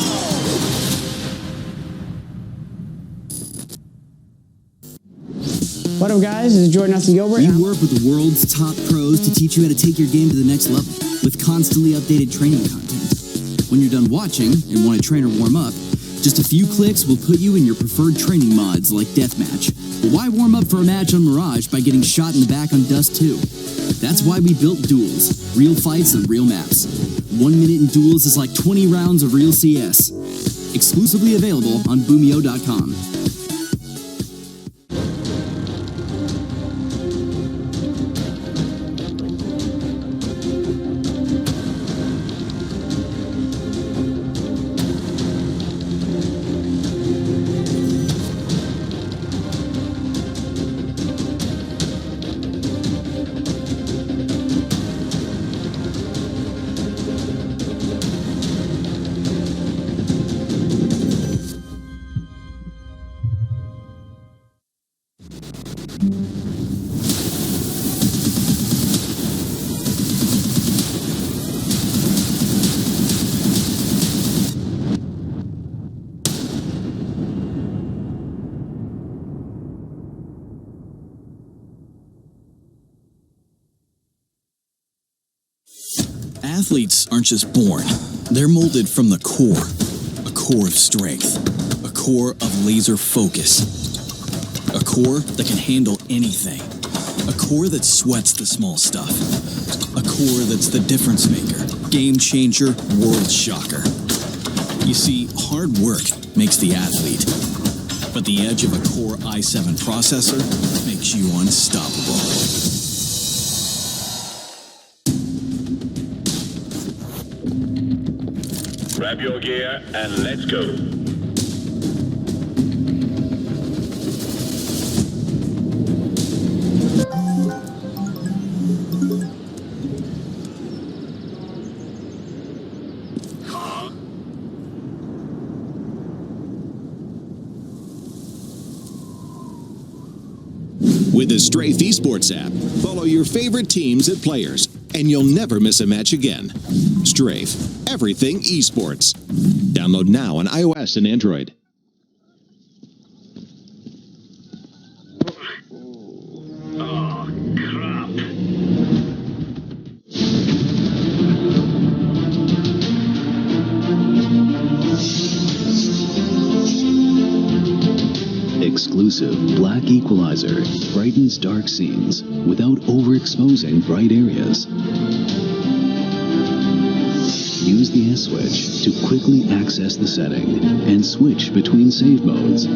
What up, guys? This is Jordan Nelson Gilbert. You work with the world's top pros to teach you how to take your game to the next level with constantly updated training content. When you're done watching and want to train or warm up, just a few clicks will put you in your preferred training mods like Deathmatch. But why warm up for a match on Mirage by getting shot in the back on Dust 2? That's why we built Duels, real fights and real maps. 1 minute in Duels is like 20 rounds of real CS. Exclusively available on Boomio.com. Athletes aren't just born. They're molded from the core. A core of strength. A core of laser focus. A core that can handle anything. A core that sweats the small stuff. A core that's the difference maker. Game changer, world shocker. You see, hard work makes the athlete. But the edge of a Core i7 processor makes you unstoppable. Grab your gear and let's go. With the Strafe Esports app, follow your favorite teams and players, and you'll never miss a match again. Strafe, everything esports. Download now on iOS and Android. Oh, crap. Exclusive Black Equalizer brightens dark scenes without overexposing bright areas. Use the S switch to quickly access the setting and switch between save modes.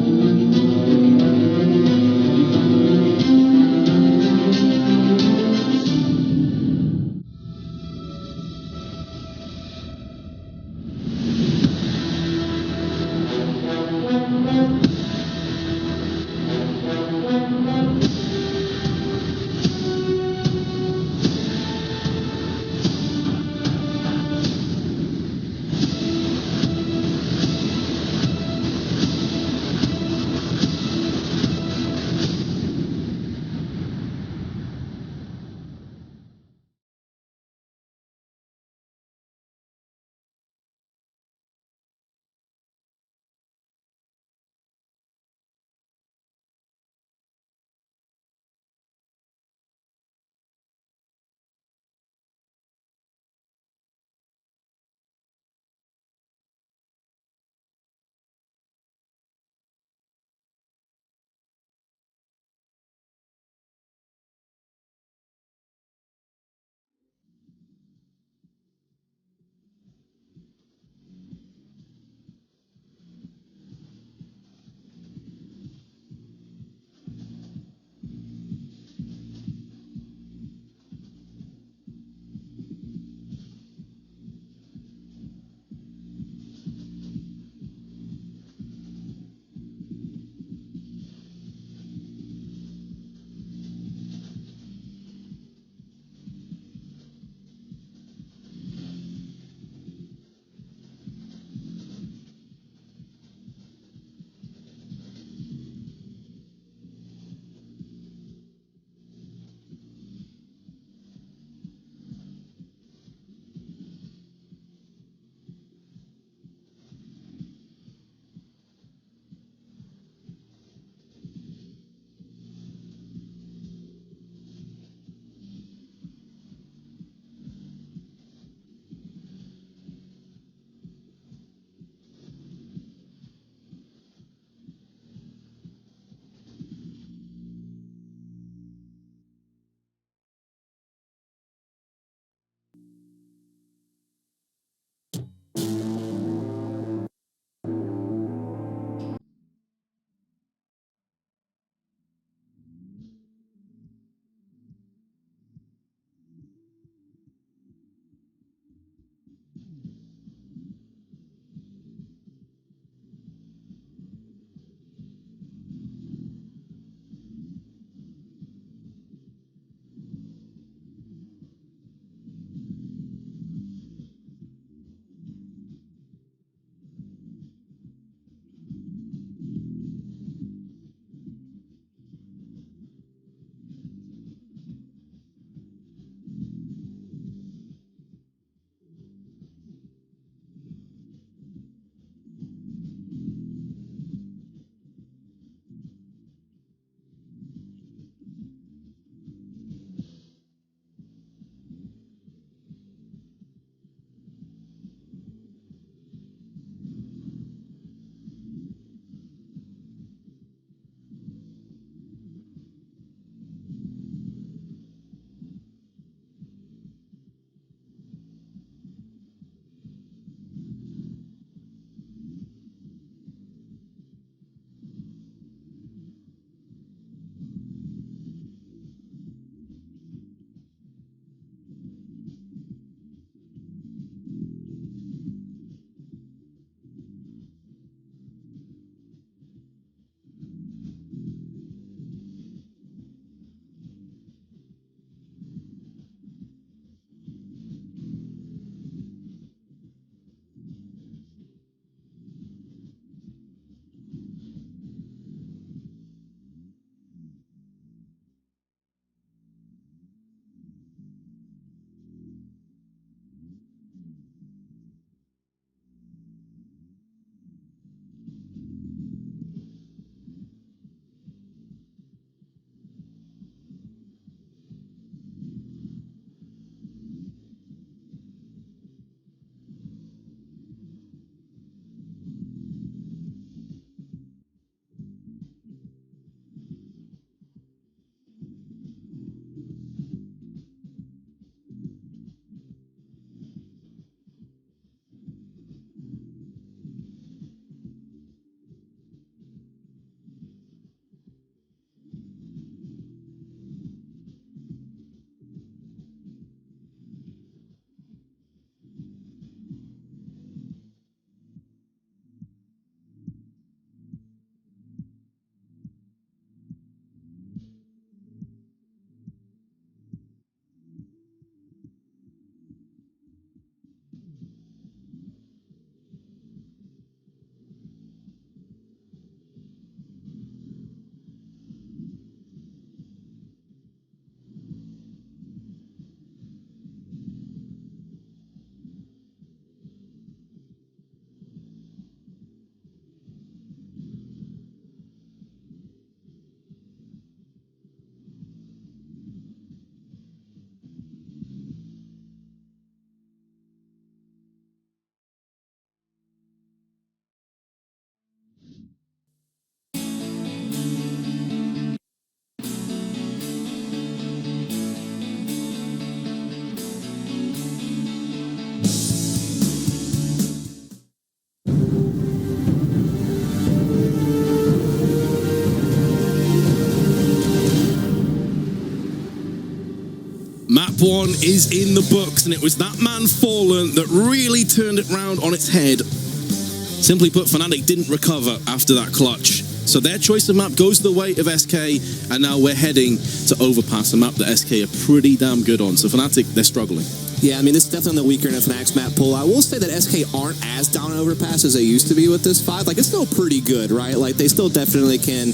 map one is in the books, and it was that man Fallen that really turned it round on its head. Simply put, Fnatic didn't recover after that clutch. So their choice of map goes the way of SK, and now we're heading to Overpass, a map that SK are pretty damn good on. So Fnatic, they're struggling. Yeah, I mean, this is definitely the weaker in a Fnatic's map pool. I will say that SK aren't as down on Overpass as they used to be with this 5. Like, it's still pretty good, right? Like, they still definitely can,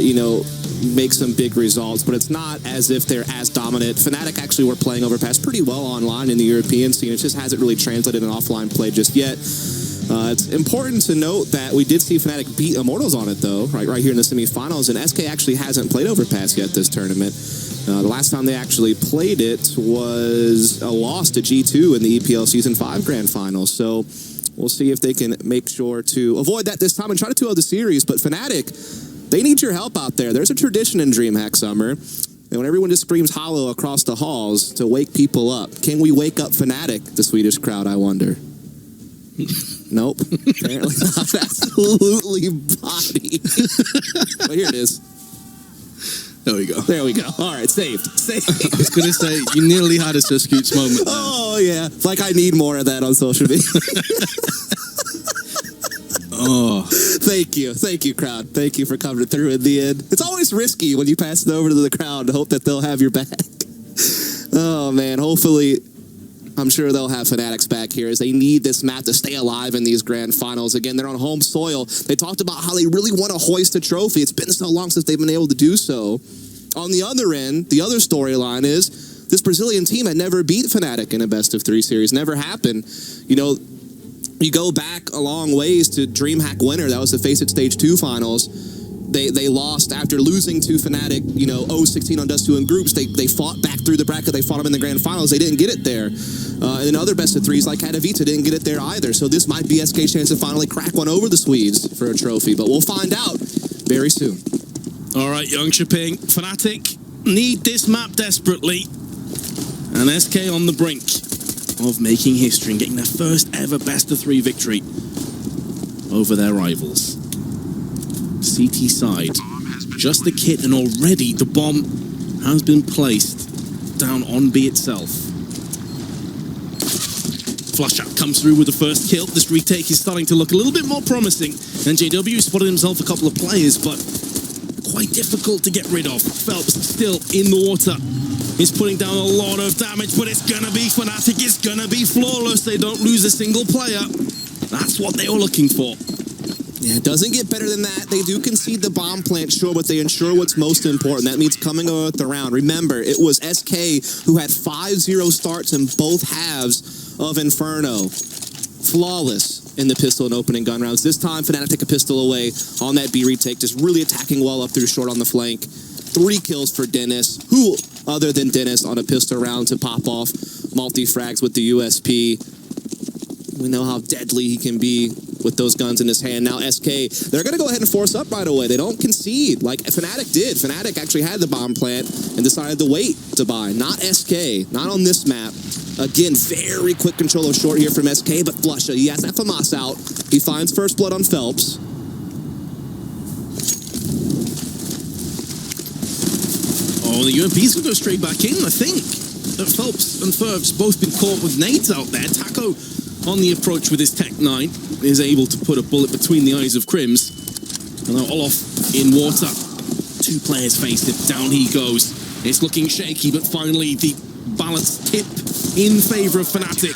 you know, make some big results, but it's not as if they're as dominant. Fnatic actually were playing Overpass pretty well online in the European scene. It just hasn't really translated in offline play just yet. It's important to note that we did see Fnatic beat Immortals on it, though, right here in the semifinals, and SK actually hasn't played Overpass yet this tournament. The last time they actually played it was a loss to G2 in the EPL Season 5 Grand Finals, so we'll see if they can make sure to avoid that this time and try to 2-0 the series. But Fnatic, they need your help out there. There's a tradition in DreamHack Summer, and when everyone just screams hollow across the halls to wake people up, can we wake up Fnatic, the Swedish crowd, I wonder? Nope. Apparently not. Absolutely body. But here it is. There we go. There we go. All right, saved. I was going to say, you nearly had a Sir Scoots moment there. Oh, yeah. It's like I need more of that on social media. Oh. Thank you, crowd. Thank you for coming through in the end. It's always risky when you pass it over to the crowd to hope that they'll have your back. Oh, man. Hopefully, I'm sure they'll have Fnatic's back here as they need this map to stay alive in these grand finals. Again, they're on home soil. They talked about how they really want to hoist a trophy. It's been so long since they've been able to do so. On the other end, the other storyline is this Brazilian team had never beat Fnatic in a best-of-3 series. Never happened. You know, you go back a long ways to DreamHack winner. That was the Face It Stage 2 finals. They lost after losing to Fnatic, you know, 0-16 on Dust 2 in groups. They fought back through the bracket. They fought them in the grand finals. They didn't get it there. And then other best-of-3s like Katowice didn't get it there either. So this might be SK's chance to finally crack one over the Swedes for a trophy. But we'll find out very soon. All right, Young Chiping. Fnatic need this map desperately. And SK on the brink of making history and getting their first ever best-of-3 victory over their rivals. CT side, just the kit, and already the bomb has been placed down on B itself. Flush out comes through with the first kill. This retake is starting to look a little bit more promising, and JW spotted himself a couple of players, but quite difficult to get rid of. Phelps still in the water. He's putting down a lot of damage, but it's gonna be Fnatic. It's gonna be flawless. They don't lose a single player. That's what they were looking for. Yeah, it doesn't get better than that. They do concede the bomb plant, sure, but they ensure what's most important. That means coming over the round. Remember, it was SK who had 5-0 starts in both halves of Inferno. Flawless in the pistol and opening gun rounds. This time, Fnatic took a pistol away on that B retake, just really attacking well up through short on the flank. 3 kills for Dennis. Who other than Dennis on a pistol round to pop off multi-frags with the USP? We know how deadly he can be with those guns in his hand. Now SK, they're going to go ahead and force up right away. They don't concede like Fnatic did. Fnatic actually had the bomb plant and decided to wait to buy. Not SK, not on this map. Again, very quick control of short here from SK, but Flusha, he has that FAMAS out. He finds first blood on Phelps. Oh, the UMP's going to go straight back in, I think. Phelps and Ferv's both been caught with nades out there. Taco on the approach with his Tech 9 is able to put a bullet between the eyes of Crims. And now Olof in water. 2 players face it. Down he goes. It's looking shaky, but finally the balance tip in favor of Fnatic.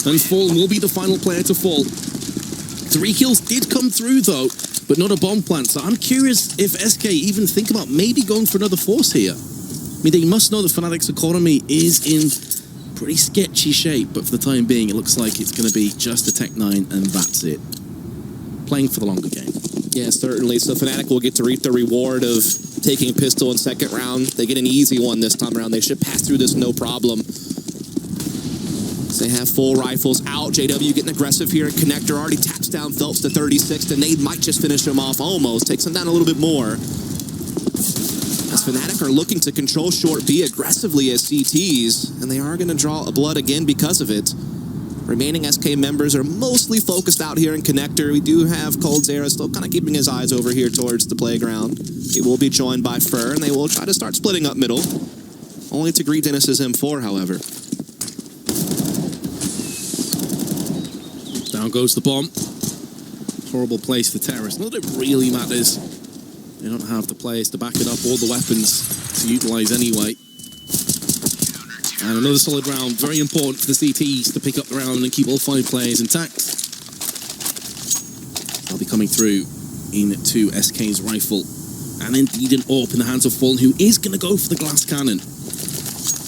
And Fallen will be the final player to fall. 3 kills did come through, though, but not a bomb plant. So I'm curious if SK even think about maybe going for another force here. I mean, they must know that Fnatic's economy is in pretty sketchy shape, but for the time being, it looks like it's going to be just a Tech 9, and that's it. Playing for the longer game. Yeah, certainly. So Fnatic will get to reap the reward of taking pistol in second round. They get an easy one this time around. They should pass through this no problem. They have full rifles out. JW getting aggressive here. Connector already taps down Phelps to 36. The nade might just finish him off almost. Takes him down a little bit more. As Fnatic are looking to control short B aggressively as CTs, and they are going to draw a blood again because of it. Remaining SK members are mostly focused out here in Connector. We do have Cold Zera still kind of keeping his eyes over here towards the playground. He will be joined by Fur, and they will try to start splitting up middle. Only to greet Dennis's M4, however. Down goes the bomb. Horrible place for terrorists. Not that it really matters. They don't have the players to back it up or the weapons to utilize anyway. And another solid round. Very important for the CTs to pick up the round and keep all 5 players intact. They'll be coming through into SK's rifle. And indeed an AWP in the hands of Fallen, who is going to go for the glass cannon.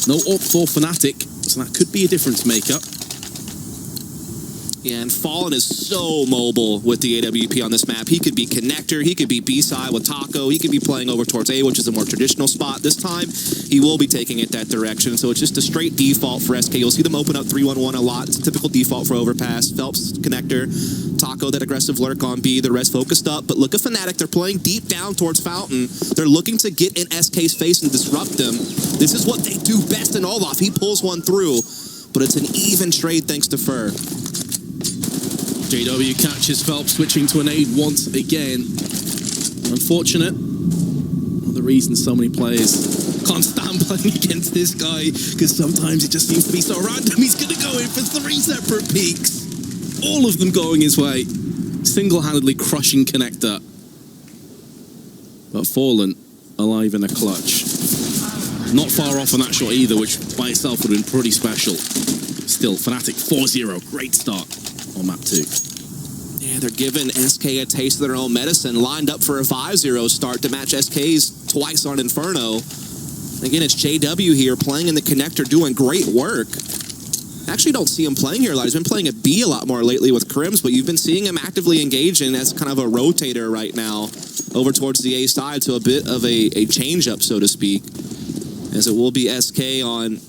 No AWP for Fnatic, so that could be a difference maker. Yeah, and Fallen is so mobile with the AWP on this map. He could be connector, he could be B-side with Taco, he could be playing over towards A, which is a more traditional spot. This time, he will be taking it that direction, so it's just a straight default for SK. You'll see them open up 3-1-1 a lot. It's a typical default for overpass. Phelps, connector, Taco, that aggressive lurk on B, the rest focused up. But look at Fnatic, they're playing deep down towards Fountain. They're looking to get in SK's face and disrupt them. This is what they do best in Olaf. He pulls one through, but it's an even trade thanks to Fur. JW catches Phelps switching to a nade once again. Unfortunate. One of the reasons so many players can't stand playing against this guy, because sometimes it just seems to be so random. He's going to go in for 3 separate peaks. All of them going his way. Single-handedly crushing connector. But Fallen alive in a clutch. Not far off on that shot either, which by itself would have been pretty special. Still, Fnatic 4-0. Great start on map 2. Yeah, they're giving SK a taste of their own medicine, lined up for a 5-0 start to match SK's twice on Inferno. Again, it's JW here playing in the connector, doing great work. Actually don't see him playing here a lot. He's been playing at B a lot more lately with Crims, but you've been seeing him actively engaging as kind of a rotator right now over towards the A side, so a bit of a change-up, so to speak, as it will be SK on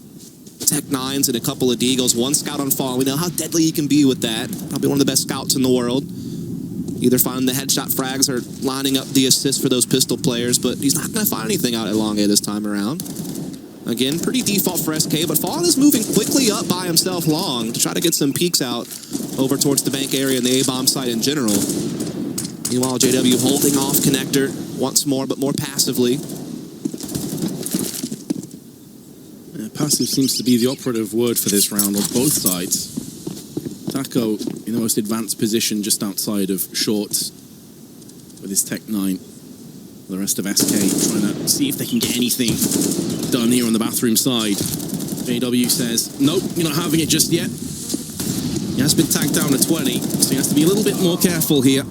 Tech 9s and a couple of Deagles, 1 scout on Fallen. We know how deadly he can be with that. Probably one of the best scouts in the world. Either finding the headshot frags or lining up the assists for those pistol players, but he's not going to find anything out at long A this time around. Again, pretty default for SK, but Fallen is moving quickly up by himself long to try to get some peeks out over towards the bank area and the A-bomb site in general. Meanwhile, JW holding off connector once more, but more passively. Passive seems to be the operative word for this round on both sides. Taco in the most advanced position just outside of shorts with his Tech 9. The rest of SK trying to see if they can get anything done here on the bathroom side. JW says, nope, you're not having it just yet. He has been tagged down to 20, so he has to be a little bit more careful here.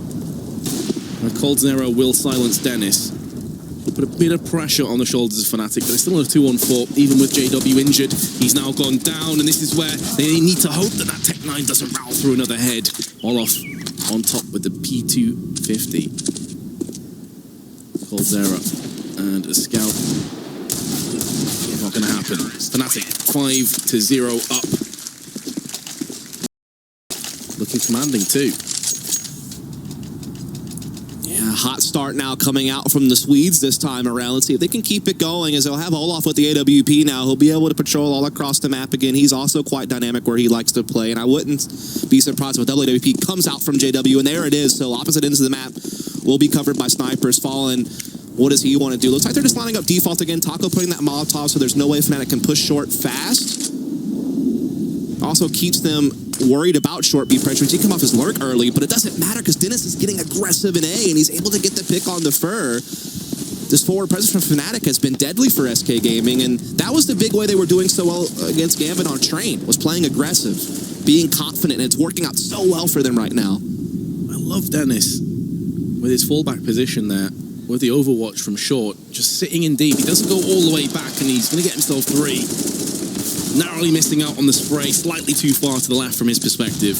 Cold Zero will silence Dennis. Put a bit of pressure on the shoulders of Fnatic, but it's still a 2-on-4, even with JW injured. He's now gone down, and this is where they need to hope that that Tech 9 doesn't rattle through another head. Olaf on top with the P250. Cold Zero and a scout. Not going to happen. Fnatic 5-0 up. Looking commanding too. Yeah, hot start now coming out from the Swedes this time around. Let's see if they can keep it going, as they'll have Olaf with the AWP now. He'll be able to patrol all across the map again. He's also quite dynamic where he likes to play, and I wouldn't be surprised if a double AWP comes out from JW, and there it is. So opposite ends of the map will be covered by snipers. Fallen, what does he want to do? Looks like they're just lining up default again. Taco putting that Molotov, so there's no way Fnatic can push short fast. Also keeps them worried about short B pressure. He come off his lurk early, but it doesn't matter because Dennis is getting aggressive in A, and he's able to get the pick on the Fur. This forward presence from Fnatic has been deadly for SK Gaming, and that was the big way they were doing so well against Gambit on Train, was playing aggressive, being confident, and it's working out so well for them right now. I love Dennis with his fallback position there, with the overwatch from short, just sitting in deep. He doesn't go all the way back, and he's going to get himself 3. Narrowly missing out on the spray, slightly too far to the left from his perspective.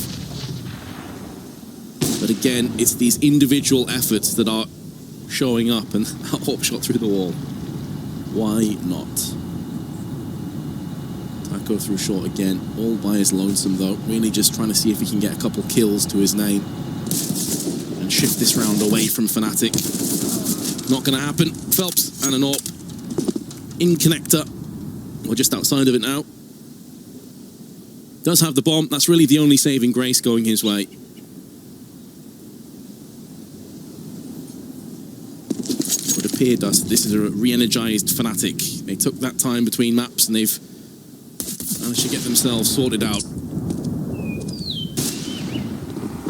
But again, it's these individual efforts that are showing up, and that hop shot through the wall. Why not? Taco through short again, all by his lonesome though. Really just trying to see if he can get a couple kills to his name and shift this round away from Fnatic. Not going to happen. Phelps and an AWP in connector. We're just outside of it now. Does have the bomb. That's really the only saving grace going his way. would appear, Dust, this is a re-energized Fnatic. They took that time between maps and they've managed to get themselves sorted out.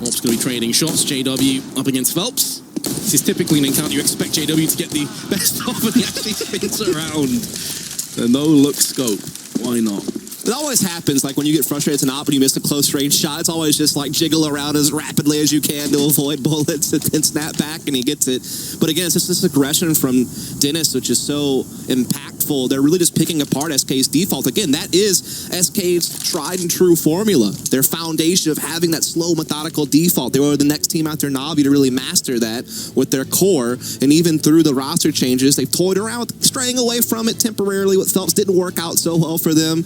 Orp's going to be trading shots. JW up against Phelps. This is typically an encounter you expect JW to get the best of, and he actually spins around. The no-look scope. Why not? It always happens, like when you get frustrated to an op and you miss a close range shot, it's always just like jiggle around as rapidly as you can to avoid bullets and then snap back and he gets it. But again, it's just this aggression from Dennis, which is so impactful. They're really just picking apart SK's default. Again, that is SK's tried and true formula. Their foundation of having that slow, methodical default. They were the next team after Navi to really master that with their core. And even through the roster changes, they've toyed around with straying away from it temporarily. What Phelps didn't work out so well for them.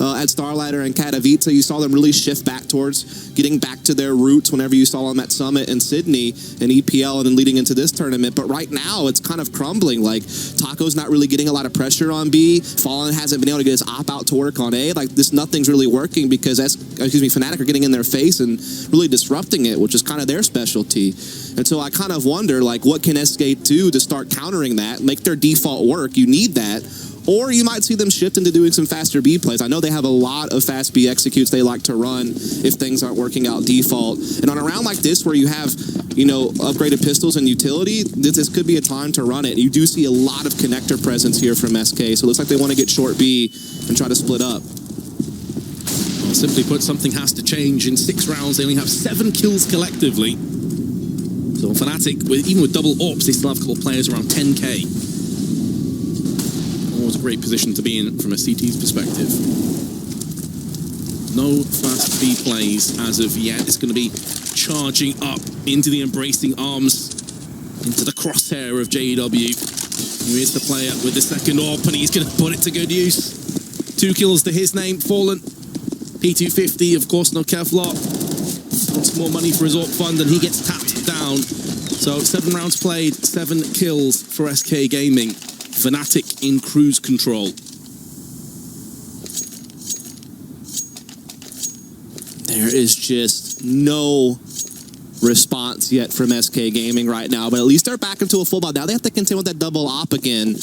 At Starlighter and Katowice, you saw them really shift back towards getting back to their roots whenever you saw them at Summit and Sydney and EPL and then leading into this tournament. But right now, it's kind of crumbling. Like, Taco's not really getting a lot of pressure on B. Fallen hasn't been able to get his op out to work on A. Like, nothing's really working because, Fnatic are getting in their face and really disrupting it, which is kind of their specialty. And so I kind of wonder, like, what can SK do to start countering that, make their default work? You need that. Or you might see them shift into doing some faster B plays. I know they have a lot of fast B executes they like to run if things aren't working out default. And on a round like this where you have, upgraded pistols and utility, this could be a time to run it. You do see a lot of connector presence here from SK, so it looks like they want to get short B and try to split up. Well, simply put, something has to change. In 6 rounds, they only have 7 kills collectively. So Fnatic, even with double AWPs, they still have a couple of players around 10k. Always a great position to be in from a CT's perspective. No fast B plays as of yet. It's going to be charging up into the embracing arms, into the crosshair of JW, who is the player with the second AWP, and he's going to put it to good use. 2 kills to his name, Fallen. P250, of course, no Kevlar. Wants more money for his AWP fund, and he gets tapped down. So 7 rounds played, 7 kills for SK Gaming. Fnatic in cruise control. There is just no response yet from SK Gaming right now, but at least they're back into a full build. Now they have to contend with that double op again.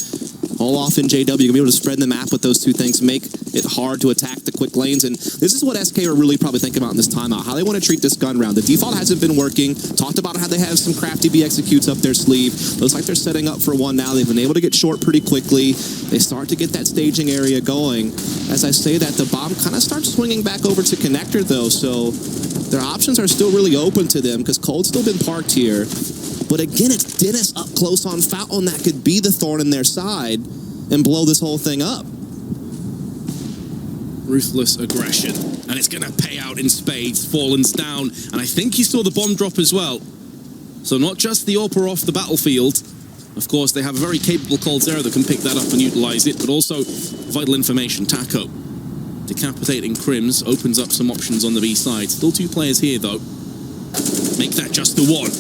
Olaf and JW can be able to spread the map with those two things, make it hard to attack the quick lanes, and this is what SK are really probably thinking about in this timeout, how they want to treat this gun round. The default hasn't been working. Talked about how they have some crafty B executes up their sleeve. Looks like they're setting up for one now. They've been able to get short pretty quickly. They start to get that staging area going. As I say that, the bomb kind of starts swinging back over to connector though, so their options are still really open to them because Cold's still been parked here. But again, it's Dennis up close on Fountain that could be the thorn in their side and blow this whole thing up. Ruthless aggression, and it's going to pay out in spades. Fallen's down, and I think he saw the bomb drop as well. So not just the AWP off the battlefield. Of course, they have a very capable Coldzera that can pick that up and utilize it, but also vital information. Taco decapitating Crims opens up some options on the B side. Still 2 players here, though. Make that just the 1.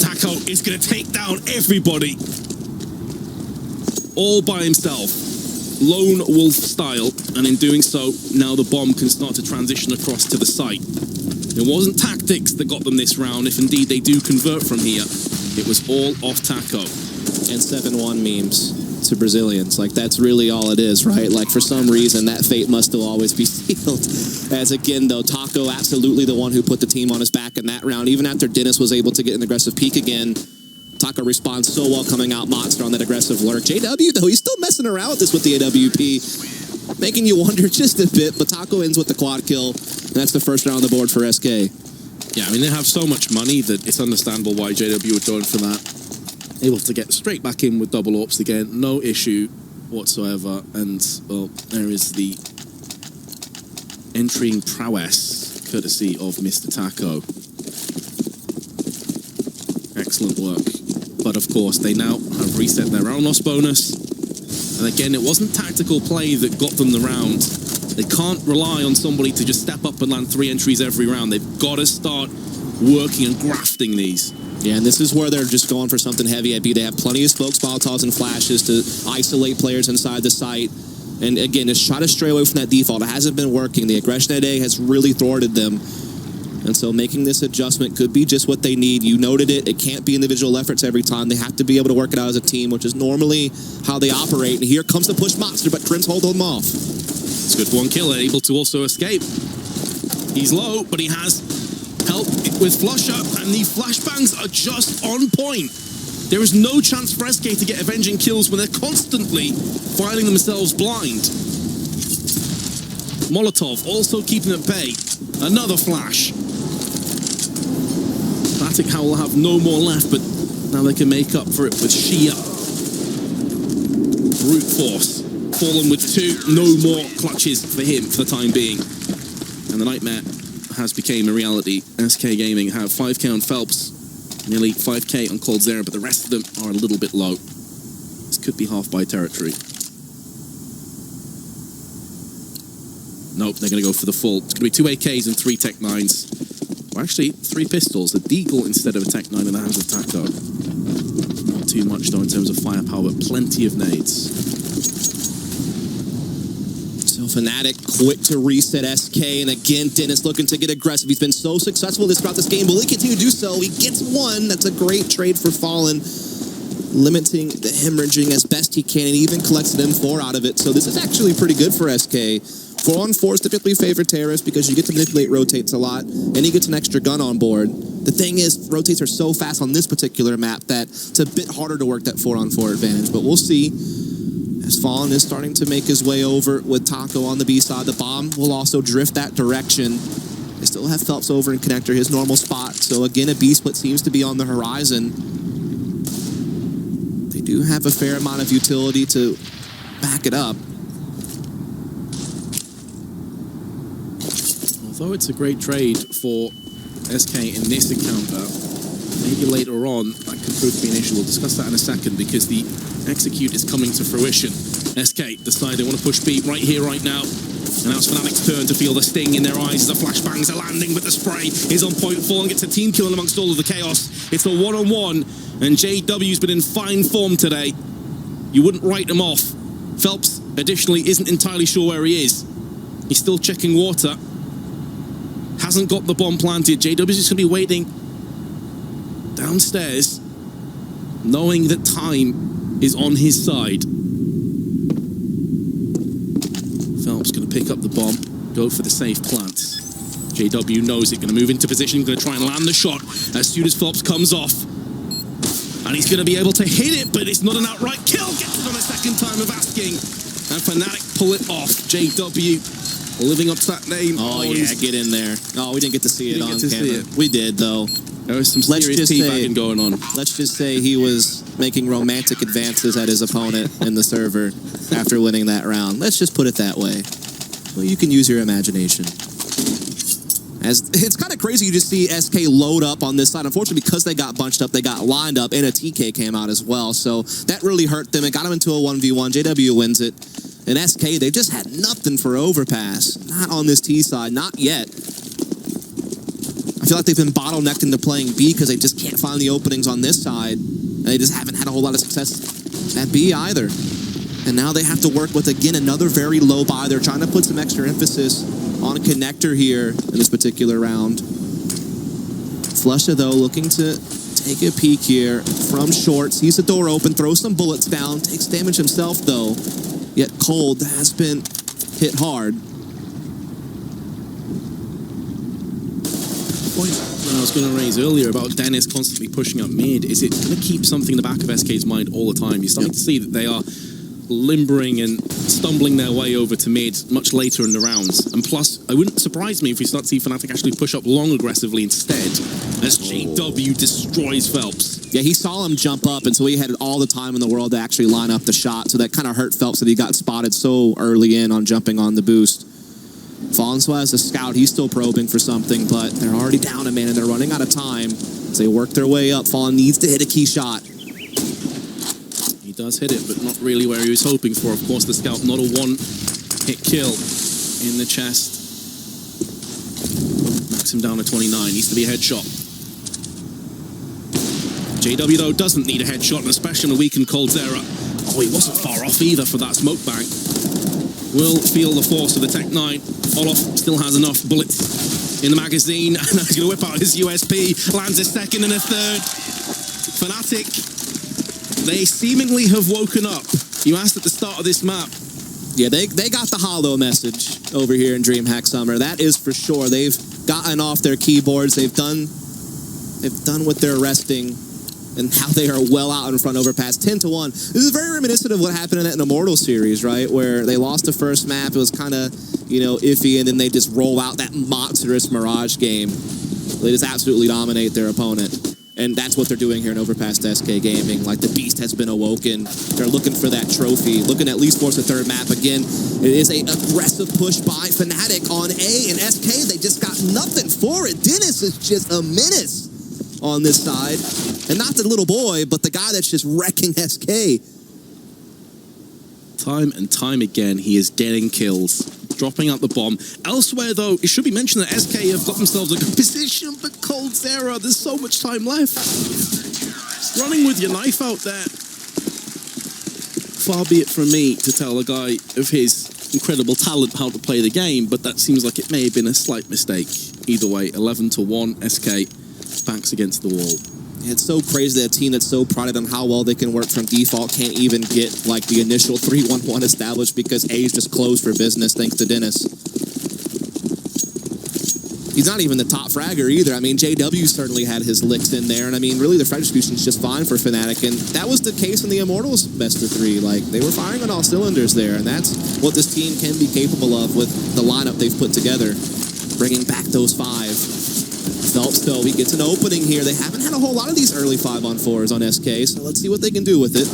Taco is going to take down everybody. All by himself. Lone wolf style. And in doing so, now the bomb can start to transition across to the site. It wasn't tactics that got them this round. If indeed they do convert from here, it was all off Taco. And 7-1 memes to Brazilians. Like, that's really all it is, right? Like, for some reason, that fate must still always be sealed. As again, though, Taco absolutely the one who put the team on his back in that round. Even after Dennis was able to get an aggressive peak again, Taco responds so well coming out monster on that aggressive lurk. JW, though, he's still messing around with this with the AWP, making you wonder just a bit, but Taco ends with the quad kill, and that's the first round on the board for SK. Yeah, I mean, they have so much money that it's understandable why JW would join for that. Able to get straight back in with double AWPs again, no issue whatsoever, and, well, there is the entering prowess, courtesy of Mr. Taco. Excellent work. But of course, they now have reset their round loss bonus. And again, it wasn't tactical play that got them the round. They can't rely on somebody to just step up and land 3 entries every round. They've got to start working and grafting these. Yeah, and this is where they're just going for something heavy at B. They have plenty of smokes, Molotovs, and flashes to isolate players inside the site. And again, just try to stray away from that default. It hasn't been working. The aggression at A has really thwarted them. And so making this adjustment could be just what they need. You noted it. It can't be individual efforts every time. They have to be able to work it out as a team, which is normally how they operate. And here comes the push monster, but Crim's hold him off. It's good one killer, able to also escape. He's low, but he has help with Flusher, and the flashbangs are just on point. There is no chance for SK to get avenging kills when they're constantly filing themselves blind. Molotov also keeping at bay. Another flash. Fnatic will have no more left, but now they can make up for it with Shia. Brute Force. Fallen with 2. No more clutches for him for the time being. And the nightmare has become a reality. SK Gaming have 5k on Phelps, nearly 5k on Coldzera, but the rest of them are a little bit low. This could be half by territory. Nope, they're going to go for the full. It's going to be 2 AKs and 3 Tech 9s. Or actually, 3 pistols. A Deagle instead of a Tech 9 in the hands of Taco. Not too much, though, in terms of firepower, but plenty of nades. So Fnatic quick to reset SK, and again, Dennis looking to get aggressive. He's been so successful throughout this game. Will he continue to do so? He gets 1. That's a great trade for Fallen, limiting the hemorrhaging as best he can, and even collects an M4 out of it. So this is actually pretty good for SK. 4-on-4s typically favor terrorists because you get to manipulate rotates a lot, and he gets an extra gun on board. The thing is, rotates are so fast on this particular map that it's a bit harder to work that 4-on-4 advantage, but we'll see. As Fallen is starting to make his way over with Taco on the B side, the bomb will also drift that direction. They still have Phelps over in connector, his normal spot, so again, a B split seems to be on the horizon. They do have a fair amount of utility to back it up. Although it's a great trade for SK in this encounter, maybe later on that could prove to be an issue. We'll discuss that in a second because the execute is coming to fruition. SK decide they want to push B right here, right now. And now it's Fnatic's turn to feel the sting in their eyes as the flashbangs are landing, but the spray is on point. Fallen gets a team kill amongst all of the chaos. It's a 1-on-1, and JW's been in fine form today. You wouldn't write him off. Phelps, additionally, isn't entirely sure where he is. He's still checking water. Hasn't got the bomb planted. JW's just going to be waiting downstairs, knowing that time is on his side. Phelps going to pick up the bomb, go for the safe plant. JW knows it, going to move into position, going to try and land the shot as soon as Phelps comes off. And he's going to be able to hit it, but it's not an outright kill. Gets it on a second time of asking. And Fnatic pull it off. JW living up to that name. Oh yeah, get in there. Oh, we didn't get to see it on camera. It. We did, though. There was some serious teabagging going on. Let's just say he was making romantic advances at his opponent in the server after winning that round. Let's just put it that way. Well, you can use your imagination. As it's kind of crazy you just see SK load up on this side. Unfortunately, because they got bunched up, they got lined up, and a TK came out as well. So that really hurt them. It got them into a 1v1. JW wins it. And SK, they just had nothing for overpass. Not on this T side, not yet. I feel like they've been bottlenecked into playing B because they just can't find the openings on this side. And they just haven't had a whole lot of success at B either. And now they have to work with, again, another very low buy. They're trying to put some extra emphasis on connector here in this particular round. Flusha, though, looking to take a peek here from short. Sees the door open, throws some bullets down, takes damage himself, though. Yet Cold has been hit hard. The point that I was going to raise earlier about Dennis constantly pushing up mid, is it going to keep something in the back of SK's mind all the time? You're starting to see that they are limbering and stumbling their way over to mid much later in the rounds. And plus, it wouldn't surprise me if we start to see Fnatic actually push up long aggressively instead, as JW destroys Phelps. Yeah, he saw him jump up, and so he had all the time in the world to actually line up the shot, so that kind of hurt Phelps that he got spotted so early in on jumping on the boost. Fallen as a scout, he's still probing for something, but they're already down a man, and they're running out of time. As they work their way up, Fallen needs to hit a key shot. He does hit it, but not really where he was hoping for. Of course, the scout, not a one-hit kill in the chest. Knocks him down to 29. Needs to be a headshot. JW, though, doesn't need a headshot, and especially on a weakened Coldzera. Oh, he wasn't far off either for that smoke bank. Will feel the force of the Tech 9. Olof still has enough bullets in the magazine, and he's going to whip out his USP, lands a second and a third. Fnatic, they seemingly have woken up. You asked at the start of this map. Yeah, they got the hollow message over here in DreamHack Summer. That is for sure. They've gotten off their keyboards. They've done with their resting, and how they are well out in front overpass 10-1. This is very reminiscent of what happened in that Immortal series, right? Where they lost the first map. It was kind of, iffy, and then they just roll out that monstrous Mirage game. They just absolutely dominate their opponent. And that's what they're doing here in Overpass SK Gaming. Like, the beast has been awoken. They're looking for that trophy. Looking at least for the third map. Again, it is an aggressive push by Fnatic on A, and SK, they just got nothing for it. Dennis is just a menace on this side. And not the little boy, but the guy that's just wrecking SK. Time and time again, he is getting kills, dropping out the bomb. Elsewhere, though, it should be mentioned that SK have got themselves a good position, but coldzera, there's so much time left. Running with your knife out there. Far be it from me to tell a guy of his incredible talent how to play the game, but that seems like it may have been a slight mistake. Either way, 11-1, SK backs against the wall. It's so crazy that a team that's so prided on how well they can work from default can't even get like the initial 3-1-1 established because A's just closed for business thanks to Dennis. He's not even the top fragger either. I mean, JW certainly had his licks in there, and I mean, really the frag distribution is just fine for Fnatic, and that was the case in the Immortals best of 3. Like, they were firing on all cylinders there, and that's what this team can be capable of with the lineup they've put together, bringing back those 5. Phelps, though, he gets an opening here. They haven't had a whole lot of these early 5-on-4s on SK, so let's see what they can do with it.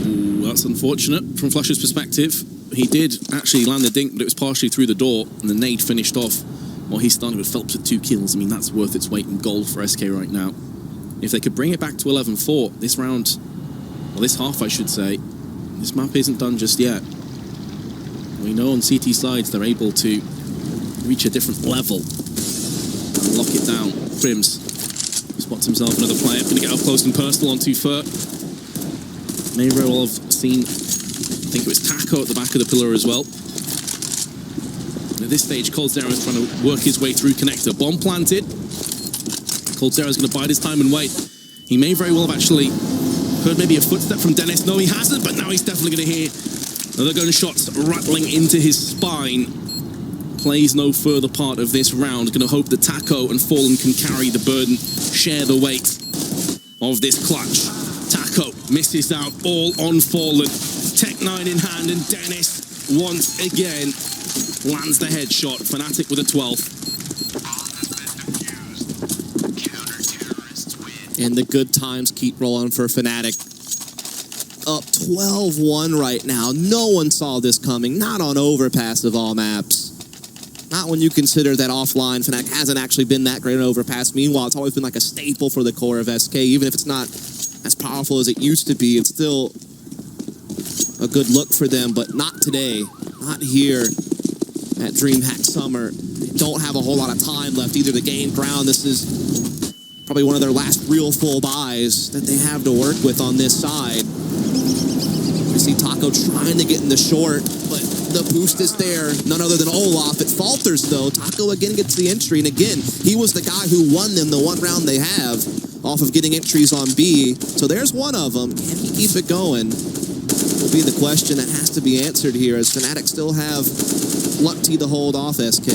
Ooh, that's unfortunate from Flash's perspective. He did actually land the dink, but it was partially through the door, and the nade finished off while he started with Phelps at 2 kills. I mean, that's worth its weight in gold for SK right now. If they could bring it back to 11-4, this round, well, this half, I should say, this map isn't done just yet. We know on CT sides they're able to reach a different level. Lock it down. Crims spots himself another player. Going to get up close and personal onto Fur. May very well have seen, I think it was Taco at the back of the pillar as well. And at this stage, coldzera is trying to work his way through connector. Bomb planted. coldzera is going to bide his time and wait. He may very well have actually heard maybe a footstep from Dennis. No, he hasn't, but now he's definitely going to hear another gunshots rattling into his spine. Plays no further part of this round. Going to hope that Taco and Fallen can carry the burden, share the weight of this clutch. Taco misses out all on Fallen. Tech 9 in hand, and Dennis once again lands the headshot. Fnatic with a 12th. And the good times keep rolling for Fnatic. Up 12-1 right now. No one saw this coming. Not on Overpass of all maps. Not when you consider that offline Fnatic hasn't actually been that great on Overpass. Meanwhile, it's always been like a staple for the core of SK. Even if it's not as powerful as it used to be, it's still a good look for them, but not today. Not here at DreamHack Summer. They don't have a whole lot of time left either to gain ground. This is probably one of their last real full buys that they have to work with on this side. We see Taco trying to get in the short, but the boost is there, none other than Olaf. It falters, though. Taco again gets the entry, and again, he was the guy who won them the one round they have off of getting entries on B. So there's one of them. Can he keep it going? Will be the question that has to be answered here, as Fnatic still have Lutty to hold off SK.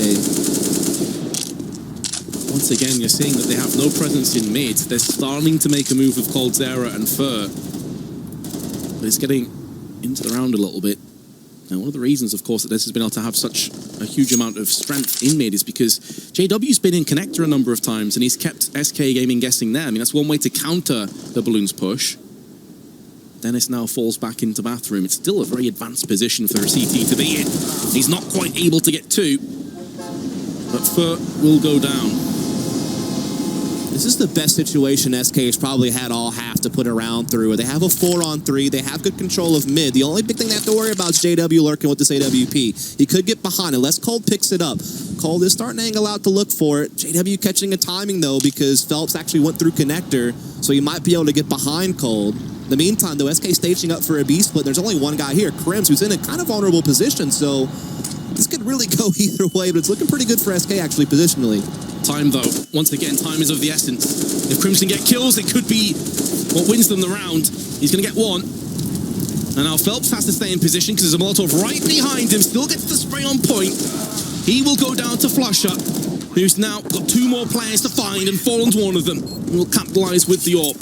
Once again, you're seeing that they have no presence in mid. They're starting to make a move with coldzera and Fur, but it's getting into the round a little bit. Now, one of the reasons, of course, that this has been able to have such a huge amount of strength in mid is because JW's been in connector a number of times, and he's kept SK Gaming guessing there. I mean, that's one way to counter the Balloons push. Dennis now falls back into bathroom. It's still a very advanced position for a CT to be in. He's not quite able to get 2, but Fur will go down. This is the best situation SK has probably had all half to put around through. They have a 4-on-3. They have good control of mid. The only big thing they have to worry about is JW lurking with this AWP. He could get behind unless Cold picks it up. Cold is starting to angle out to look for it. JW catching a timing, though, because Phelps actually went through connector, so he might be able to get behind Cold. In the meantime, though, SK staging up for a B split. There's only one guy here, Crims, who's in a kind of vulnerable position, so this could really go either way, but it's looking pretty good for SK, actually, positionally. Time, though. Once again, time is of the essence. If Crimson get kills, it could be what wins them the round. He's going to get one. And now Phelps has to stay in position because there's a Molotov right behind him. Still gets the spray on point. He will go down to Flusher, who's now got 2 more players to find, and Fallen's one of them. And will capitalize with the AWP.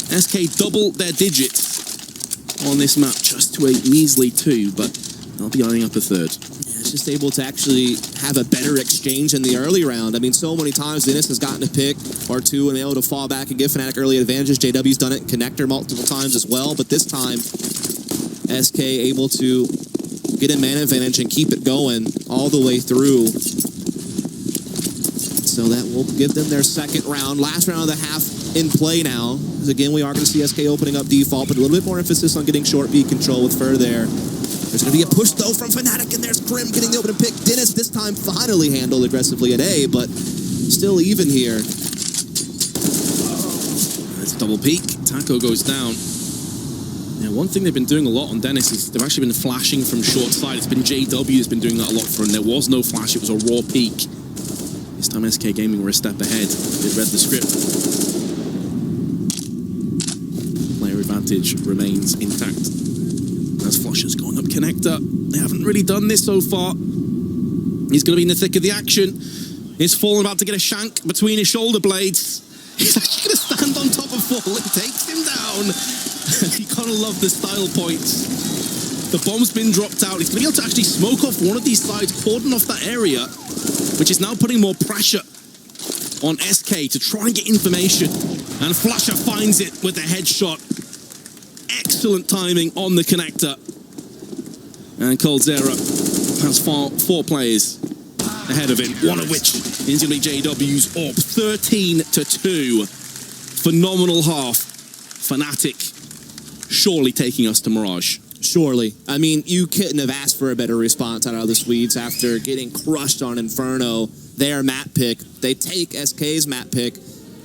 SK double their digits on this map, just to a measly 2, but they'll be eyeing up a third. It's just able to actually have a better exchange in the early round. I mean, so many times Dennis has gotten a pick or 2 and been able to fall back and give Fnatic early advantages. JW's done it in Connector multiple times as well, but this time SK able to get a man advantage and keep it going all the way through. So that will give them their second round. Last round of the half in play now. Because again, we are going to see SK opening up default, but a little bit more emphasis on getting short B control with Fur there. There's going to be a push, though, from Fnatic, and there's Grim getting the opening pick. Dennis this time finally handled aggressively at A, but still even here. It's a double peek. Taco goes down. Yeah, one thing they've been doing a lot on Dennis is they've actually been flashing from short side. It's been JW who's been doing that a lot for him. There was no flash, it was a raw peek. This time SK Gaming were a step ahead. They read the script. Player advantage remains intact. As Flusher's going up connector. They haven't really done this so far. He's going to be in the thick of the action. He's Fallen about to get a shank between his shoulder blades. He's actually going to stand on top of Fallen. Takes him down. You gotta love the style points. The bomb's been dropped out. He's going to be able to actually smoke off one of these sides, cordon off that area, which is now putting more pressure on SK to try and get information. And Flusher finds it with a headshot. Excellent timing on the connector. And Coldzera has 4 players ahead of him, one of which is going to be JW's AWP. 13-2. Phenomenal half. Fnatic surely taking us to Mirage. Surely. I mean, you couldn't have asked for a better response out of the Swedes after getting crushed on Inferno. Their map pick. They take SK's map pick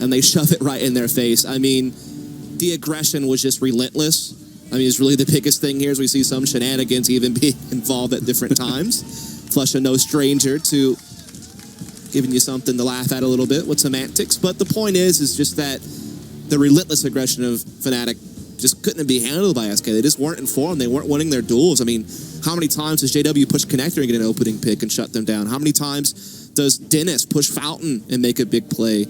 and they shove it right in their face. I mean, the aggression was just relentless. I mean, it's really the biggest thing here is we see some shenanigans even being involved at different times. Flusha no stranger to giving you something to laugh at a little bit with semantics. But the point is just that the relentless aggression of Fnatic just couldn't be handled by SK. They just weren't informed. They weren't winning their duels. I mean, how many times does JW push Connector and get an opening pick and shut them down? How many times does Dennis push Fountain and make a big play?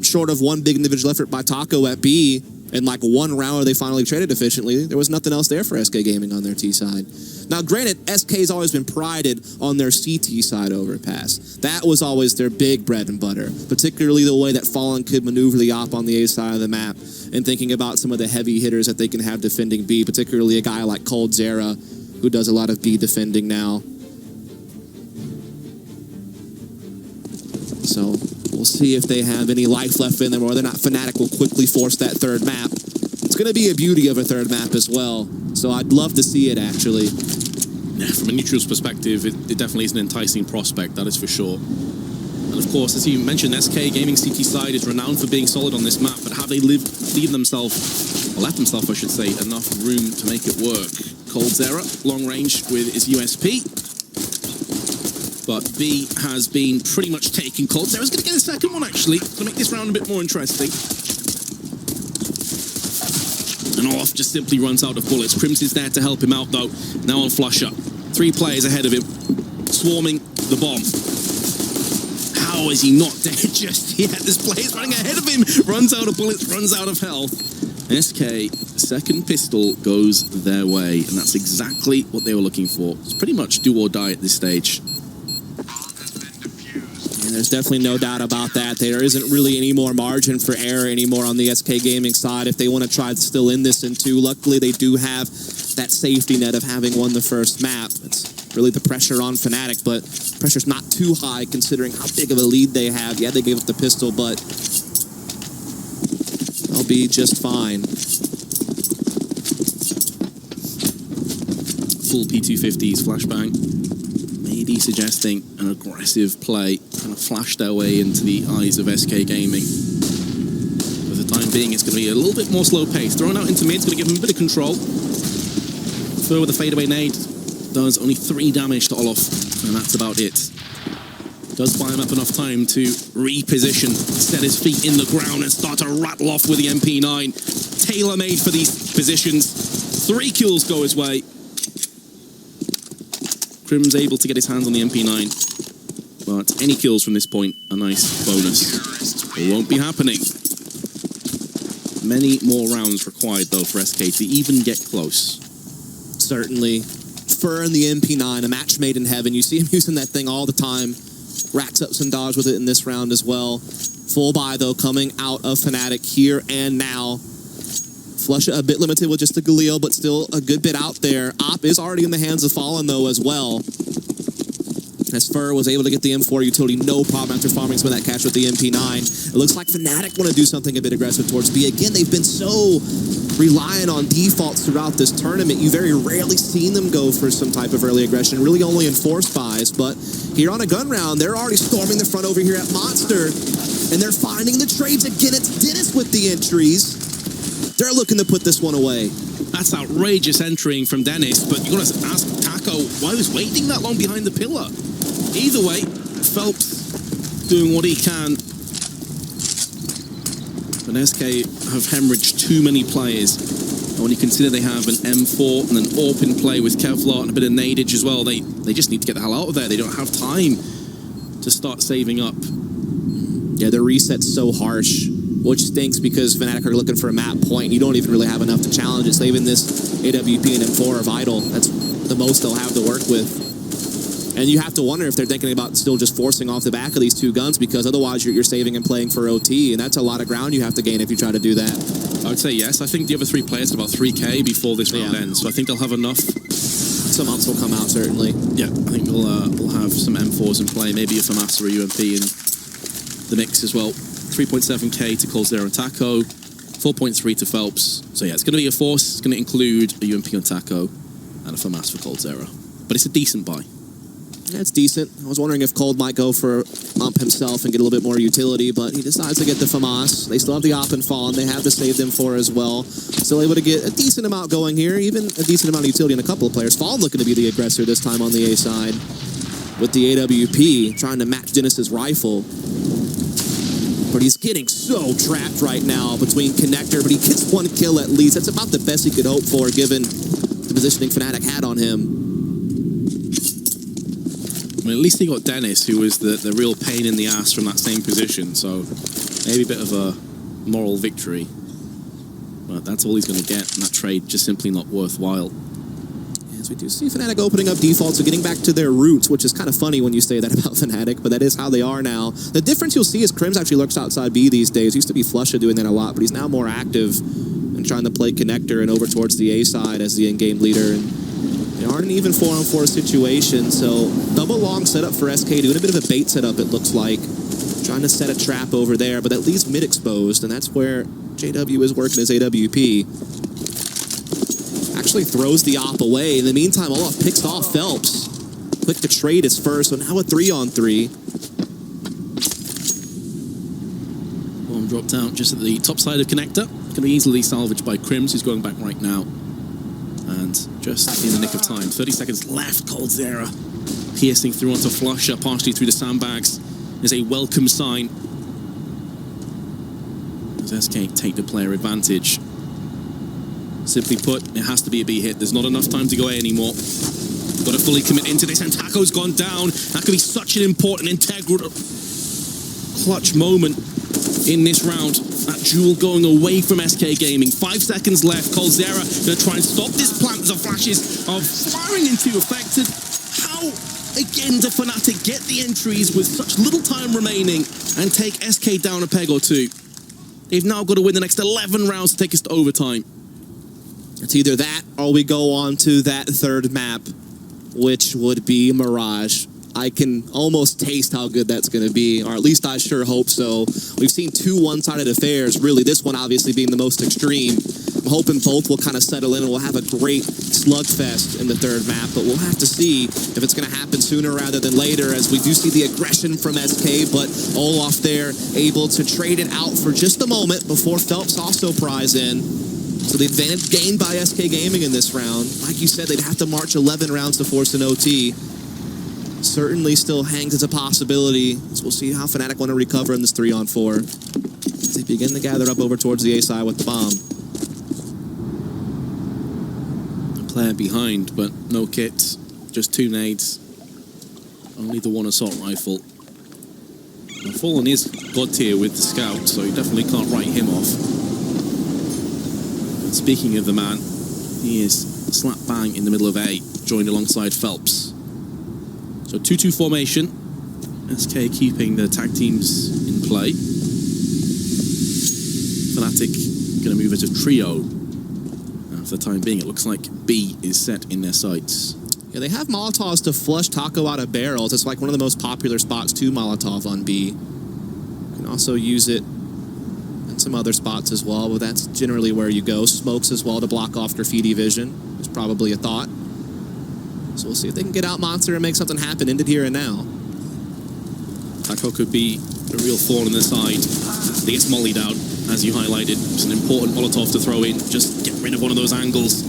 Short of one big individual effort by Taco at B, and like 1 round where they finally traded efficiently, there was nothing else there for SK Gaming on their T side. Now, granted, SK's always been prided on their CT side overpass. That was always their big bread and butter, particularly the way that Fallen could maneuver the op on the A side of the map, and thinking about some of the heavy hitters that they can have defending B, particularly a guy like Coldzera, who does a lot of B defending now. So we'll see if they have any life left in them, or whether or not Fnatic will quickly force that third map. It's going to be a beauty of a third map as well, so I'd love to see it, actually. Yeah, from a neutral's perspective, it definitely is an enticing prospect, that is for sure. And of course, as you mentioned, SK Gaming CT side is renowned for being solid on this map, but have they left themselves, I should say, enough room to make it work? Coldzera, long range with his USP. But B has been pretty much taken. Coldzera's going to get a second one, actually, to make this round a bit more interesting. And Off just simply runs out of bullets. Crimson's there to help him out, though. Now on Flusher. 3 players ahead of him, swarming the bomb. How is he not dead just yet? This player's running ahead of him. Runs out of bullets, runs out of health. SK, second pistol goes their way. And that's exactly what they were looking for. It's pretty much do or die at this stage. There's definitely no doubt about that. There isn't really any more margin for error anymore on the SK Gaming side if they want to try to still end this in 2. Luckily, they do have that safety net of having won the first map. It's really the pressure on Fnatic, but pressure's not too high considering how big of a lead they have. Yeah, they gave up the pistol, but they'll be just fine. Full P250s flashbang. Maybe suggesting an aggressive play, kind of flash their way into the eyes of SK Gaming. For the time being, it's going to be a little bit more slow pace. Thrown out into mid, it's going to give him a bit of control. Throw with a fadeaway nade does only 3 damage to Olof. And that's about it. Does buy him up enough time to reposition, set his feet in the ground and start to rattle off with the MP9. Tailor-made for these positions. 3 kills go his way. Crim's able to get his hands on the MP9. But any kills from this point, a nice bonus. It won't be happening. Many more rounds required, though, for SK to even get close. Certainly. Fur and the MP9, a match made in heaven. You see him using that thing all the time. Racks up some dodge with it in this round as well. Full buy, though, coming out of Fnatic here and now. Flusha a bit limited with just the Galil, but still a good bit out there. Op is already in the hands of Fallen, though, as well. As Fur was able to get the M4 utility, no problem after farming some of that cash with the MP9. It looks like Fnatic want to do something a bit aggressive towards B. Again, they've been so reliant on defaults throughout this tournament. You very rarely seen them go for some type of early aggression, really only in forced buys. But here on a gun round, they're already storming the front over here at Monster, and they're finding the trades again. It's Dennis with the entries. They're looking to put this one away. That's outrageous entering from Dennis, but you've got to ask Taco why he was waiting that long behind the pillar. Either way, Phelps doing what he can. But SK have hemorrhaged too many players. And when you consider they have an M4 and an AWP in play with Kevlar and a bit of nadage as well, they just need to get the hell out of there. They don't have time to start saving up. Yeah, the reset's so harsh, which stinks because Fnatic are looking for a map point. You don't even really have enough to challenge it. So even this AWP and M4 are vital. That's the most they'll have to work with. And you have to wonder if they're thinking about still just forcing off the back of these 2 guns, because otherwise you're saving and playing for OT, and that's a lot of ground you have to gain if you try to do that. I would say yes. I think the other 3 players have about 3k before this round ends, so I think they'll have enough. Some ups will come out, certainly. Yeah, I think we'll have some M4s in play, maybe a FAMAS or a UMP in the mix as well. 3.7k to Coldzera and Taco, 4.3 to Phelps. So yeah, it's going to be a force. It's going to include a UMP on Taco and a FAMAS for Coldzera. But it's a decent buy. Yeah, it's decent. I was wondering if Cold might go for Ump himself and get a little bit more utility, but he decides to get the FAMAS. They still have the Op and Fallen. They have to save them for as well. Still able to get a decent amount going here, even a decent amount of utility in a couple of players. Fallen looking to be the aggressor this time on the A side with the AWP, trying to match Dennis's rifle. But he's getting so trapped right now between Connector, but he gets 1 kill at least. That's about the best he could hope for, given the positioning Fnatic had on him. I mean, at least he got Dennis, who was the real pain in the ass from that same position, so maybe a bit of a moral victory. But that's all he's going to get, and that trade just simply not worthwhile. Yes, we do see Fnatic opening up defaults, so getting back to their roots, which is kind of funny when you say that about Fnatic, but that is how they are now. The difference you'll see is Crims actually lurks outside B these days. Used to be Flusha doing that a lot, but he's now more active and trying to play Connector and over towards the A side as the in-game leader. And they aren't an even 4-on-4 situation, so double long setup for SK, doing a bit of a bait setup, it looks like. Trying to set a trap over there, but that leaves mid exposed, and that's where JW is working his AWP. Actually throws the op away. In the meantime, Olaf picks off Phelps. Quick to trade his first, so now a 3-on-3. Bomb dropped out just at the top side of Connector. Can be easily salvaged by Crims, who's going back right now. And just in the nick of time, 30 seconds left, Coldzera piercing through onto Flusha, partially through the sandbags, is a welcome sign. As SK take the player advantage. Simply put, it has to be a B hit. There's not enough time to go A anymore. Got to fully commit into this, and Taco's gone down. That could be such an important, integral, clutch moment in this round. That duel going away from SK Gaming. 5 seconds left. Coldzera going to try and stop this plant. There's flashes of firing into affected. How, again, do Fnatic get the entries with such little time remaining and take SK down a peg or two? They've now got to win the next 11 rounds to take us to overtime. It's either that or we go on to that 3rd map, which would be Mirage. I can almost taste how good that's going to be, or at least I sure hope so. We've seen 2 one-sided affairs, really, this one obviously being the most extreme. I'm hoping both will kind of settle in and we'll have a great slugfest in the 3rd map, but we'll have to see if it's going to happen sooner rather than later, as we do see the aggression from SK, but Olaf there able to trade it out for just a moment before Phelps also pries in. So the advantage gained by SK Gaming in this round. Like you said, they'd have to march 11 rounds to force an OT. certainly still hangs as a possibility. So we'll see how Fnatic want to recover in this 3-on-4 as they begin to gather up over towards the A side with the bomb. A player behind, but no kit, just 2 nades, only the 1 assault rifle. And Fallen is god tier with the scout, so you definitely can't write him off. Speaking of the man, he is slap bang in the middle of A, joined alongside Phelps. So 2-2 formation, SK keeping the tag teams in play. Fnatic going to move as a trio. For the time being, it looks like B is set in their sights. Yeah, they have Molotovs to flush Taco out of barrels. It's like one of the most popular spots to Molotov on B. You can also use it in some other spots as well, but that's generally where you go. Smokes as well to block off graffiti vision. It's probably a thought. So we'll see if they can get out Monster and make something happen in it here and now. Taco could be a real thorn in the side. He gets mollied out, as you highlighted. It's an important Molotov to throw in. Just get rid of one of those angles.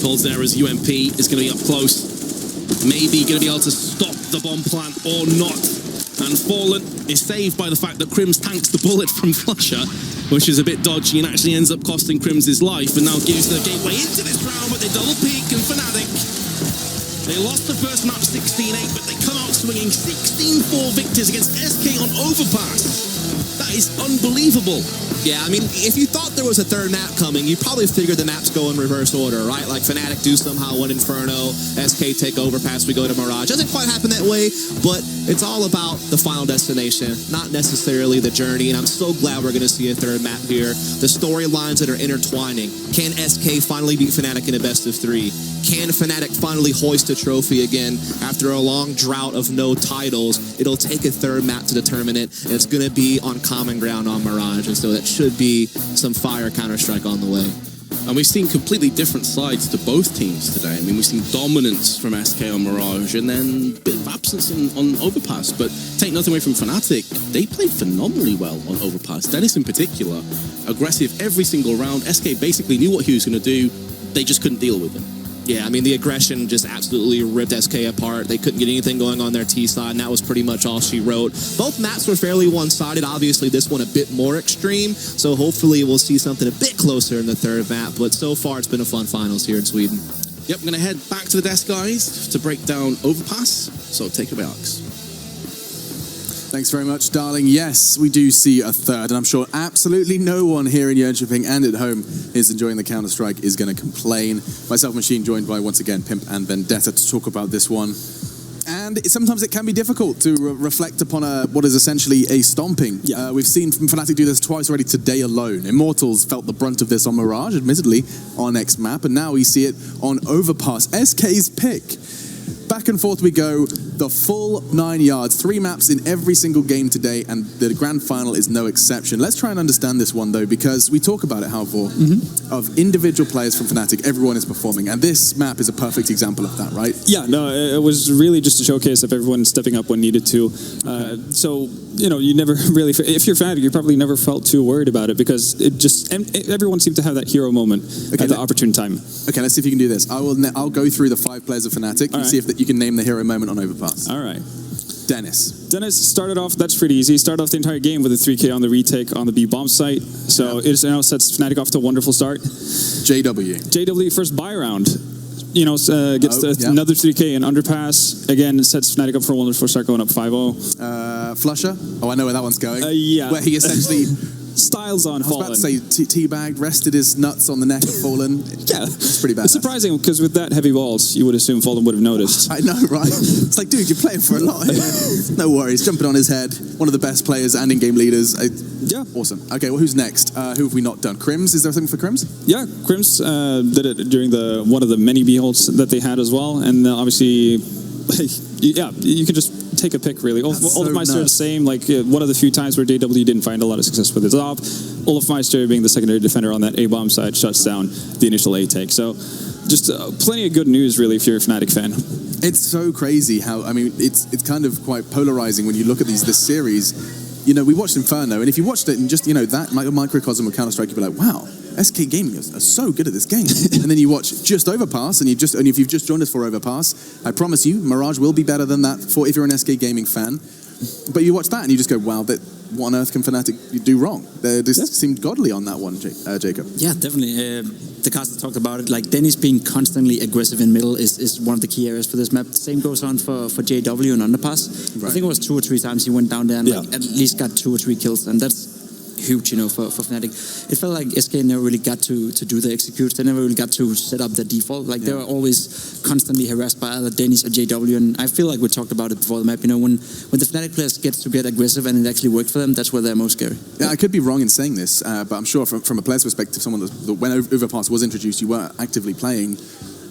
Cold's there as UMP is going to be up close. Maybe going to be able to stop the bomb plant or not. And Fallen is saved by the fact that Crims tanks the bullet from Flusher, which is a bit dodgy and actually ends up costing Crims his life, and now gives the gateway into this round, but they double peak, and Fnatic, they lost the first map 16-8, but they come out swinging 16-4 victors against SK on Overpass. That is unbelievable. Yeah, I mean, if you thought there was a third map coming, you probably figured the maps go in reverse order, right? Like Fnatic do somehow win Inferno, SK take Overpass, we go to Mirage. Doesn't quite happen that way, but it's all about the final destination, not necessarily the journey, and I'm so glad we're going to see a third map here. The storylines that are intertwining. Can SK finally beat Fnatic in a best of 3? Can Fnatic finally hoist a trophy again after a long drought of no titles? It'll take a third map to determine it, and it's going to be on common ground on Mirage, and so that should be some fire Counter-Strike on the way. And we've seen completely different sides to both teams today. I mean, we've seen dominance from SK on Mirage and then a bit of absence on Overpass. But take nothing away from Fnatic, they played phenomenally well on Overpass. Dennis in particular, aggressive every single round. SK basically knew what he was going to do. They just couldn't deal with him. Yeah, I mean, the aggression just absolutely ripped SK apart. They couldn't get anything going on their T side, and that was pretty much all she wrote. Both maps were fairly one-sided. Obviously, this one a bit more extreme, so hopefully we'll see something a bit closer in the third map. But so far, it's been a fun finals here in Sweden. Yep, I'm going to head back to the desk, guys, to break down Overpass. So take it away, Alex. Thanks very much, darling. Yes, we do see a third, and I'm sure absolutely no one here in Jönköping and at home is enjoying the Counter-Strike is going to complain. Myself, Machine, joined by, once again, Pimp and Vendetta to talk about this one. And sometimes it can be difficult to reflect upon what is essentially a stomping. Yeah. We've seen from Fnatic do this twice already today alone. Immortals felt the brunt of this on Mirage, admittedly, on next map, and now we see it on Overpass. SK's pick. Back and forth we go, the full 9 yards, 3 maps in every single game today, and the grand final is no exception. Let's try and understand this one, though, because we talk about it, Halvor, of individual players from Fnatic, everyone is performing, and this map is a perfect example of that, right? Yeah, no, it was really just a showcase of everyone stepping up when needed to. So, you know, you never really, if you're Fnatic, you probably never felt too worried about it, because everyone seemed to have that hero moment at the opportune time. Okay, let's see if you can do this. I'll go through the 5 players of Fnatic and see if you can name the hero moment on Overpass. All right. Dennis started off, that's pretty easy. He started off the entire game with a 3K on the retake on the B bomb site. So it now sets Fnatic off to a wonderful start. JW, first buy round. You know, gets another 3K in underpass. Again, it sets Fnatic up for a wonderful start, going up 5-0. Flusher? Oh, I know where that one's going. Yeah. Where he essentially... Styles on Fallen. I was about to say teabagged, rested his nuts on the neck of Fallen. Yeah. It's pretty bad. It's surprising, because with that heavy balls, you would assume Fallen would have noticed. I know, right? It's like, dude, you're playing for a lot here. No worries. Jumping on his head. One of the best players and in-game leaders. Yeah. Awesome. Okay, well, who's next? Who have we not done? Crims? Is there something for Crims? Yeah, Crims did it during one of the many B-holds that they had as well. And obviously, yeah, you can just take a pick, really. Olafmeister the same, like one of the few times where JW didn't find a lot of success with his op. Olafmeister, being the secondary defender on that A-bomb side, shuts down the initial A-take. So just plenty of good news, really, if you're a Fnatic fan. It's so crazy how, I mean, it's kind of quite polarizing when you look at this series. You know, we watched Inferno, and if you watched it in just, you know, that microcosm of Counter-Strike, you'd be like, wow, SK Gaming are so good at this game. And then you watch just Overpass, and if you've just joined us for Overpass, I promise you, Mirage will be better than that if you're an SK Gaming fan. But you watch that and you just go, wow, what on earth can Fnatic do wrong? They just seemed godly on that one, Jacob. Yeah, definitely. The caster talked about it. Like Dennis being constantly aggressive in middle is one of the key areas for this map. Same goes on for JW and Underpass. Right. I think it was 2 or 3 times he went down there and at least got 2 or 3 kills, and that's huge, for Fnatic. It felt like SK never really got to do the executes. They never really got to set up the default. Like they were always constantly harassed by either Dennis or JW, and I feel like we talked about it before the map. When the Fnatic players gets to get aggressive and it actually worked for them, that's where they're most scary. Yeah, I could be wrong in saying this, but I'm sure from a player's perspective, someone that when Overpass was introduced, you were actively playing.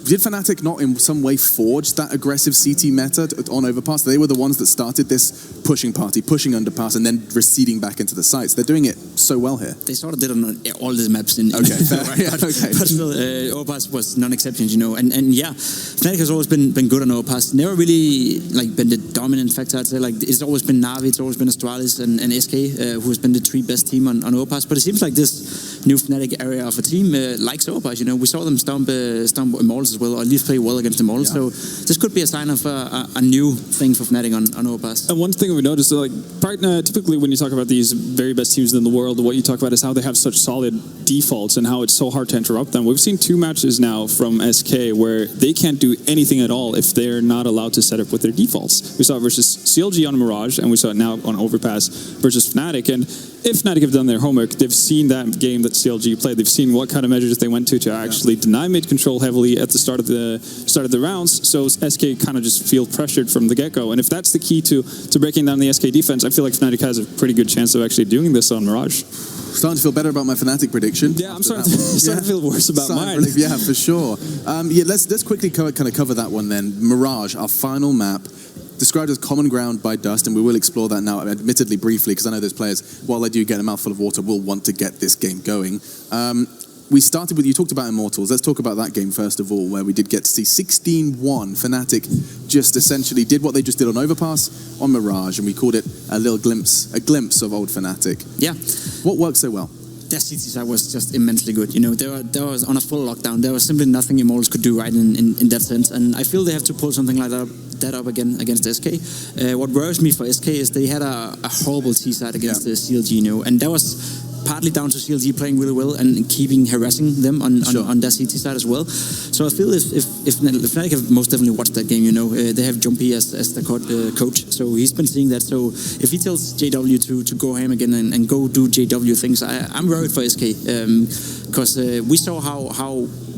Did Fnatic not in some way forge that aggressive CT meta on Overpass? They were the ones that started this pushing Underpass, and then receding back into the sites. They're doing it so well here. They sort of did on all these maps. Okay, fair. But still, Overpass was non-exception, And yeah, Fnatic has always been good on Overpass. Never really been the dominant factor, I'd say. It's always been Na'Vi, it's always been Astralis and SK, who's been the 3 best team on Overpass. But it seems like this new Fnatic area of a team likes Overpass. We saw them stomp Immortals as well, or at least play well against Immortals. So this could be a sign of a new thing for Fnatic on Overpass. And one thing we noticed, typically when you talk about these very best teams in the world, what you talk about is how they have such solid defaults and how it's so hard to interrupt them. We've seen 2 matches now from SK where they can't do anything at all if they're not allowed to set up with their defaults. We saw it versus CLG on Mirage, and we saw it now on Overpass versus Fnatic. And if Fnatic have done their homework, they've seen that game that CLG played. They've seen what kind of measures they went to actually deny mid control heavily at the start of the rounds. So SK kind of just feel pressured from the get-go. And if that's the key to breaking down the SK defense, I feel like Fnatic has a pretty good chance of actually doing this on Mirage. Starting to feel better about my Fnatic prediction. Yeah, I'm starting to feel worse about mine. Yeah, for sure. Let's quickly cover that one then. Mirage, our final map, described as common ground by Dust, and we will explore that now, admittedly briefly, because I know those players, while they do get a mouthful of water, will want to get this game going. We started with, you talked about Immortals. Let's talk about that game first of all, where we did get to see 16-1. Fnatic just essentially did what they just did on Overpass, on Mirage, and we called it a glimpse of old Fnatic. Yeah. What worked so well? Their CT side was just immensely good. They was on a full lockdown. There was simply nothing Immortals could do right in that sense. And I feel they have to pull something like that up again against SK. What worries me for SK is they had a horrible T side against the CLG, and that was partly down to CLG playing really well and keeping harassing them on their CT side as well. So I feel if Fnatic have most definitely watched that game, they have Jumpy as the coach, so he's been seeing that. So if he tells JW to go ham again and go do JW things, I'm worried for SK, because we saw how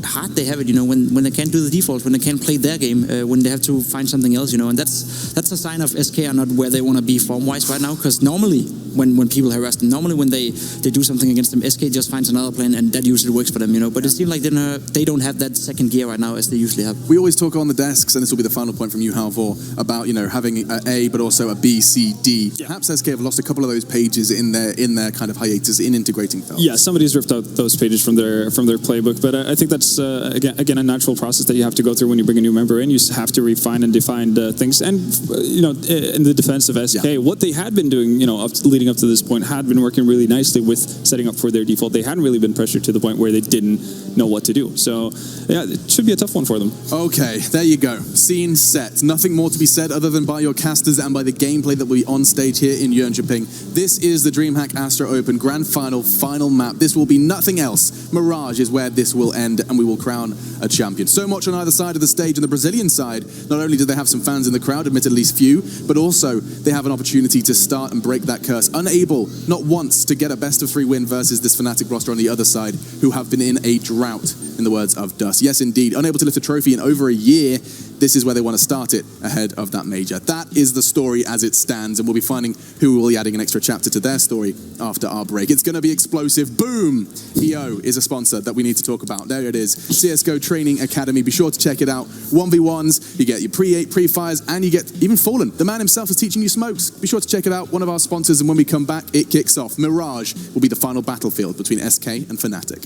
hard they have it, when they can't do the defaults, when they can't play their game, when they have to find something else, and that's a sign of SK are not where they want to be form-wise right now, because normally when people harass them, normally when they do something against them, SK just finds another plan, and that usually works for them, but it seems like they don't have that second gear right now as they usually have. We always talk on the desks, and this will be the final point from you, Halvor, about having an A but also a B, C, D. Yeah. Perhaps SK have lost a couple of those pages in their kind of hiatus in integrating films. Yeah, somebody's ripped out those pages from their playbook, but I think that's again a natural process that you have to go through when you bring a new member in. You have to refine and define things, and in the defense of SK, what they had been doing, leading up to this point, had been working really nicely with setting up for their default. They hadn't really been pressured to the point where they didn't know what to do. So yeah, it should be a tough one for them. Okay, there you go. Scene set. Nothing more to be said other than by your casters and by the gameplay that will be on stage here in Jönköping. This is the DreamHack Astro Open Grand Final map. This will be nothing else. Mirage is where this will end, and we will crown a champion. So much on either side of the stage. On the Brazilian side, not only do they have some fans in the crowd, admittedly few, but also they have an opportunity to start and break that curse. Unable, not once, to get a best-of-3 win versus this Fnatic roster on the other side, who have been in a drought, in the words of Dust. Yes, indeed. Unable to lift a trophy in over a year. This is where they want to start it ahead of that major. That is the story as it stands, and we'll be finding who will be adding an extra chapter to their story after our break. It's going to be explosive. Boom! EO is a sponsor that we need to talk about. There it is. Csgo Training Academy. Be sure to check it out. 1v1s, you get your pre-8, pre-fires, and you get even Fallen. The man himself is teaching you smokes. Be sure to check it out. One of our sponsors, and when we come back, it kicks off. Mirage will be the final battlefield between SK and Fnatic.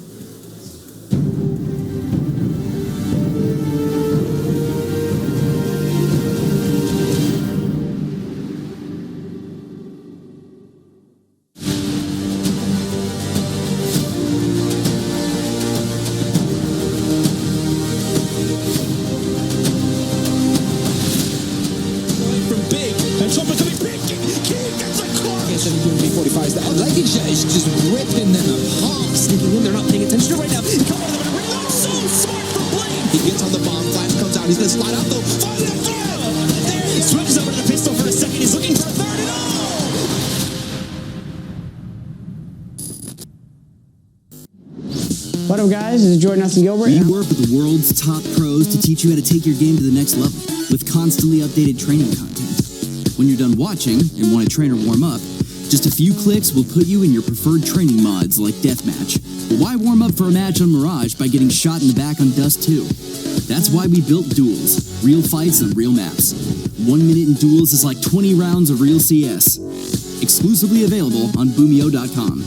And then a hawk sneaking in. They're not paying attention right now. Come on, they're going to reload. So smart from Blade. He gets on the bomb. Flash comes out. He's going to slide out though. Fire the throw. There he switches over to the pistol for a second. He's looking for a third and all. What up, guys? This is Jordan Gilbert. We work with the world's top pros to teach you how to take your game to the next level with constantly updated training content. When you're done watching and want to train or warm up, just a few clicks will put you in your preferred training mods like Deathmatch. But why warm up for a match on Mirage by getting shot in the back on Dust 2? That's why we built Duels, real fights and real maps. 1 minute in Duels is like 20 rounds of real CS. Exclusively available on Boomio.com.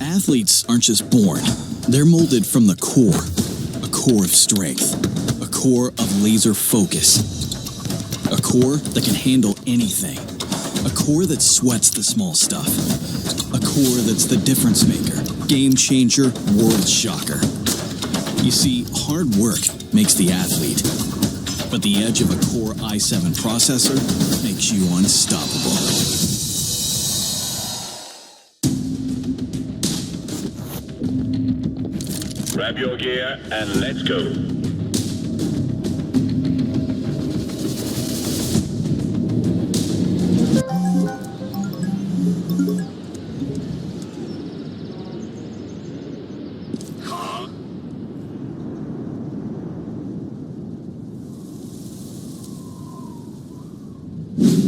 Athletes aren't just born. They're molded from the core. A core of strength. A core of laser focus. A core that can handle anything. A core that sweats the small stuff. A core that's the difference maker. Game changer, world shocker. You see, hard work makes the athlete. But the edge of a Core i7 processor makes you unstoppable. Grab your gear and let's go.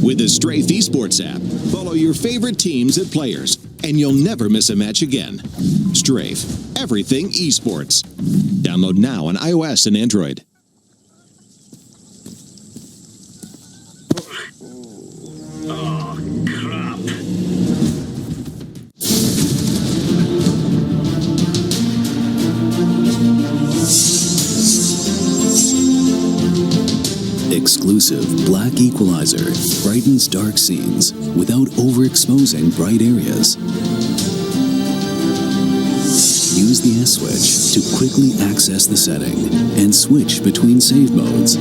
With the Strafe Esports app, follow your favorite teams and players, and you'll never miss a match again. Strafe, everything esports. Download now on iOS and Android. Oh, crap. Exclusive Black Equalizer brightens dark scenes without overexposing bright areas. Use the S switch to quickly access the setting and switch between save modes.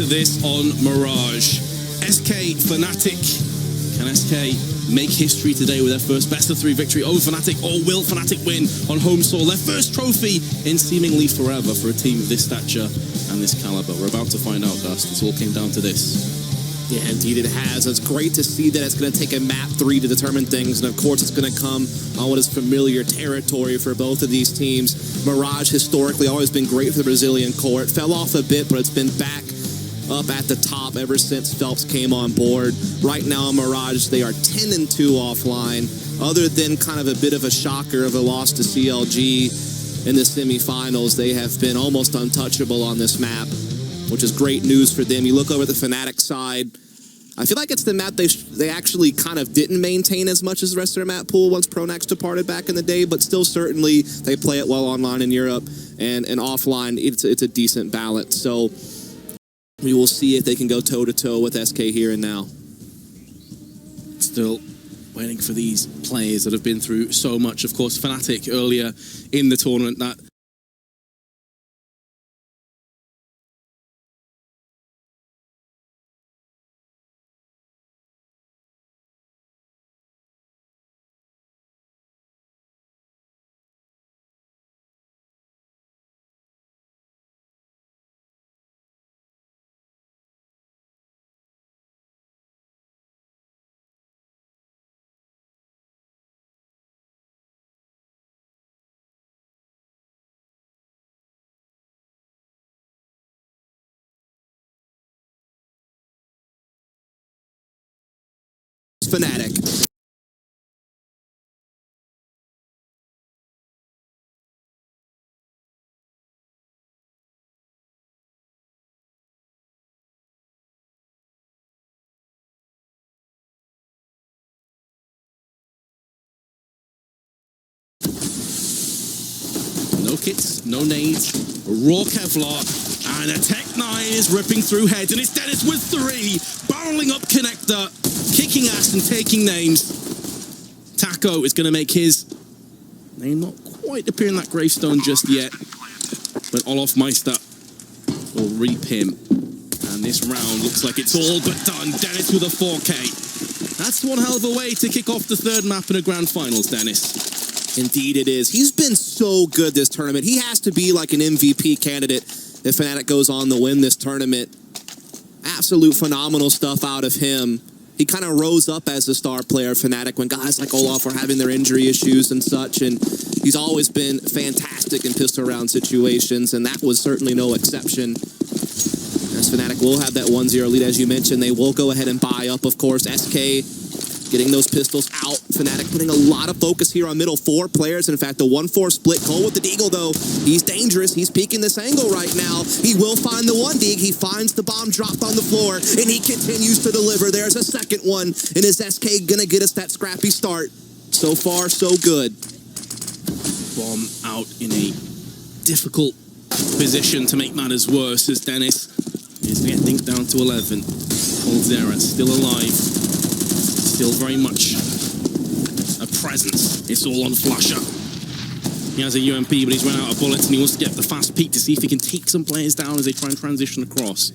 this on Mirage. SK Fnatic. Can SK make history today with their first best-of-3 victory over Fnatic, or will Fnatic win on home soil? Their first trophy in seemingly forever for a team of this stature and this caliber. We're about to find out, Dust. This all came down to this. Yeah, indeed it has. It's great to see that it's going to take a map 3 to determine things, and of course it's going to come on what is familiar territory for both of these teams. Mirage historically always been great for the Brazilian core. It fell off a bit, but it's been back up at the top ever since Phelps came on board. Right now, Mirage, they are 10-2 offline. Other than kind of a bit of a shocker of a loss to CLG in the semifinals, they have been almost untouchable on this map, which is great news for them. You look over the Fnatic side, I feel like it's the map they actually kind of didn't maintain as much as the rest of their map pool once Pronax departed back in the day, but still certainly they play it well online in Europe, and offline it's a decent balance. So we will see if they can go toe-to-toe with SK here and now. Still waiting for these players that have been through so much. Of course, Fnatic earlier in the tournament, that Fnatic. no kits, no nades, raw Kevlar, and a Tech-9 is ripping through heads, and it's Dennis with 3, barreling up connector, kicking ass and taking names. Taco is going to make his name not quite appear in that gravestone just yet, but Olof Meister will reap him. And this round looks like it's all but done. Dennis with a 4K. That's one hell of a way to kick off the third map in a grand finals, Dennis. Indeed it is. He's been so good this tournament. He has to be like an MVP candidate if Fnatic goes on to win this tournament. Absolute phenomenal stuff out of him. He kind of rose up as a star player of Fnatic when guys like Olaf were having their injury issues and such, and he's always been fantastic in pistol round situations, and that was certainly no exception. As Fnatic will have that 1-0 lead, as you mentioned, they will go ahead and buy up, of course. SK getting those pistols out. Fnatic putting a lot of focus here on middle 4 players. In fact, the 1-4 split. Cole with the deagle, though. He's dangerous. He's peeking this angle right now. He will find the 1 dig. He finds the bomb dropped on the floor, and he continues to deliver. There's a second one, and is SK going to get us that scrappy start? So far, so good. Bomb out in a difficult position to make matters worse as Dennis is to get things down to 11. Coldzera still alive. Still very much a presence. It's all on Flusher. He has a UMP, but he's run out of bullets, and he wants to get the fast peek to see if he can take some players down as they try and transition across.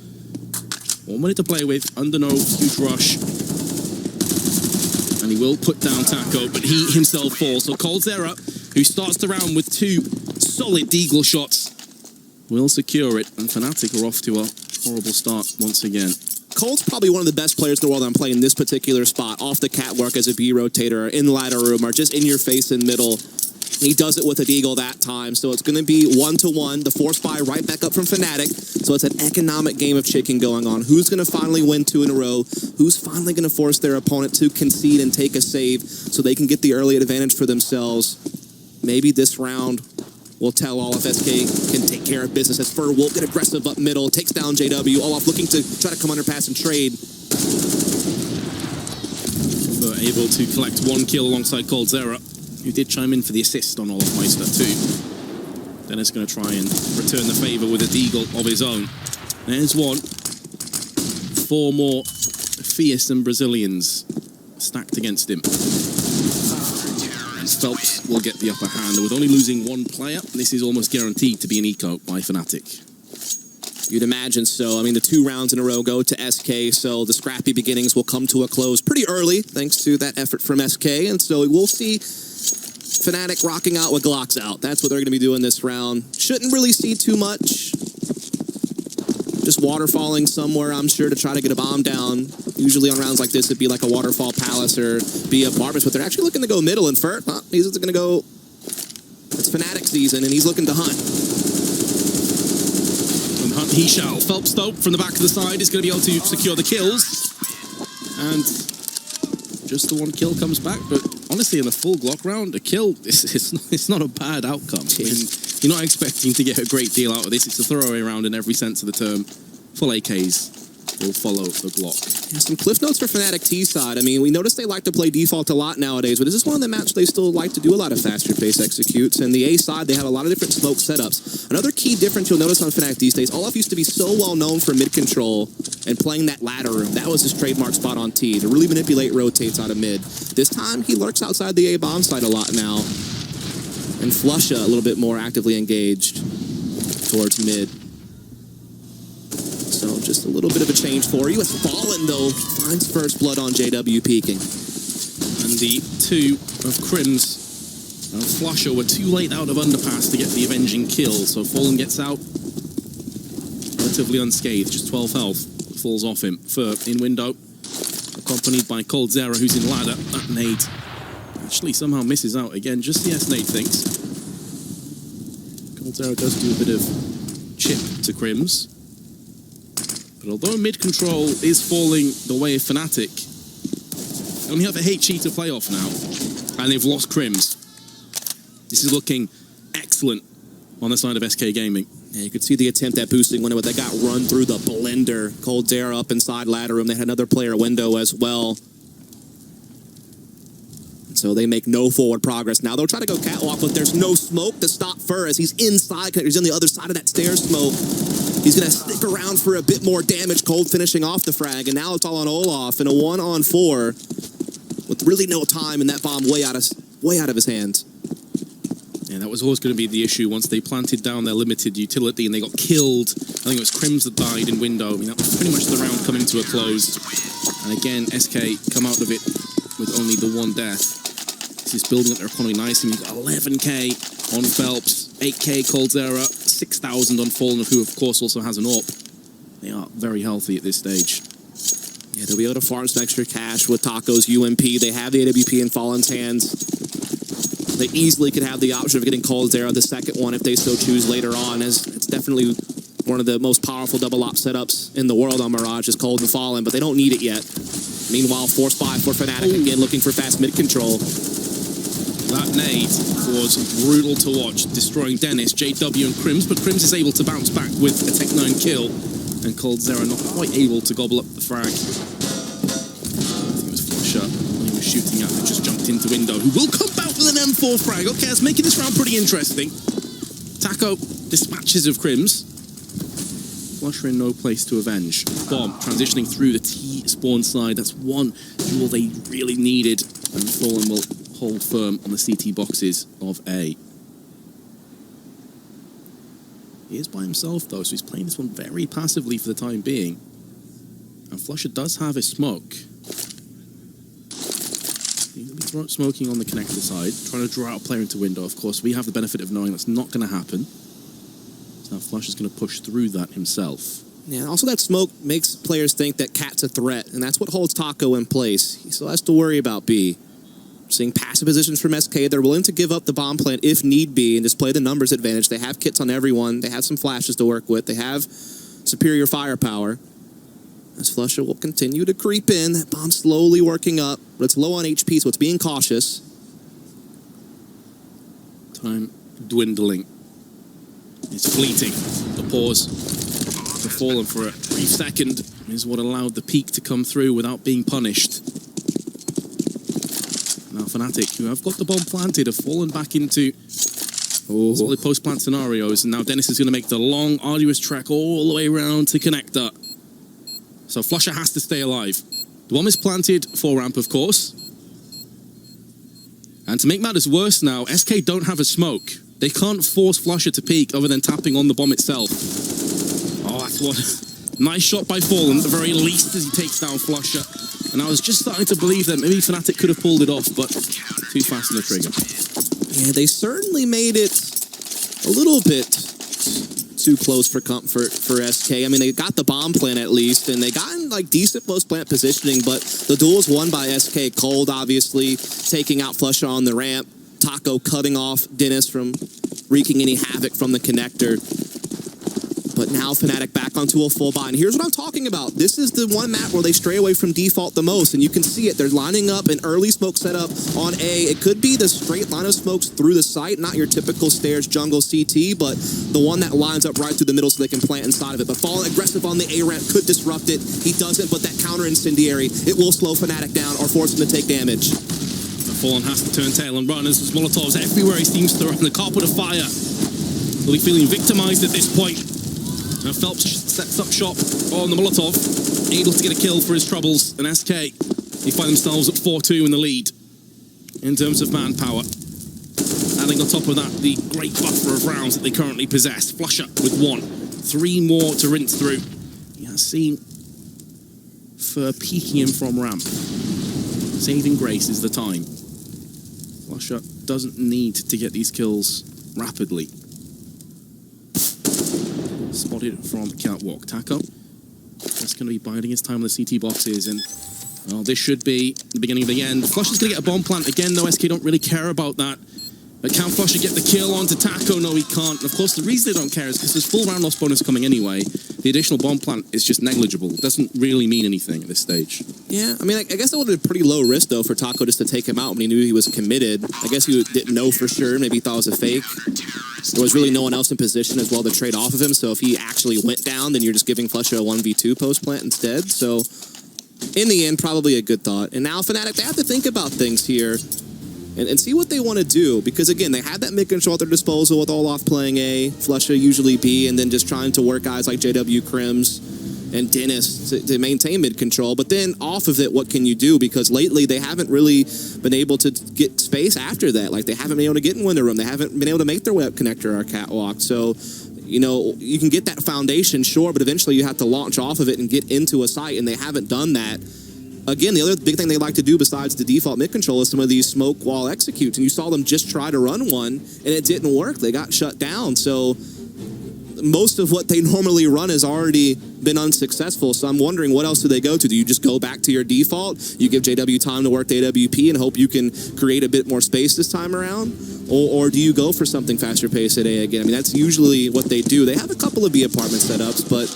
1 minute to play with, under no huge rush. And he will put down Taco, but he himself falls. So Coldzera, who starts the round with 2 solid deagle shots, will secure it, and Fnatic are off to a horrible start once again. Cole's probably one of the best players in the world on playing this particular spot, off the catwalk as a B rotator, in the ladder room, or just in your face in middle. He does it with a deagle that time, so it's going to be 1-1. The force buy right back up from Fnatic, so it's an economic game of chicken going on. Who's going to finally win 2 in a row? Who's finally going to force their opponent to concede and take a save so they can get the early advantage for themselves? Maybe this round will tell all if SK can take care of business as Fur will get aggressive up middle, takes down JW. Olaf looking to try to come underpass and trade. Fur able to collect 1 kill alongside Coldzera, who did chime in for the assist on Olaf Meister too. Dennis going to try and return the favour with a deagle of his own. There's 1. 4 more fearsome Brazilians stacked against him. Phelps will get the upper hand. With only losing 1 player, this is almost guaranteed to be an eco by Fnatic. You'd imagine so. I mean, the 2 rounds in a row go to SK, so the scrappy beginnings will come to a close pretty early, thanks to that effort from SK, and so we'll see Fnatic rocking out with Glocks out. That's what they're going to be doing this round. Shouldn't really see too much. Just waterfalling somewhere, I'm sure, to try to get a bomb down. Usually on rounds like this, it'd be like a waterfall palace or be a Barbus, but they're actually looking to go middle, and Furt, he's going to go... It's Fnatic season, and he's looking to hunt. And hunt he shall. Phelps, though, from the back of the side, is going to be able to secure the kills. And just the 1 kill comes back, but honestly, in a full Glock round, a kill, it's not a bad outcome. I mean, you're not expecting to get a great deal out of this. It's a throwaway round in every sense of the term. Full AKs will follow the Glock. Yeah, some cliff notes for Fnatic T side. I mean, we noticed they like to play default a lot nowadays, but this is one of the maps they still like to do a lot of faster pace executes. And the A side, they have a lot of different smoke setups. Another key difference you'll notice on Fnatic these days, Olaf used to be so well known for mid control and playing that ladder room. That was his trademark spot on T, to really manipulate rotates out of mid. This time, he lurks outside the A bomb side a lot now. And Flusha a little bit more actively engaged towards mid. So just a little bit of a change for you. As Fallen, though, finds first blood on JW peeking. And the 2 of Crims and Flusher were too late out of underpass to get the avenging kill, so Fallen gets out relatively unscathed, just 12 health. Falls off him. Fur in window, accompanied by Coldzera, who's in ladder. That nade actually somehow misses out again. Just the S-nade thinks. Coldzera does do a bit of chip to Crims. But although mid-control is falling the way of Fnatic, they only have a HE to play off now. And they've lost Crims. This is looking excellent on the side of SK Gaming. Yeah, you could see the attempt at boosting window, but they got run through the blender. Coldzera up inside ladder room. They had another player window as well. So they make no forward progress. Now they'll try to go catwalk, but there's no smoke to stop Fur as he's inside. He's on the other side of that stair smoke. He's going to stick around for a bit more damage. Cold finishing off the frag, and now it's all on Olaf in a 1-on-4 with really no time, and that bomb way out of his hands. Yeah, that was always going to be the issue once they planted down their limited utility and they got killed. I think it was Crims that died in window. I mean, that was pretty much the round coming to a close. And again, SK come out of it with only the 1 death. This is building up their economy nicely. You've got 11k on Phelps, 8k Coldzera, 6,000 on Fallen, who of course also has an AWP. They are very healthy at this stage. Yeah, they'll be able to farm some extra cash with Taco's UMP. They have the AWP in Fallen's hands. They easily could have the option of getting Coldzera the second one if they so choose later on, as it's definitely one of the most powerful double op setups in the world on Mirage is Cold and Fallen, but they don't need it yet. Meanwhile, force buy for Fnatic again, looking for fast mid control. That nade was brutal to watch, destroying Dennis, JW and Crims, but Crims is able to bounce back with a Tech 9 kill, and Coldzera not quite able to gobble up the frag. I think it was Flusher he was shooting at, who just jumped into window, who will come back with an M4 frag. Okay, that's making this round pretty interesting. Taco dispatches of Crims. Flusher in no place to avenge. Bomb transitioning through the T spawn side. That's one duel they really needed, and Fallen will hold firm on the CT boxes of A. He is by himself though, so he's playing this one very passively for the time being. And Flusher does have a smoke. He's going to be smoking on the connector side, trying to draw out a player into window. Of course, we have the benefit of knowing that's not going to happen. So now Flusher's going to push through that himself. Yeah, also that smoke makes players think that Cat's a threat, and that's what holds Taco in place. He still has to worry about B. Seeing passive positions from SK, they're willing to give up the bomb plant if need be and just play the numbers advantage. They have kits on everyone. They have some flashes to work with. They have superior firepower. As Flusher will continue to creep in. That bomb slowly working up, but it's low on HP, so it's being cautious. Time dwindling. It's fleeting. The pause to Fallen for a brief second is what allowed the peak to come through without being punished. Now Fnatic, who have got the bomb planted, have fallen back into solid post-plant scenarios, and now Dennis is going to make the long, arduous trek all the way around to connector. So Flusher has to stay alive. The bomb is planted for ramp, of course. And to make matters worse now, SK don't have a smoke. They can't force Flusher to peek other than tapping on the bomb itself. Oh, that's one. Nice shot by Fallen, at the very least, as he takes down Flusher. And I was just starting to believe that maybe Fnatic could have pulled it off, but too fast on the trigger. Yeah, they certainly made it a little bit too close for comfort for SK. I mean, they got the bomb plant at least, and they got in like decent post-plant positioning, but the duel was won by SK. Cold, obviously, taking out Flusher on the ramp. Taco cutting off Dennis from wreaking any havoc from the connector. But now Fnatic back onto a full buy. And here's what I'm talking about. This is the one map where they stray away from default the most. And you can see it. They're lining up an early smoke setup on A. It could be the straight line of smokes through the site, not your typical stairs jungle CT, but the one that lines up right through the middle so they can plant inside of it. But falling aggressive on the A ramp could disrupt it. He doesn't, but that counter incendiary, it will slow Fnatic down or force him to take damage. Fallen has to turn tail and run as there's Molotovs everywhere. He seems to run the carpet of fire. Will he feeling victimized at this point? Now Phelps sets up shop on the Molotov, able to get a kill for his troubles, and SK, they find themselves at 4-2 in the lead in terms of manpower. Adding on top of that, the great buffer of rounds that they currently possess. Flusher with 1, 3 more to rinse through. He has seen Fur peeking him from ramp. Saving grace is the time. Flusher doesn't need to get these kills rapidly. Spotted from Catwalk. Taco just going to be biding his time on the CT boxes, and well, this should be the beginning of the end. Flusher's going to get a bomb plant again, though. SK don't really care about that. But can Flusher get the kill onto Taco? No, he can't. And of course, the reason they don't care is because there's full round loss bonus coming anyway. The additional bomb plant is just negligible. It doesn't really mean anything at this stage. Yeah, I mean, I guess it would have been pretty low risk, though, for Taco just to take him out when he knew he was committed. I guess he didn't know for sure. Maybe he thought it was a fake. There was really no one else in position as well to trade off of him, so if he actually went down, then you're just giving Flusher a 1v2 post-plant instead. So, in the end, probably a good thought. And now Fnatic, they have to think about things here and see what they want to do. Because, again, they had that mid-control at their disposal with Olaf playing A, Flusher usually B, and then just trying to work guys like JW, Crims, and Dennis to maintain mid-control. But then off of it, what can you do? Because lately they haven't really been able to get space after that. Like, they haven't been able to get in window room. They haven't been able to make their way up connector or catwalk. So, you know, you can get that foundation, sure, but eventually you have to launch off of it and get into a site, and they haven't done that. Again, the other big thing they like to do besides the default mid-control is some of these smoke wall executes. And you saw them just try to run one, and it didn't work. They got shut down. So most of what they normally run has already been unsuccessful. So I'm wondering, what else do they go to? Do you just go back to your default? You give JW time to work the AWP and hope you can create a bit more space this time around? Or do you go for something faster pace at A again? I mean, that's usually what they do. They have a couple of B apartment setups, but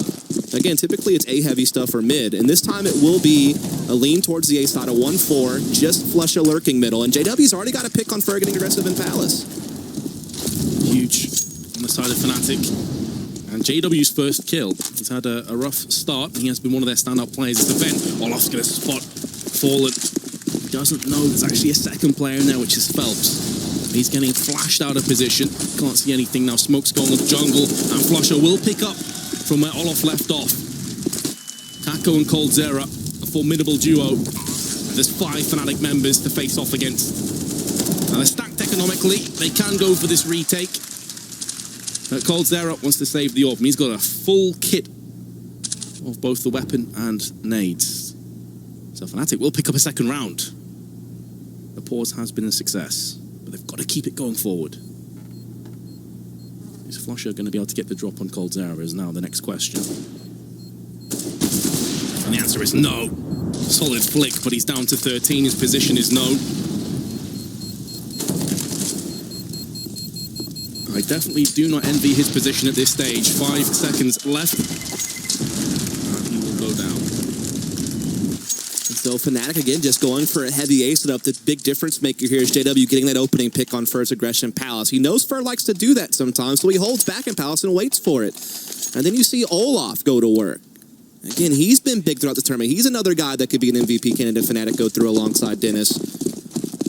again, typically it's A-heavy stuff or mid. And this time it will be a lean towards the A side, a 1-4, just Flusher lurking middle. And JW's already got a pick on Fer getting aggressive in Palace. Huge on the side of Fnatic. And JW's first kill. He's had a rough start. He has been one of their standout players. It's the vent. Olaf's going to spot Fallen. He doesn't know there's actually a second player in there, which is Phelps. He's getting flashed out of position. Can't see anything now. Smoke's gone in the jungle. And Flusher will pick up from where Olaf left off. Taco and Coldzera, a formidable duo. There's 5 Fnatic members to face off against. Now they're stacked economically. They can go for this retake. Coldzera wants to save the orb, and he's got a full kit of both the weapon and nades. So Fnatic will pick up a second round. The pause has been a success, but they've got to keep it going forward. Is Flusher going to be able to get the drop on Coldzera is now the next question. And the answer is no. Solid flick, but he's down to 13. His position is known. I definitely do not envy his position at this stage. 5 seconds left. And he will go down. And so Fnatic, again, just going for a heavy A setup. The big difference maker here is JW getting that opening pick on Fer's aggression Palace. He knows Fer likes to do that sometimes, so he holds back in Palace and waits for it. And then you see Olaf go to work. Again, he's been big throughout the tournament. He's another guy that could be an MVP candidate Fnatic go through alongside Dennis.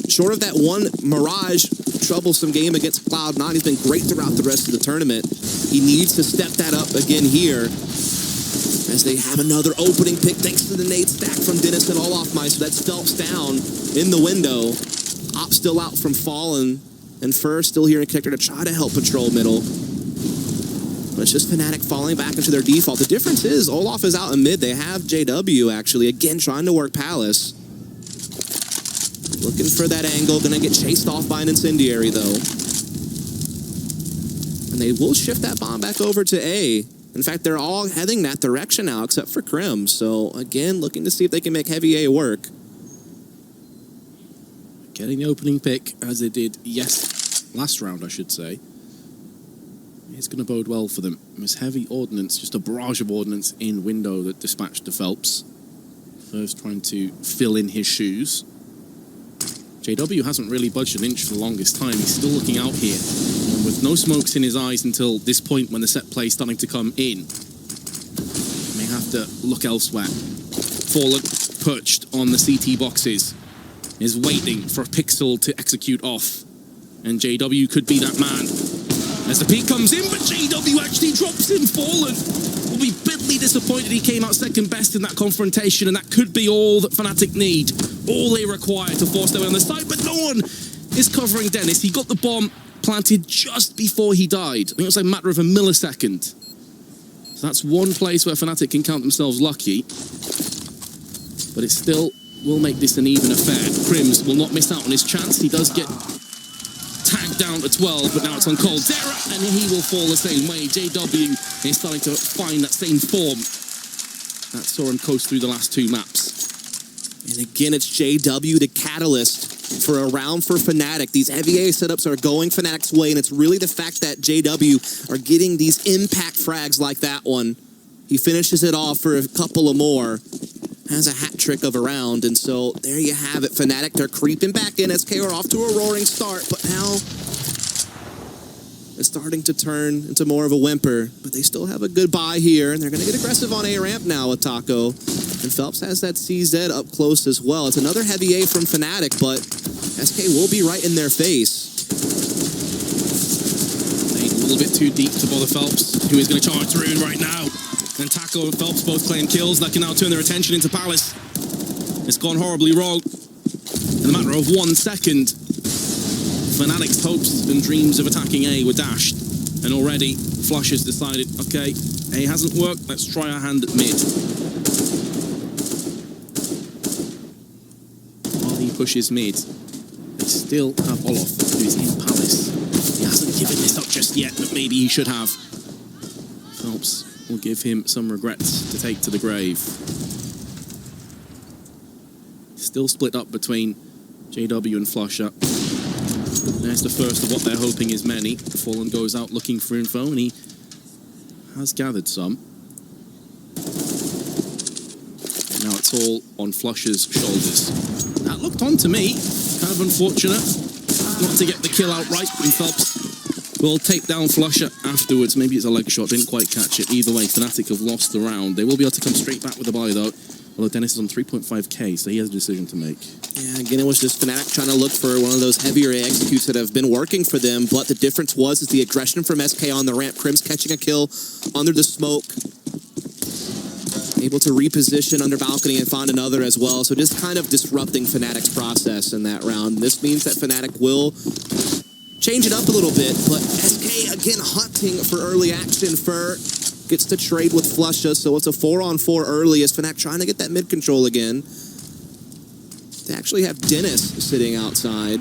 Short of that one Mirage troublesome game against Cloud9, he's been great throughout the rest of the tournament. He needs to step that up again here as they have another opening pick thanks to the nade stack from Dennis and Olaf Meister. That's Phelps down in the window. Op still out from Fallen, and Fer still here in connector to try to help patrol middle. But it's just Fnatic falling back into their default. The difference is Olaf is out in mid. They have JW, actually, again, trying to work Palace. Looking for that angle. Going to get chased off by an Incendiary, though. And they will shift that bomb back over to A. In fact, they're all heading that direction now, except for Krim. So, again, looking to see if they can make heavy A work. Getting the opening pick, as they did last round, I should say. It's going to bode well for them. This heavy ordnance, just a barrage of ordnance in window that dispatched to Phelps. First trying to fill in his shoes. JW hasn't really budged an inch for the longest time. He's still looking out here. And with no smokes in his eyes until this point when the set play is starting to come in. May have to look elsewhere. Fallen perched on the CT boxes. Is waiting for a pixel to execute off. And JW could be that man. As the peak comes in, but JW actually drops in. Fallen will be bitterly disappointed he came out second best in that confrontation, and that could be all that Fnatic need. All they require to force their way on the side, but no one is covering Dennis. He got the bomb planted just before he died. I think it was like a matter of a millisecond. So that's one place where Fnatic can count themselves lucky. But it still will make this an even affair. Crims will not miss out on his chance. He does get tagged down to 12, but now it's on Caldera, and he will fall the same way. JW is starting to find that same form that saw him coast through the last two maps. And again, it's JW, the catalyst for a round for Fnatic. These heavy A setups are going Fnatic's way, and it's really the fact that JW are getting these impact frags like that one. He finishes it off for a couple of more. Has a hat trick of a round, and so there you have it. Fnatic, they're creeping back in. SK are off to a roaring start, but now it's starting to turn into more of a whimper. But they still have a good buy here, and they're going to get aggressive on A ramp now with Taco. And Phelps has that CZ up close as well. It's another heavy A from Fnatic, but SK will be right in their face. Playing a little bit too deep to bother Phelps, who is going to charge through right now. And Taco and Phelps both claim kills that can now turn their attention into Palace. It's gone horribly wrong. In a matter of 1 second, Fnatic's hopes and dreams of attacking A were dashed. And already, Flush has decided, okay, A hasn't worked, let's try our hand at mid. While he pushes mid, they still have Olaf, who is in Palace. He hasn't given this up just yet, but maybe he should have. Phelps will give him some regrets to take to the grave. Still split up between JW and Flusher. There's the first of what they're hoping is many. Fallen goes out looking for info, and he has gathered some. And now it's all on Flusher's shoulders. That looked on to me. Kind of unfortunate not to get the kill outright, and Phelps will take down Flusher afterwards. Maybe it's a leg shot, didn't quite catch it. Either way, Fnatic have lost the round. They will be able to come straight back with a buy, though. Although Dennis is on 3.5k, so he has a decision to make. Yeah, again, it was just Fnatic trying to look for one of those heavier executes that have been working for them, but the difference was the aggression from SK on the ramp. Crim's catching a kill under the smoke. Able to reposition under balcony and find another as well. So just kind of disrupting Fnatic's process in that round. This means that Fnatic will change it up a little bit, but SK again hunting for early action. Fur gets to trade with Flusha, so it's a 4-on-4 early as Fnatic trying to get that mid control again. They actually have Dennis sitting outside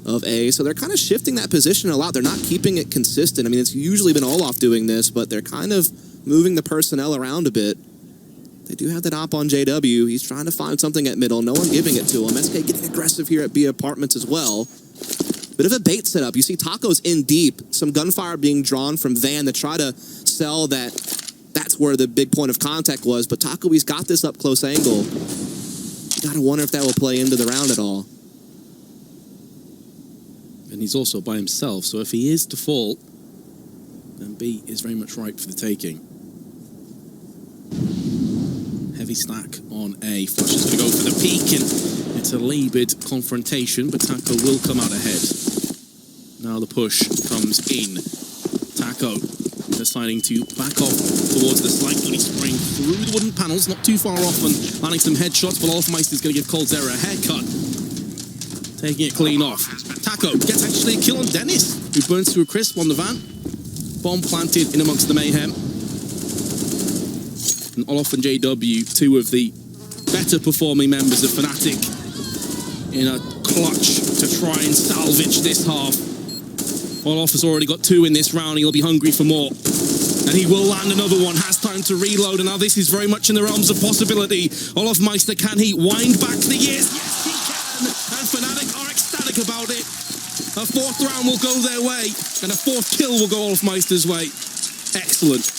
of A, so they're kind of shifting that position a lot. They're not keeping it consistent. I mean, it's usually been Olaf doing this, but they're kind of moving the personnel around a bit. They do have that op on JW. He's trying to find something at middle. No one giving it to him. SK getting aggressive here at B Apartments as well. Bit of a bait setup. You see Taco's in deep. Some gunfire being drawn from Van to try to sell that. That's where the big point of contact was. But Taco, he's got this up close angle. You gotta wonder if that will play into the round at all. And he's also by himself, so if he is to fall, then B is very much ripe for the taking. Heavy stack on A. Flush is going to go for the peak, and it's a laboured confrontation, but Taco will come out ahead. Now the push comes in. Taco deciding to back off towards the slightly spring through the wooden panels, not too far off, and landing some headshots, but Olafmeister is going to give Coldzera a haircut. Taking it clean off. Taco gets actually a kill on Dennis, who burns to a crisp on the van. Bomb planted in amongst the mayhem. And Olof and JW, two of the better performing members of Fnatic, in a clutch to try and salvage this half. Olof has already got 2 in this round. He'll be hungry for more. And he will land another one. Has time to reload. And now this is very much in the realms of possibility. Olofmeister, can he wind back the years? Yes, he can. And Fnatic are ecstatic about it. A 4th round will go their way. And a 4th kill will go Olofmeister's way. Excellent.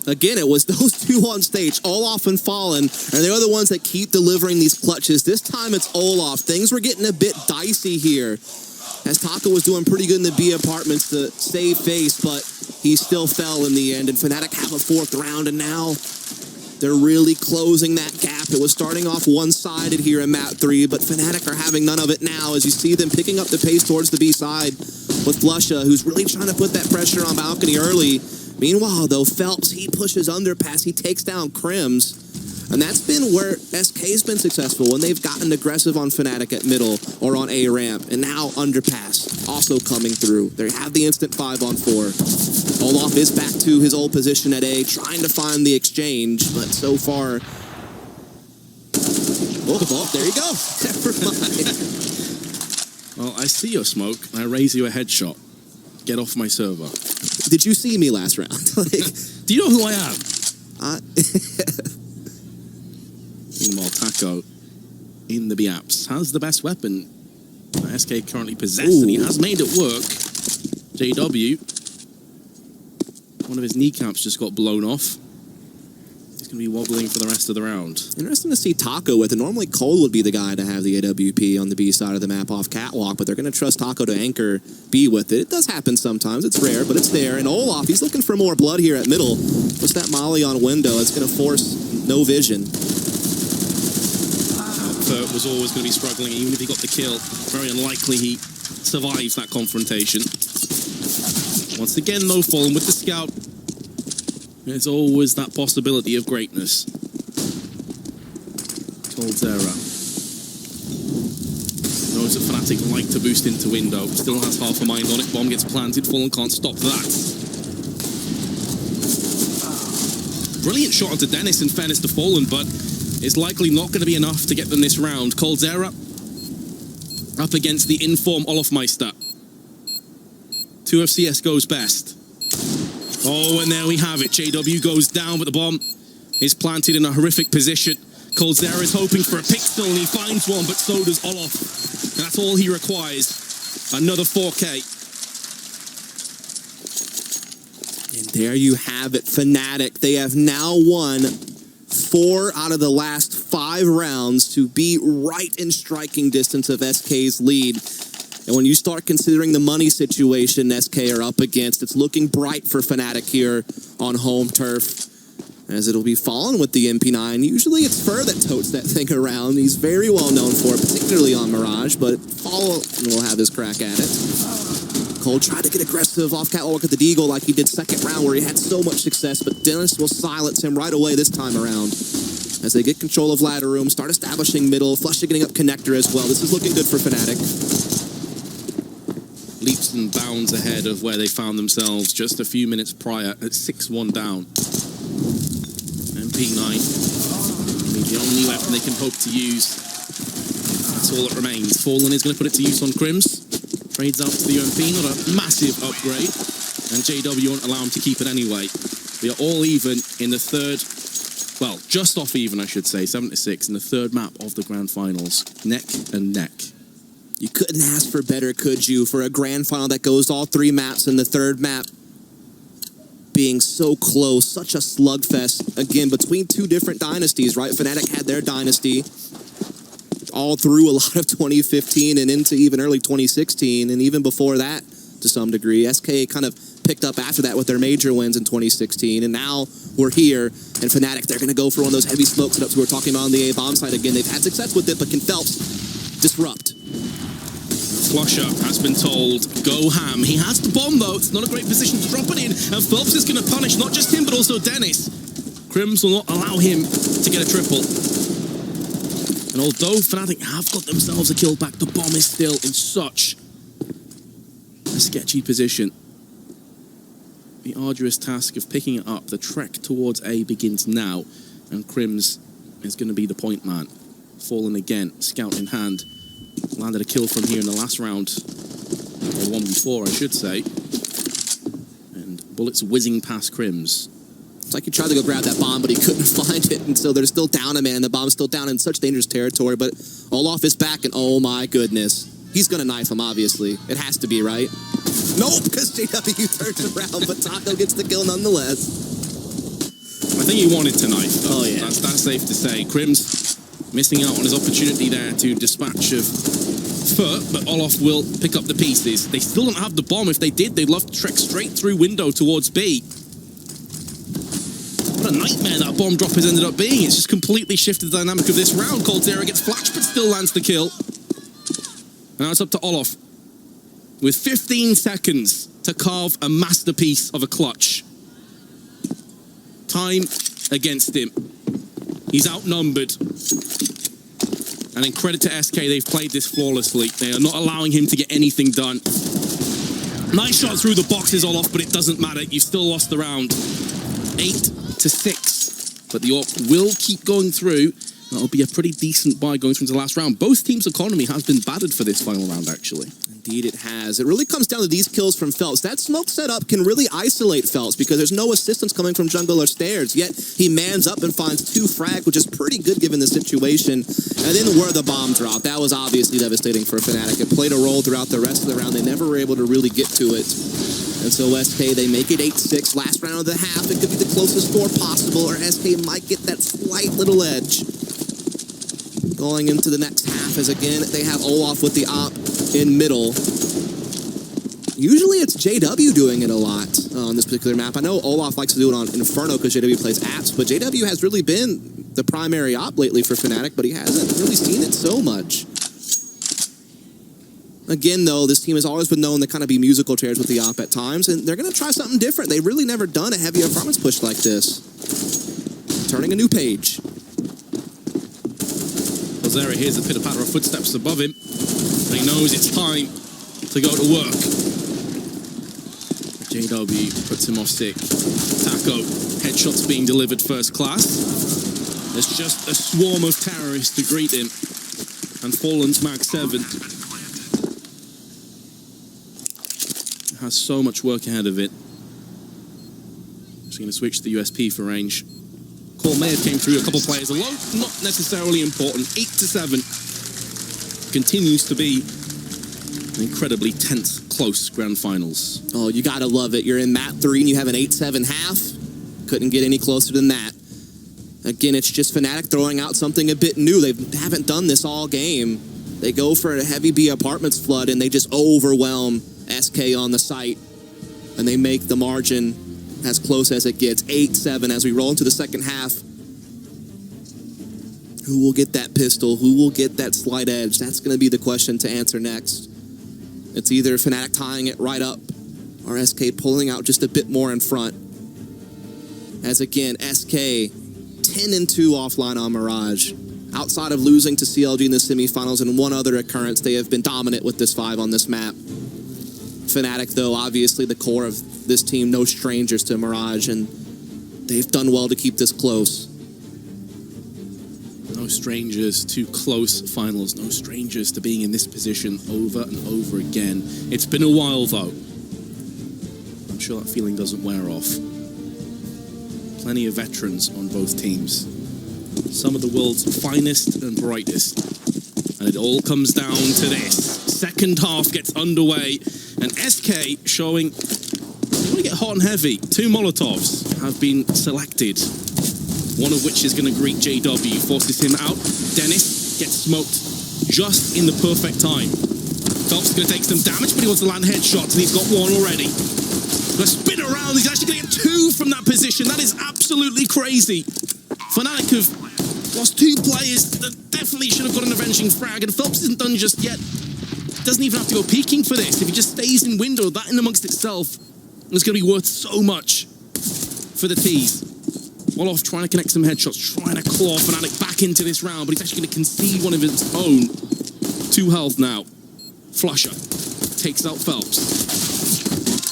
Again, it was those 2 on stage, Olaf and Fallen, and they're the ones that keep delivering these clutches. This time it's Olaf. Things were getting a bit dicey here, as Taco was doing pretty good in the B apartments to save face, but he still fell in the end, and Fnatic have a 4th round, and now they're really closing that gap. It was starting off one-sided here in map 3, but Fnatic are having none of it now, as you see them picking up the pace towards the B side with Flusha, who's really trying to put that pressure on Balcony early. Meanwhile, though, Phelps, he pushes underpass, he takes down Crims, and that's been where SK's been successful, when they've gotten aggressive on Fnatic at middle or on A ramp, and now underpass also coming through. They have the instant 5-on-4. Olaf is back to his old position at A, trying to find the exchange, but so far... Oh, there you go. Never mind. Well, I see your smoke, and I raise you a headshot. Get off my server. Did you see me last round? Do you know who I am? Meanwhile, Taco in the B-apps has the best weapon SK currently possess, and he has made it work. JW, one of his kneecaps just got blown off. He's going to be wobbling for the rest of the round. Interesting to see Taco with it. Normally Cole would be the guy to have the AWP on the B side of the map off Catwalk, but they're going to trust Taco to anchor B with it. It does happen sometimes. It's rare, but it's there. And Olaf, he's looking for more blood here at middle. What's that molly on window? It's going to force no vision. Was always going to be struggling, even if he got the kill. Very unlikely he survives that confrontation. Once again, no Fallen with the scout. There's always that possibility of greatness. Coldzera knows that Fnatic like to boost into window. Still has half a mind on it. Bomb gets planted. Fallen can't stop that. Brilliant shot onto Dennis, in fairness to Fallen, but it's likely not going to be enough to get them this round. Coldzera up against the inform Olofmeister. 2 of CSGO's best. Oh, and there we have it. JW goes down, but the bomb is planted in a horrific position. Coldzera is hoping for a pixel, and he finds one, but so does Olof. And that's all he requires. Another 4K. And there you have it, Fnatic. They have now won 4 out of the last 5 rounds to be right in striking distance of SK's lead. And when you start considering the money situation SK are up against, it's looking bright for Fnatic here on home turf, as it'll be Fallen with the MP9. Usually it's Fur that totes that thing around. He's very well known for it, particularly on Mirage, but Fallen will have his crack at it. Cole tried to get aggressive off Catwalk at the Deagle like he did second round, where he had so much success, but Dennis will silence him right away this time around. As they get control of ladder room, start establishing middle, Flusha getting up connector as well. This is looking good for Fnatic. Leaps and bounds ahead of where they found themselves just a few minutes prior at 6-1 down. MP9, I mean, the only weapon they can hope to use. That's all that remains. Fallen is going to put it to use on Crims. Trades out to the UMP, not a massive upgrade. And JW won't allow him to keep it anyway. We are all even in the third, well, just off even, I should say, 7-6 in the third map of the grand finals. Neck and neck. You couldn't ask for better, could you, for a grand final that goes all 3 maps, and the third map being so close, such a slugfest, again, between 2 different dynasties, right? Fnatic had their dynasty all through a lot of 2015 and into even early 2016, and even before that, to some degree. SK kind of picked up after that with their major wins in 2016, and now we're here, and Fnatic, they're going to go for one of those heavy smoke setups we were talking about on the A-bomb side again. They've had success with it, but can Phelps disrupt? Flusha has been told, go ham. He has the bomb, though. It's not a great position to drop it in. And Phelps is going to punish not just him, but also Dennis. Crims will not allow him to get a triple. And although Fnatic have got themselves a kill back, the bomb is still in such a sketchy position. The arduous task of picking it up. The trek towards A begins now, and Crims is going to be the point man. Fallen again, scout in hand. Landed a kill from here in the last round, or the one before, I should say. And bullets whizzing past Crims. It's like he tried to go grab that bomb, but he couldn't find it, and so they're still down a man. The bomb's still down in such dangerous territory, but Olaf is back, and oh my goodness. He's going to knife him, obviously. It has to be, right? Nope, because JW turns around, but Taco gets the kill nonetheless. I think he wanted to knife, though. Oh, yeah. That's safe to say. Crims missing out on his opportunity there to dispatch of Foot, but Olaf will pick up the pieces. They still don't have the bomb. If they did, they'd love to trek straight through window towards B. What a nightmare that bomb drop has ended up being. It's just completely shifted the dynamic of this round. Coldzera gets flashed, but still lands the kill. And now it's up to Olaf, with 15 seconds to carve a masterpiece of a clutch. Time against him. He's outnumbered. And in credit to SK, they've played this flawlessly. They are not allowing him to get anything done. Nice shot through the boxes, Olaf, but it doesn't matter. You've still lost the round. 8-6. But the AWP will keep going through. That'll be a pretty decent buy going through to the last round. Both teams' economy has been battered for this final round, actually. Indeed it has. It really comes down to these kills from Phelps. That smoke setup can really isolate Phelps because there's no assistance coming from jungle or stairs, yet he mans up and finds 2 frag, which is pretty good given the situation. And then where the bomb dropped, that was obviously devastating for Fnatic. It played a role throughout the rest of the round. They never were able to really get to it. And so SK, they make it 8-6. Last round of the half, it could be the closest score possible, or SK might get that slight little edge. Going into the next half, as again, they have Olaf with the op in middle. Usually it's JW doing it a lot on this particular map. I know Olaf likes to do it on Inferno because JW plays apps, but JW has really been the primary op lately for Fnatic, but he hasn't really seen it so much. Again, though, this team has always been known to kind of be musical chairs with the op at times, and they're going to try something different. They've really never done a heavy apartments push like this. Turning a new page. Coldzera hears the pitter-patter of footsteps above him. And he knows it's time to go to work. JW puts him off sick. Taco, headshots being delivered first class. There's just a swarm of terrorists to greet him. And Fallen's Mag 7 has so much work ahead of it. Just going to switch to the USP for range. Call may have came through a couple players alone, not necessarily important. 8-7 continues to be an incredibly tense, close grand finals. Oh, you gotta love it. You're in map 3 and you have an 8-7 half. Couldn't get any closer than that. Again, it's just Fnatic throwing out something a bit new. They haven't done this all game. They go for a heavy B apartments flood and they just overwhelm SK on the site. And they make the margin as close as it gets. 8-7 as we roll into the second half. Who will get that pistol? Who will get that slight edge? That's going to be the question to answer next. It's either Fnatic tying it right up or SK pulling out just a bit more in front. As again, SK 10-2 offline on Mirage. Outside of losing to CLG in the semifinals and one other occurrence, they have been dominant with this 5 on this map. Fnatic, though, obviously the core of this team, no strangers to Mirage, and they've done well to keep this close. No strangers to close finals, no strangers to being in this position over and over again. It's been a while, though. I'm sure that feeling doesn't wear off. Plenty of veterans on both teams. Some of the world's finest and brightest. And it all comes down to this. Second half gets underway, and SK showing, they want to get hot and heavy. 2 Molotovs have been selected. One of which is going to greet JW, forces him out. Dennis gets smoked just in the perfect time. Phelps is going to take some damage, but he wants to land headshots, and he's got 1 already. Going to spin around, he's actually going to get 2 from that position. That is absolutely crazy. Fnatic have lost 2 players that definitely should have got an avenging frag, and Phelps isn't done just yet. Doesn't even have to go peeking for this. If he just stays in window, that in amongst itself is going to be worth so much for the T's. Olaf trying to connect some headshots, trying to claw Fnatic back into this round, but he's actually going to concede one of his own. 2 health now. Flusher takes out Phelps.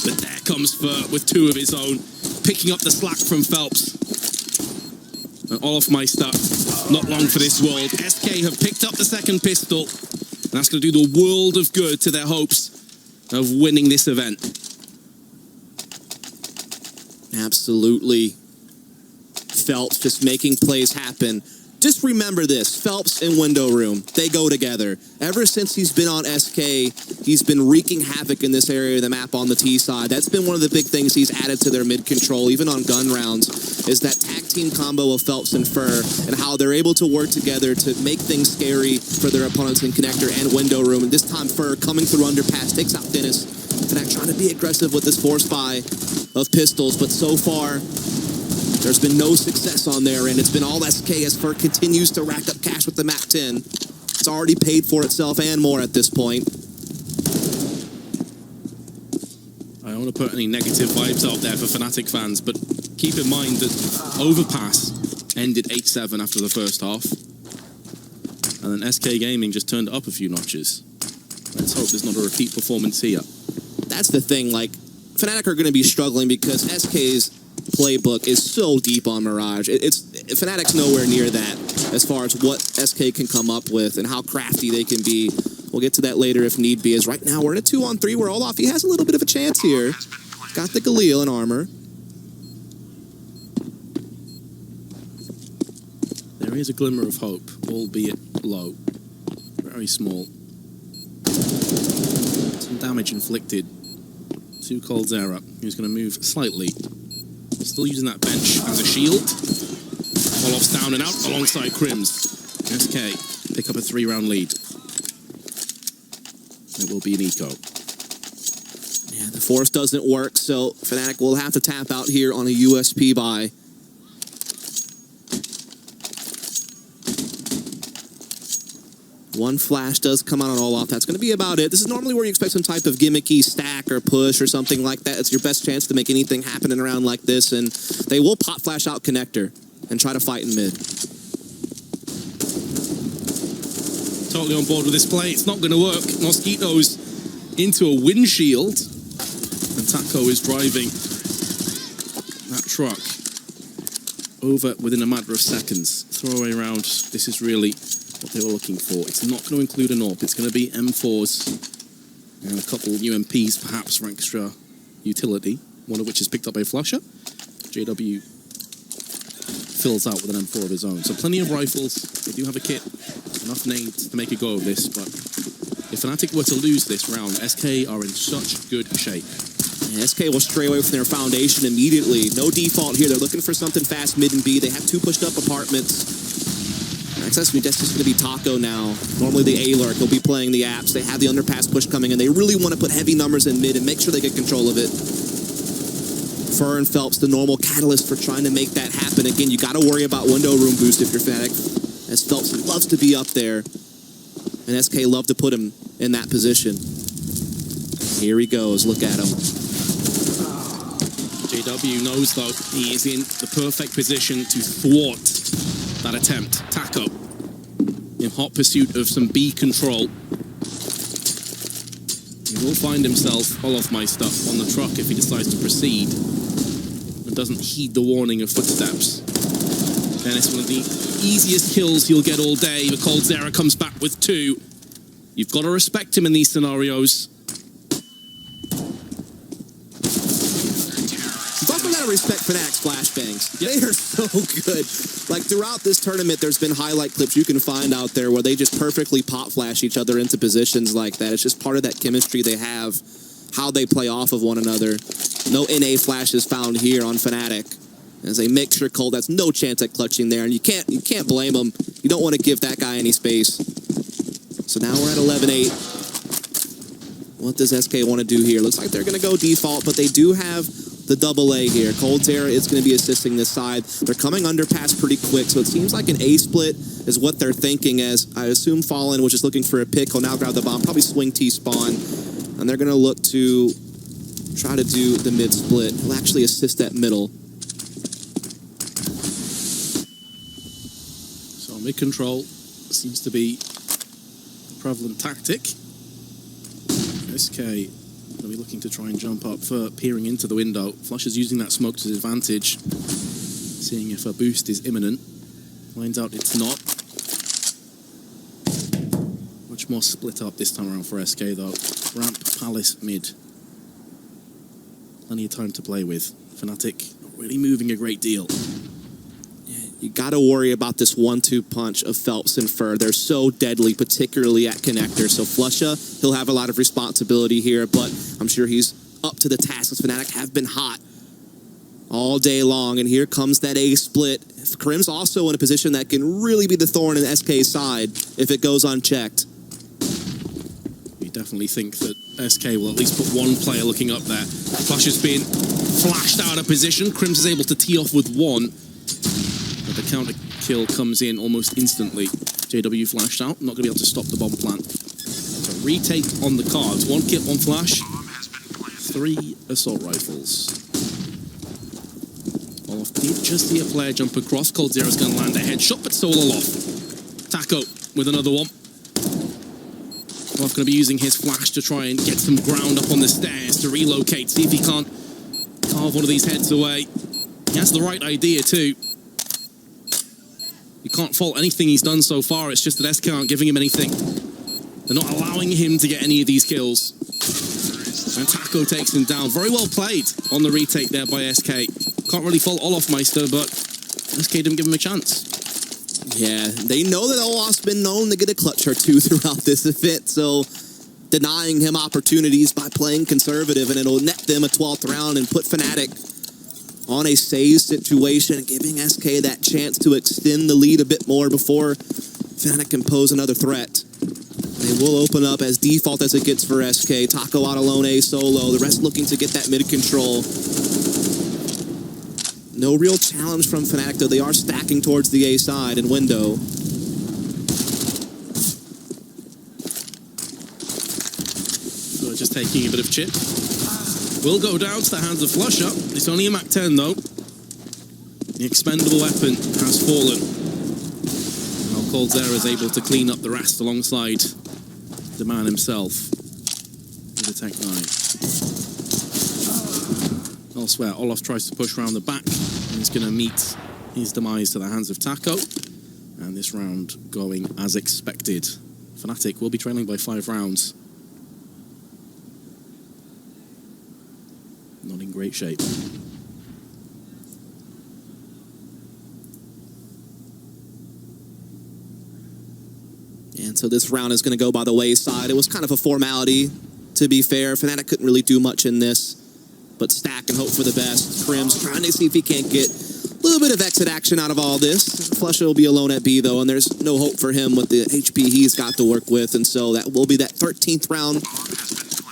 But there comes Fur with 2 of his own, picking up the slack from Phelps. And Olofmeister, not long for this world. SK have picked up the second pistol. And that's going to do the world of good to their hopes of winning this event. Absolutely. Phelps just making plays happen. Just remember this, Phelps and Window Room, they go together. Ever since he's been on SK, he's been wreaking havoc in this area of the map on the T side. That's been one of the big things he's added to their mid control, even on gun rounds, is that tag team combo of Phelps and Fur, and how they're able to work together to make things scary for their opponents in Connector and Window Room. And this time Fur coming through underpass, takes out Dennis. Fnatic trying to be aggressive with this force buy of pistols, but so far, there's been no success on there, and it's been all SK as Fur continues to rack up cash with the map 10. It's already paid for itself and more at this point. I don't want to put any negative vibes out there for Fnatic fans, but keep in mind that Overpass ended 8-7 after the first half, and then SK Gaming just turned it up a few notches. Let's hope there's not a repeat performance here. That's the thing, like, Fnatic are going to be struggling because SK's playbook is so deep on Mirage. Fnatic's nowhere near that as far as what SK can come up with and how crafty they can be. We'll get to that later if need be, as right now we're in a 2-on-3 where Olaf, he has a little bit of a chance here. Got the Galil in armor. There is a glimmer of hope, albeit low. Very small. Some damage inflicted to Coldzera, who's going to move slightly. Still using that bench as a shield. Olof's down and out alongside Crims. SK pick up a 3-round lead. It will be an eco. Yeah, the force doesn't work, so Fnatic will have to tap out here on a USP buy. One flash does come out on Olaf. That's going to be about it. This is normally where you expect some type of gimmicky stack or push or something like that. It's your best chance to make anything happen in a round like this, and they will pop flash out Connector and try to fight in mid. Totally on board with this play. It's not going to work. Mosquito's into a windshield, and Taco is driving that truck over within a matter of seconds. Throwaway round. This is really what they were looking for. It's not going to include an AWP. It's going to be M4s and a couple UMPs, perhaps, for extra utility, one of which is picked up by Flusher. JW fills out with an M4 of his own. So plenty of rifles. They do have a kit, enough nades to make a go of this, but if Fnatic were to lose this round, SK are in such good shape. Yeah, SK will stray away from their foundation immediately. No default here. They're looking for something fast mid and B. They have 2 pushed up apartments. That's just going to be Taco now. Normally the A-Lurk, he'll be playing the apps. They have the underpass push coming in. They really want to put heavy numbers in mid and make sure they get control of it. Fur and Phelps, the normal catalyst for trying to make that happen. Again, you got to worry about window room boost if you're Fnatic, as Phelps loves to be up there, and SK love to put him in that position. Here he goes. Look at him. JW knows, though, he is in the perfect position to thwart that attempt. Taco in hot pursuit of some B control. He will find himself Olofmeister on the truck if he decides to proceed and doesn't heed the warning of footsteps. And it's one of the easiest kills he'll get all day. The Coldzera comes back with 2. You've got to respect him in these scenarios. Respect Fnatic's flashbangs. They are so good. Like, throughout this tournament, there's been highlight clips you can find out there where they just perfectly pop flash each other into positions like that. It's just part of that chemistry they have, how they play off of one another. No NA flashes found here on Fnatic. As they make sure Cole, that's no chance at clutching there, and you can't blame him. You don't want to give that guy any space. So now we're at 11-8. What does SK want to do here? Looks like they're going to go default, but they do have the AA here. Coldzera is going to be assisting this side. They're coming underpass pretty quick, so it seems like an A split is what they're thinking, as I assume Fallen was just looking for a pick. He'll now grab the bomb, probably swing T-spawn, and they're going to look to try to do the mid split. He'll actually assist that middle. So mid control seems to be a prevalent tactic. SK Going to be looking to try and jump up for peering into the window. Flush is using that smoke to his advantage, seeing if a boost is imminent. Finds out it's not. Much more split up this time around for SK though. Ramp, Palace, mid. Plenty of time to play with. Fnatic not really moving a great deal. You got to worry about this 1-2 punch of Phelps and Fur. They're so deadly, particularly at connector. So Flusha, he'll have a lot of responsibility here, but I'm sure he's up to the task. As Fnatic have been hot all day long, and here comes that A split. Karim's also in a position that can really be the thorn in SK's side if it goes unchecked. We definitely think that SK will at least put one player looking up there. Flush has been flashed out of position. Crims is able to tee off with one. But the counter kill comes in almost instantly. JW flashed out, not going to be able to stop the bomb plant. So retake on the cards. One kit, one flash. 3 assault rifles. Olaf did just see a player jump across. coldzera's going to land a headshot, but solo off. Taco with another one. Olaf going to be using his flash to try and get some ground up on the stairs to relocate. See if he can't carve one of these heads away. He has the right idea too. You can't fault anything he's done so far. It's just that SK aren't giving him anything. They're not allowing him to get any of these kills. And Taco takes him down. Very well played on the retake there by SK. Can't really fault Olofmeister, but SK didn't give him a chance. Yeah, they know that Olaf's been known to get a clutch or two throughout this event, so denying him opportunities by playing conservative, and it'll net them a 12th round and put Fnatic on a save situation, giving SK that chance to extend the lead a bit more before Fnatic can pose another threat. They will open up as default as it gets for SK. Taco out alone, A solo. The rest looking to get that mid control. No real challenge from Fnatic, though. They are stacking towards the A side and window. So just taking a bit of chip. Will go down to the hands of Flusha. It's only a Mach 10 though. The expendable weapon has fallen. Now coldzera is able to clean up the rest alongside the man himself with a Tech 9. Elsewhere, Olaf tries to push around the back and he's going to meet his demise to the hands of Taco. And this round going as expected. Fnatic will be trailing by 5 rounds. Not in great shape. And so this round is going to go by the wayside. It was kind of a formality, to be fair. Fnatic couldn't really do much in this, but stack and hope for the best. Krim's trying to see if he can't get a little bit of exit action out of all this. Flusha will be alone at B, though, and there's no hope for him with the HP he's got to work with, and so that will be that 13th round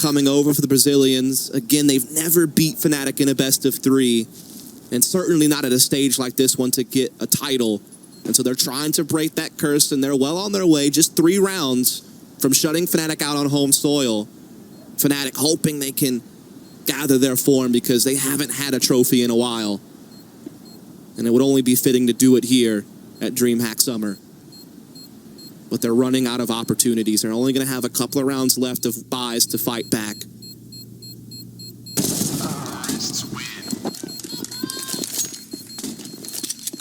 coming over for the Brazilians. Again, they've never beat Fnatic in a best-of-3, and certainly not at a stage like this one to get a title. And so they're trying to break that curse, and they're well on their way. Just 3 rounds from shutting Fnatic out on home soil. Fnatic hoping they can gather their form because they haven't had a trophy in a while. And it would only be fitting to do it here at DreamHack Summer. But they're running out of opportunities. They're only going to have a couple of rounds left of buys to fight back.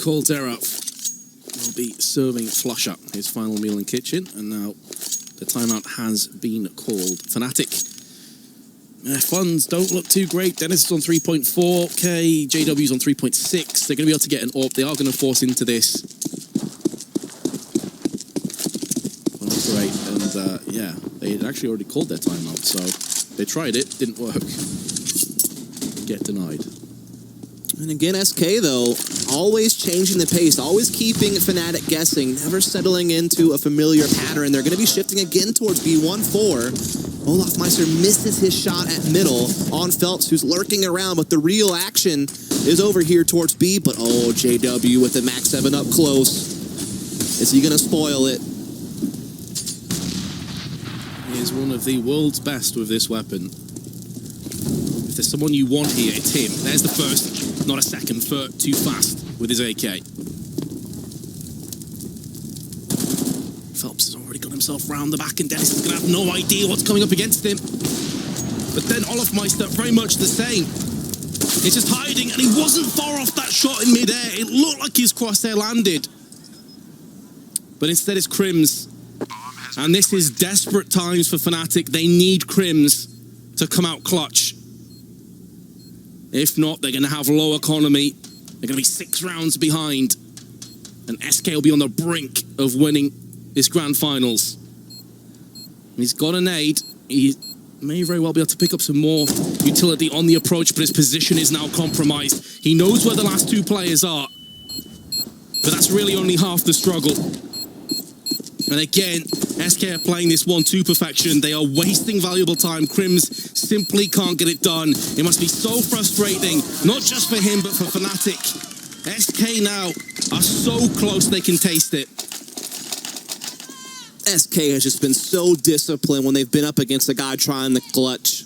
coldzera will be serving Flusha his final meal in kitchen, and now the timeout has been called. Fnatic, funds don't look too great. Dennis is on 3.4k, JW's on 3.6. They're going to be able to get an AWP. They are going to force into this. Well, that's great, and yeah, they had actually already called their timeout, so they tried it, didn't work. Get denied. And again, SK, though, always changing the pace, always keeping Fnatic guessing, never settling into a familiar pattern. They're going to be shifting again towards B1-4. Olofmeister misses his shot at middle on Phelps, who's lurking around, but the real action is over here towards B. But, oh, JW with the Mach 7 up close. Is he going to spoil it? He is one of the world's best with this weapon. If there's someone you want here, it's him. There's the first, not a second. Too fast with his AK. Phelps has already got himself round the back, and Dennis is going to have no idea what's coming up against him. But then Olofmeister, very much the same. He's just hiding, and he wasn't far off that shot in midair. It looked like his crosshair landed. But instead it's Crims. And this is desperate times for Fnatic. They need Crims to come out clutch. If not, they're going to have low economy. They're going to be 6 rounds behind. And SK will be on the brink of winning this grand finals. He's got a nade. He may very well be able to pick up some more utility on the approach, but his position is now compromised. He knows where the last 2 players are. But that's really only half the struggle. And again, SK are playing this 1-2 perfection. They are wasting valuable time. Crims simply can't get it done. It must be so frustrating, not just for him, but for Fnatic. SK now are so close they can taste it. SK has just been so disciplined when they've been up against a guy trying the clutch.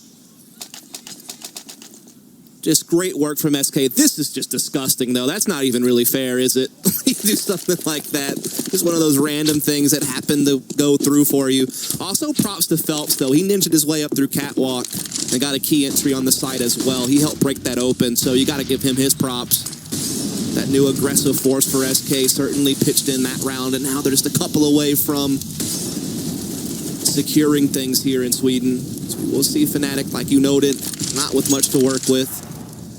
Just great work from SK. This is just disgusting, though. That's not even really fair, is it? You do something like that. Just one of those random things that happen to go through for you. Also, props to Phelps, though. He ninja'd his way up through Catwalk and got a key entry on the site as well. He helped break that open, so you got to give him his props. That new aggressive force for SK certainly pitched in that round, and now they're just a couple away from securing things here in Sweden. So we'll see Fnatic, like you noted, not with much to work with.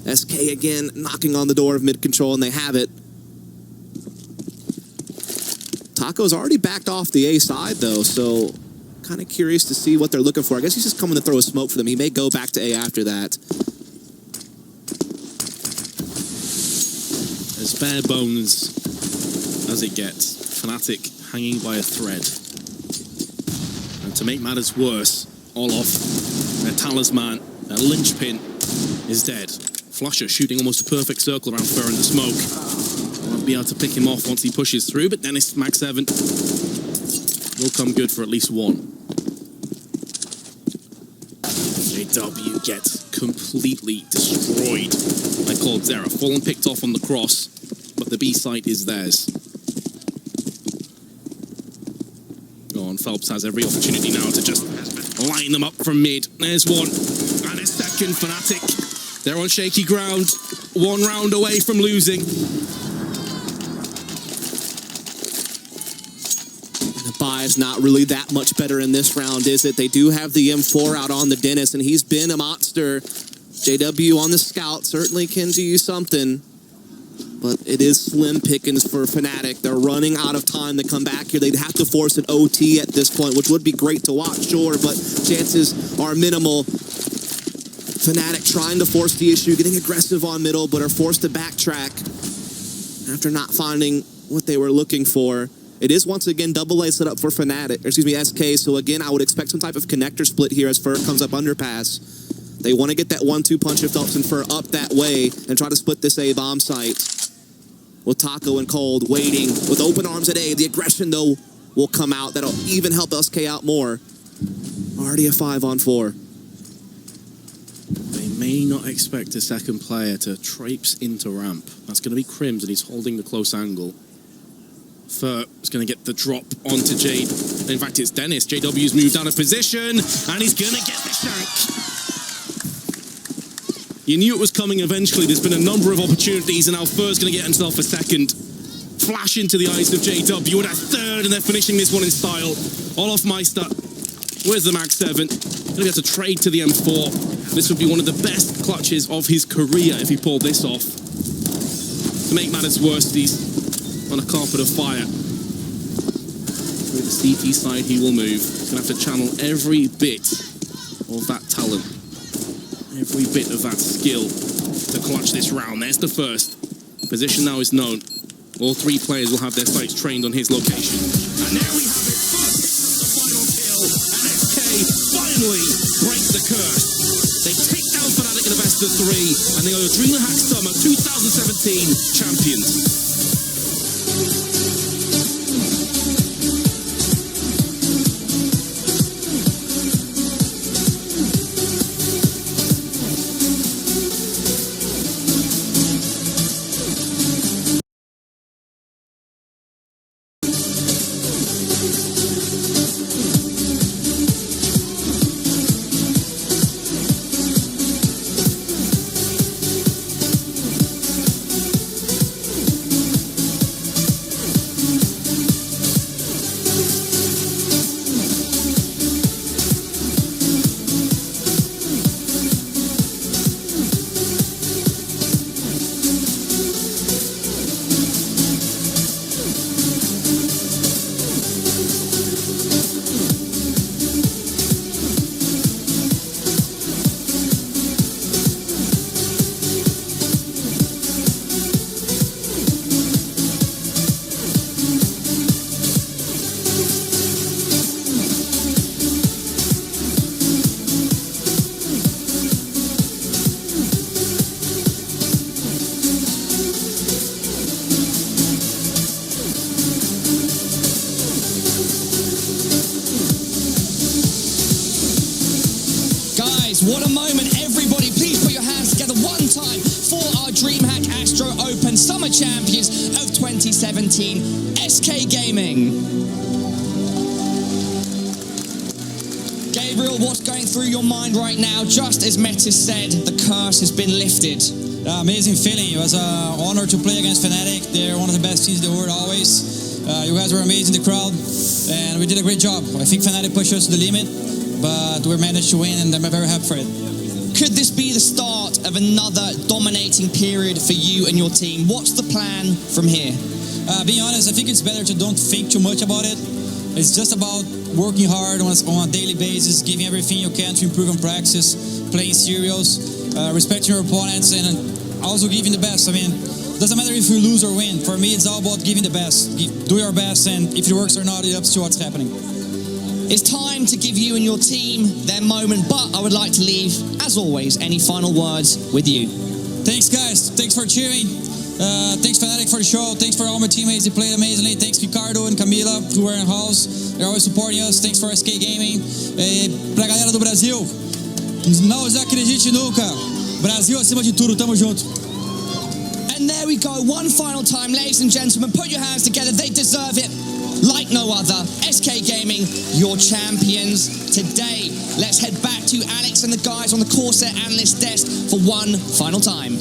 SK again knocking on the door of mid-control, and they have it. Taco's already backed off the A side, though, so kind of curious to see what they're looking for. I guess he's just coming to throw a smoke for them. He may go back to A after that. As bare bones as it gets. Fnatic hanging by a thread. And to make matters worse, Olof, their talisman, their linchpin, is dead. Flusher shooting almost a perfect circle around Fer in the smoke. Won't be able to pick him off once he pushes through, but Dennis Max 7 will come good for at least one. JW gets completely destroyed by Cold Zera. Fallen picked off on the cross, but the B site is theirs. Go on, Phelps has every opportunity now to just line them up from mid. There's one, and a second. Fnatic. They're on shaky ground, 1 round away from losing. The buy is not really that much better in this round, is it? They do have the M4 out on the Dennis, and he's been a monster. JW on the scout certainly can do you something, but it is slim pickings for Fnatic. They're running out of time to come back here. They'd have to force an OT at this point, which would be great to watch, sure, but chances are minimal. Fnatic trying to force the issue, getting aggressive on middle, but are forced to backtrack after not finding what they were looking for. It is once again double A set up for Fnatic, or excuse me, SK, so again, I would expect some type of connector split here as Fer comes up underpass. They want to get that 1-2 punch of Phelps and Fer up that way and try to split this A bomb site. With Taco and Cold waiting with open arms at A. The aggression, though, will come out. That'll even help SK out more. Already a 5-on-4. They may not expect a second player to traipse into ramp. That's going to be Crims, and he's holding the close angle. Fer is going to get the drop onto Jade. In fact, it's Dennis. JW's moved out of position, and he's going to get the shank. You knew it was coming eventually. There's been a number of opportunities, and now Fer's going to get himself a second. Flash into the eyes of JW, and a third, and they're finishing this one in style. Olofmeister, where's the Mag 7? Going to be able to trade to the M4. This would be one of the best clutches of his career if he pulled this off. To make matters worse, he's on a carpet of fire. Through the CT side he will move. He's going to have to channel every bit of that talent, every bit of that skill to clutch this round. There's the first. Position now is known. All 3 players will have their sights trained on his location. And there we have it. The final kill. And SK finally break the curse. They take down Fnatic in the best of 3, and they are the DreamHack Summer 2017 champions. guys, what a moment. Everybody, please put your hands together one time for our DreamHack Astro Open Summer Champions of 2017, SK Gaming. Gabriel, what's going through your mind right now? Just as Metis said, the curse has been lifted. Amazing feeling. It was an honor to play against Fnatic. They're one of the best teams in the world always. You guys were amazing, the crowd, and we did a great job. I think Fnatic pushed us to the limit, but we managed to win, and I'm very happy for it. Could this be the start of another dominating period for you and your team? What's the plan from here? Being honest, I think it's better to don't think too much about it. It's just about working hard on a daily basis, giving everything you can to improve on practice, playing serious, respecting your opponents, and also giving the best. I mean, doesn't matter if you lose or win. For me, it's all about giving the best. Do your best, and if it works or not, it's up to what's happening. It's time to give you and your team their moment, but I would like to leave, as always, any final words with you. Thanks, guys. Thanks for cheering. Thanks, Fnatic, for the show. Thanks for all my teammates. They played amazingly. Thanks, Ricardo and Camila, who were in house. They're always supporting us. Thanks for SK Gaming. Pra galera do Brasil, não desacredite nunca. Brasil acima de tudo. Tamo junto. And there we go. One final time, ladies and gentlemen. Put your hands together. They deserve it like no other. SK Gaming, your champions today. Let's head back to Alex and the guys on the Corsair analyst desk for one final time.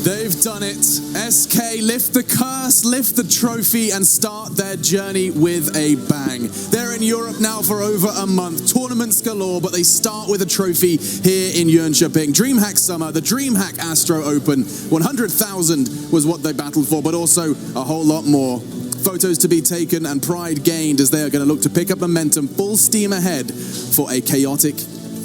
They've done it. SK lift the curse, lift the trophy, and start their journey with a bang. They're in Europe now for over a month. Tournaments galore, but they start with a trophy here in Jönköping. DreamHack Summer, the DreamHack Astro Open. 100,000 was what they battled for, but also a whole lot more. Photos to be taken and pride gained as they are going to look to pick up momentum full steam ahead for a chaotic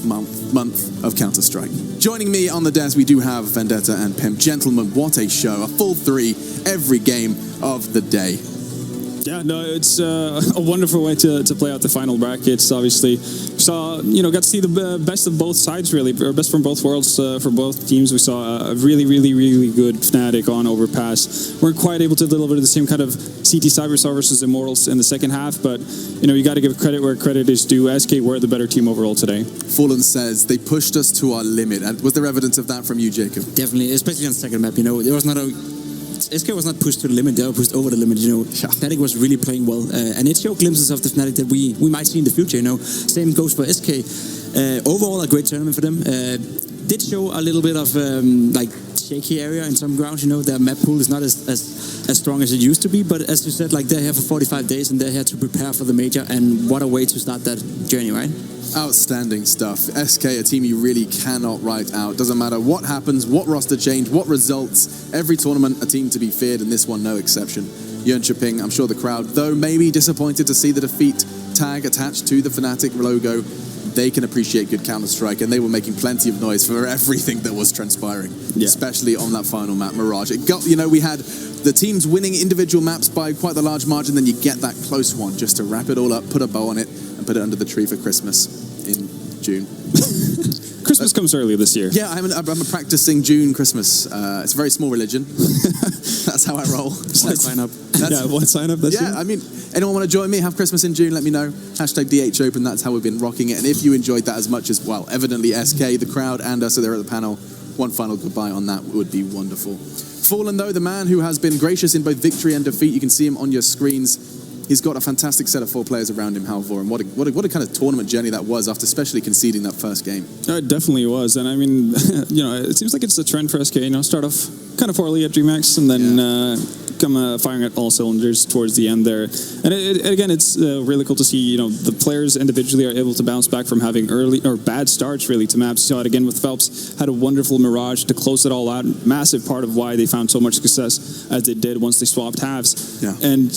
month of Counter-Strike. Joining me on the desk, we do have Vendetta and Pimp. Gentlemen, what a show. A full 3 every game of the day. Yeah, no, it's a wonderful way to play out the final brackets. Obviously, saw got to see the best of both sides, really, or best from both worlds for both teams. We saw a really good Fnatic on Overpass. Weren't quite able to deliver the same kind of CT Cyberstar versus Immortals in the second half, but you got to give credit where credit is due. SK were the better team overall today. Fallen says they pushed us to our limit. And was there evidence of that from you, Jacob? Definitely, especially on the second map. There was not SK was not pushed to the limit, they were pushed over the limit, Fnatic was really playing well, and it showed glimpses of the Fnatic that we might see in the future, Same goes for SK. Overall, a great tournament for them. Did show a little bit of, shaky area in some grounds, their map pool is not as strong as it used to be, but as you said, they're here for 45 days and they're here to prepare for the major, and what a way to start that journey, right? Outstanding stuff. SK, a team you really cannot write out. Doesn't matter what happens, what roster change, what results. Every tournament, a team to be feared, and this one no exception. Jönköping, I'm sure the crowd, though maybe disappointed to see the defeat tag attached to the Fnatic logo, they can appreciate good Counter-Strike, and they were making plenty of noise for everything that was transpiring, especially on that final map, Mirage. It got, we had the teams winning individual maps by quite a large margin, then you get that close one just to wrap it all up, put a bow on it, and put it under the tree for Christmas in June. Christmas comes early this year. Yeah, I'm a practicing June Christmas. It's a very small religion. That's how I roll. Sign up. One sign up. That's I mean, anyone want to join me? Have Christmas in June? Let me know. Hashtag DHOpen. That's how we've been rocking it. And if you enjoyed that as much as, well, evidently SK, the crowd, and us are there at the panel, one final goodbye on that would be wonderful. Fallen, though, the man who has been gracious in both victory and defeat. You can see him on your screens. He's got a fantastic set of 4 players around him, Halvor, and what a kind of tournament journey that was after especially conceding that first game. It definitely was, and I mean, it seems like it's a trend for SK, start off kind of poorly at DreamHack and then come firing at all cylinders towards the end there. And again, it's really cool to see, the players individually are able to bounce back from having early or bad starts really to maps. You saw it again with Phelps, had a wonderful Mirage to close it all out. Massive part of why they found so much success as they did once they swapped halves. Yeah. And,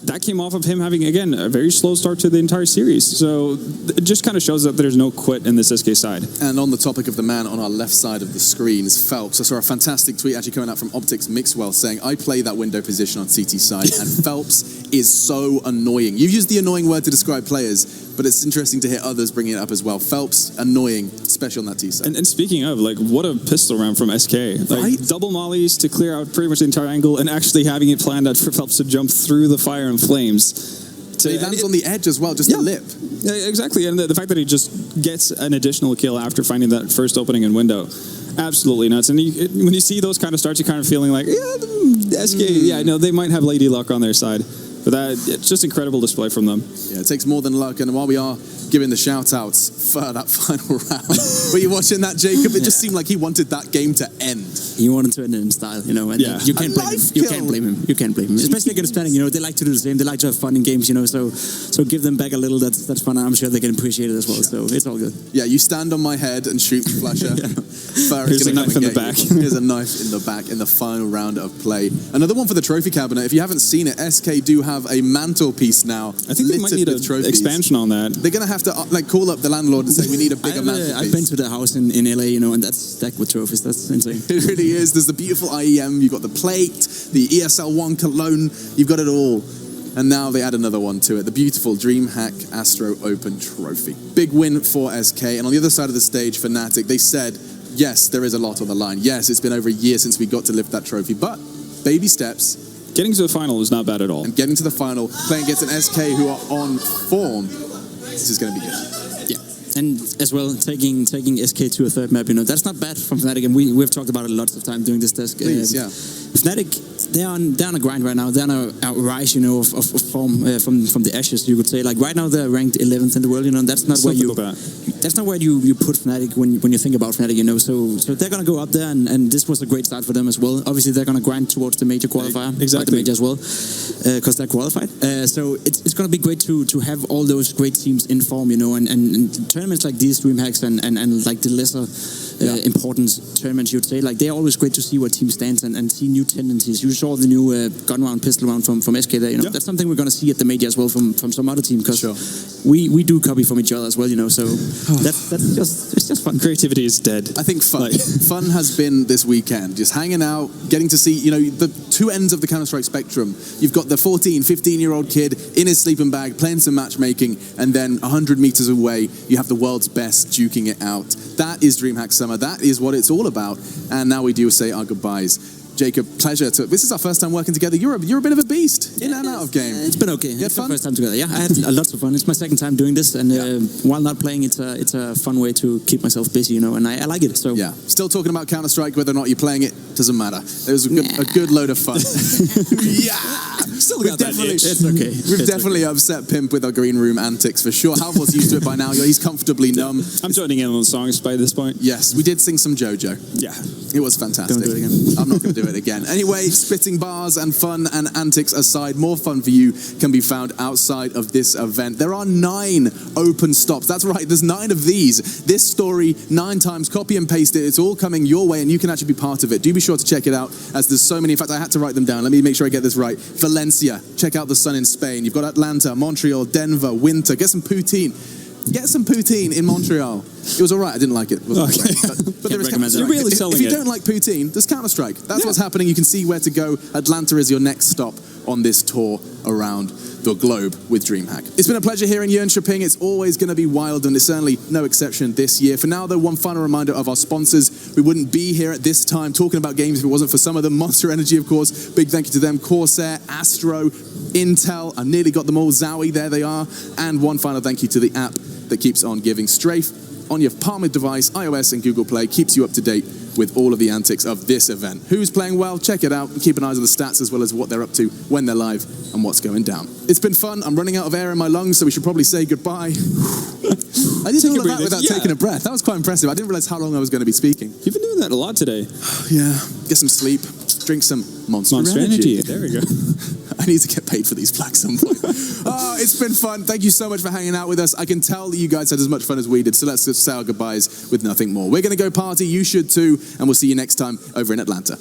that came off of him having, again, a very slow start to the entire series. So it just kind of shows that there's no quit in this SK side. And on the topic of the man on our left side of the screen is Phelps. I saw a fantastic tweet actually coming out from Optics Mixwell saying, I play that window position on CT side, and Phelps is so annoying. You've used the annoying word to describe players, but it's interesting to hear others bringing it up as well. Phelps, annoying, especially on that T side. And speaking of, what a pistol round from SK. Right? Double mollies to clear out pretty much the entire angle and actually having it planned out for Phelps to jump through the fire and flames He lands on the edge as well, just the lip. Yeah, exactly. And the fact that he just gets an additional kill after finding that first opening and window, absolutely nuts. And when you see those kind of starts, you're kind of feeling like, SK, they might have lady luck on their side. But it's just incredible display from them. Yeah, it takes more than luck. And while we are giving the shout-outs for that final round, were you watching that, Jacob? It just seemed like he wanted that game to end. He wanted to end it in style, and you can't blame him. You can't blame him. You can't blame him. Especially against Fnatic, they like to do the same. They like to have fun in games, so give them back a little. That's fun. I'm sure they can appreciate it as well. So it's all good. Yeah, you stand on my head and shoot Flasher. Here's a knife in the back. Here's a knife in the back in the final round of play. Another one for the trophy cabinet. If you haven't seen it, SK do have a mantelpiece now. I think they might need an expansion on that. They're going to have to call up the landlord and say we need a bigger mantelpiece. I've been to the house in LA, and that's stacked with trophies. That's insane. It really is. There's the beautiful IEM. You've got the plate, the ESL1 cologne. You've got it all. And now they add another one to it. The beautiful DreamHack Astro Open Trophy. Big win for SK. And on the other side of the stage, Fnatic, they said, yes, there is a lot on the line. Yes, it's been over a year since we got to lift that trophy. But baby steps. Getting to the final is not bad at all. And getting to the final, playing against an SK who are on form, this is going to be good. Yeah, and as well, taking SK to a third map, that's not bad from Fnatic, and we've talked about it lots of time during this desk. Please, Fnatic, they're on a grind right now. They're on a rise, of form from the ashes, you could say. Like right now, they're ranked 11th in the world. That's not where that's not where you put Fnatic when you think about Fnatic. So they're gonna go up there, and this was a great start for them as well. Obviously, they're gonna grind towards the major qualifier, exactly, the major as well, because they're qualified. So it's gonna be great to have all those great teams in form, and tournaments like these, DreamHacks and like the lesser important tournaments, you'd say, like they're always great to see where team stands and see new tendencies. You saw the new gun round, pistol round from SK there. That's something we're going to see at the major as well from some other team, because we do copy from each other as well. So it's just fun. Creativity is dead. I think fun has been this weekend, just hanging out, getting to see the two ends of the Counter-Strike spectrum. You've got the 14, 15-year-old kid in his sleeping bag playing some matchmaking, and then 100 meters away you have the world's best duking it out. That is DreamHack Summer. That is what it's all about. And now we do say our goodbyes. Jacob, pleasure to. This is our first time working together. You're a bit of a beast in and out of game. It's been okay. It's the first time together. Yeah, I had lots of fun. It's my second time doing this, and while not playing, it's a fun way to keep myself busy, and I like it. So still talking about Counter-Strike, whether or not you're playing it doesn't matter. It was a good load of fun. Still got that itch. It's okay. We've definitely upset Pimp with our green room antics for sure. Halvor's used to it by now. He's comfortably numb. I'm joining in on the songs by this point. Yes, we did sing some JoJo. Yeah, it was fantastic. Don't do it again. I'm not going to do it again. Anyway, spitting bars and fun and antics aside, more fun for you can be found outside of this event. There are 9 open stops. That's right, there's 9 of these. This story, 9 times, copy and paste it. It's all coming your way, and you can actually be part of it. Do be sure to check it out, as there's so many. In fact, I had to write them down. Let me make sure I get this right. Valencia, check out the sun in Spain. You've got Atlanta, Montreal, Denver, Winter. Get some poutine. Get some poutine in Montreal. It was all right. I didn't like it. It wasn't great. But there is Counter-Strike. You're really selling if you don't like poutine, there's Counter-Strike. That's what's happening. You can see where to go. Atlanta is your next stop on this tour around the globe with DreamHack. It's been a pleasure here in Jönköping. It's always going to be wild, and it's certainly no exception this year. For now, though, one final reminder of our sponsors. We wouldn't be here at this time talking about games if it wasn't for some of them. Monster Energy, of course. Big thank you to them. Corsair, Astro, Intel. I nearly got them all. Zowie, there they are. And one final thank you to the app that keeps on giving. Strafe on your Palm device, iOS and Google Play, keeps you up to date with all of the antics of this event. Who's playing well? Check it out and keep an eye on the stats as well as what they're up to when they're live and what's going down. It's been fun. I'm running out of air in my lungs, so we should probably say goodbye. I did all of that without taking a breath. That was quite impressive. I didn't realize how long I was going to be speaking. You've been doing that a lot today. Yeah. Get some sleep. Drink some Monster Energy. There we go. I need to get paid for these flags sometime. It's been fun. Thank you so much for hanging out with us. I can tell that you guys had as much fun as we did, so let's just say our goodbyes with nothing more. We're going to go party. You should too, and we'll see you next time over in Atlanta.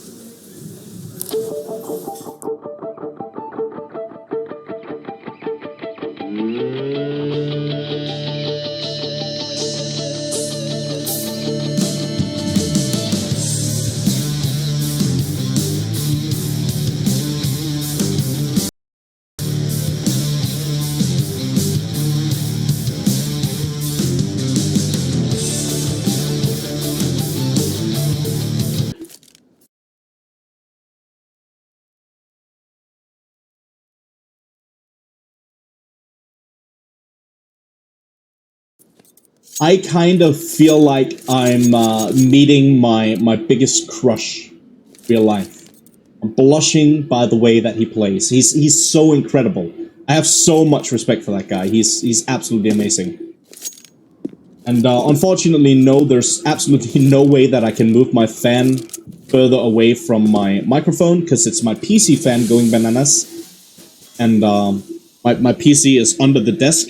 I kind of feel like I'm meeting my biggest crush real life. I'm blushing by the way that he plays. He's so incredible. I have so much respect for that guy. He's absolutely amazing. And unfortunately, no, there's absolutely no way that I can move my fan further away from my microphone because it's my PC fan going bananas. And my PC is under the desk.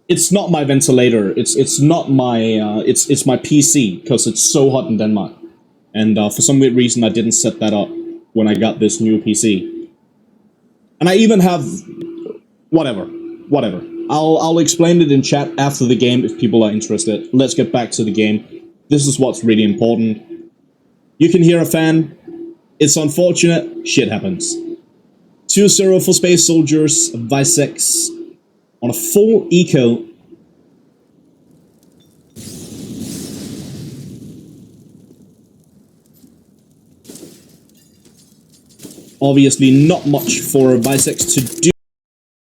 It's not my ventilator. It's not my it's my PC because it's so hot in Denmark, and for some weird reason I didn't set that up when I got this new PC. And I even have whatever. I'll explain it in chat after the game if people are interested. Let's get back to the game. This is what's really important. You can hear a fan. It's unfortunate. Shit happens. 2-0 for Space Soldiers. Wysix on a full eco. Obviously not much for Wysix to do.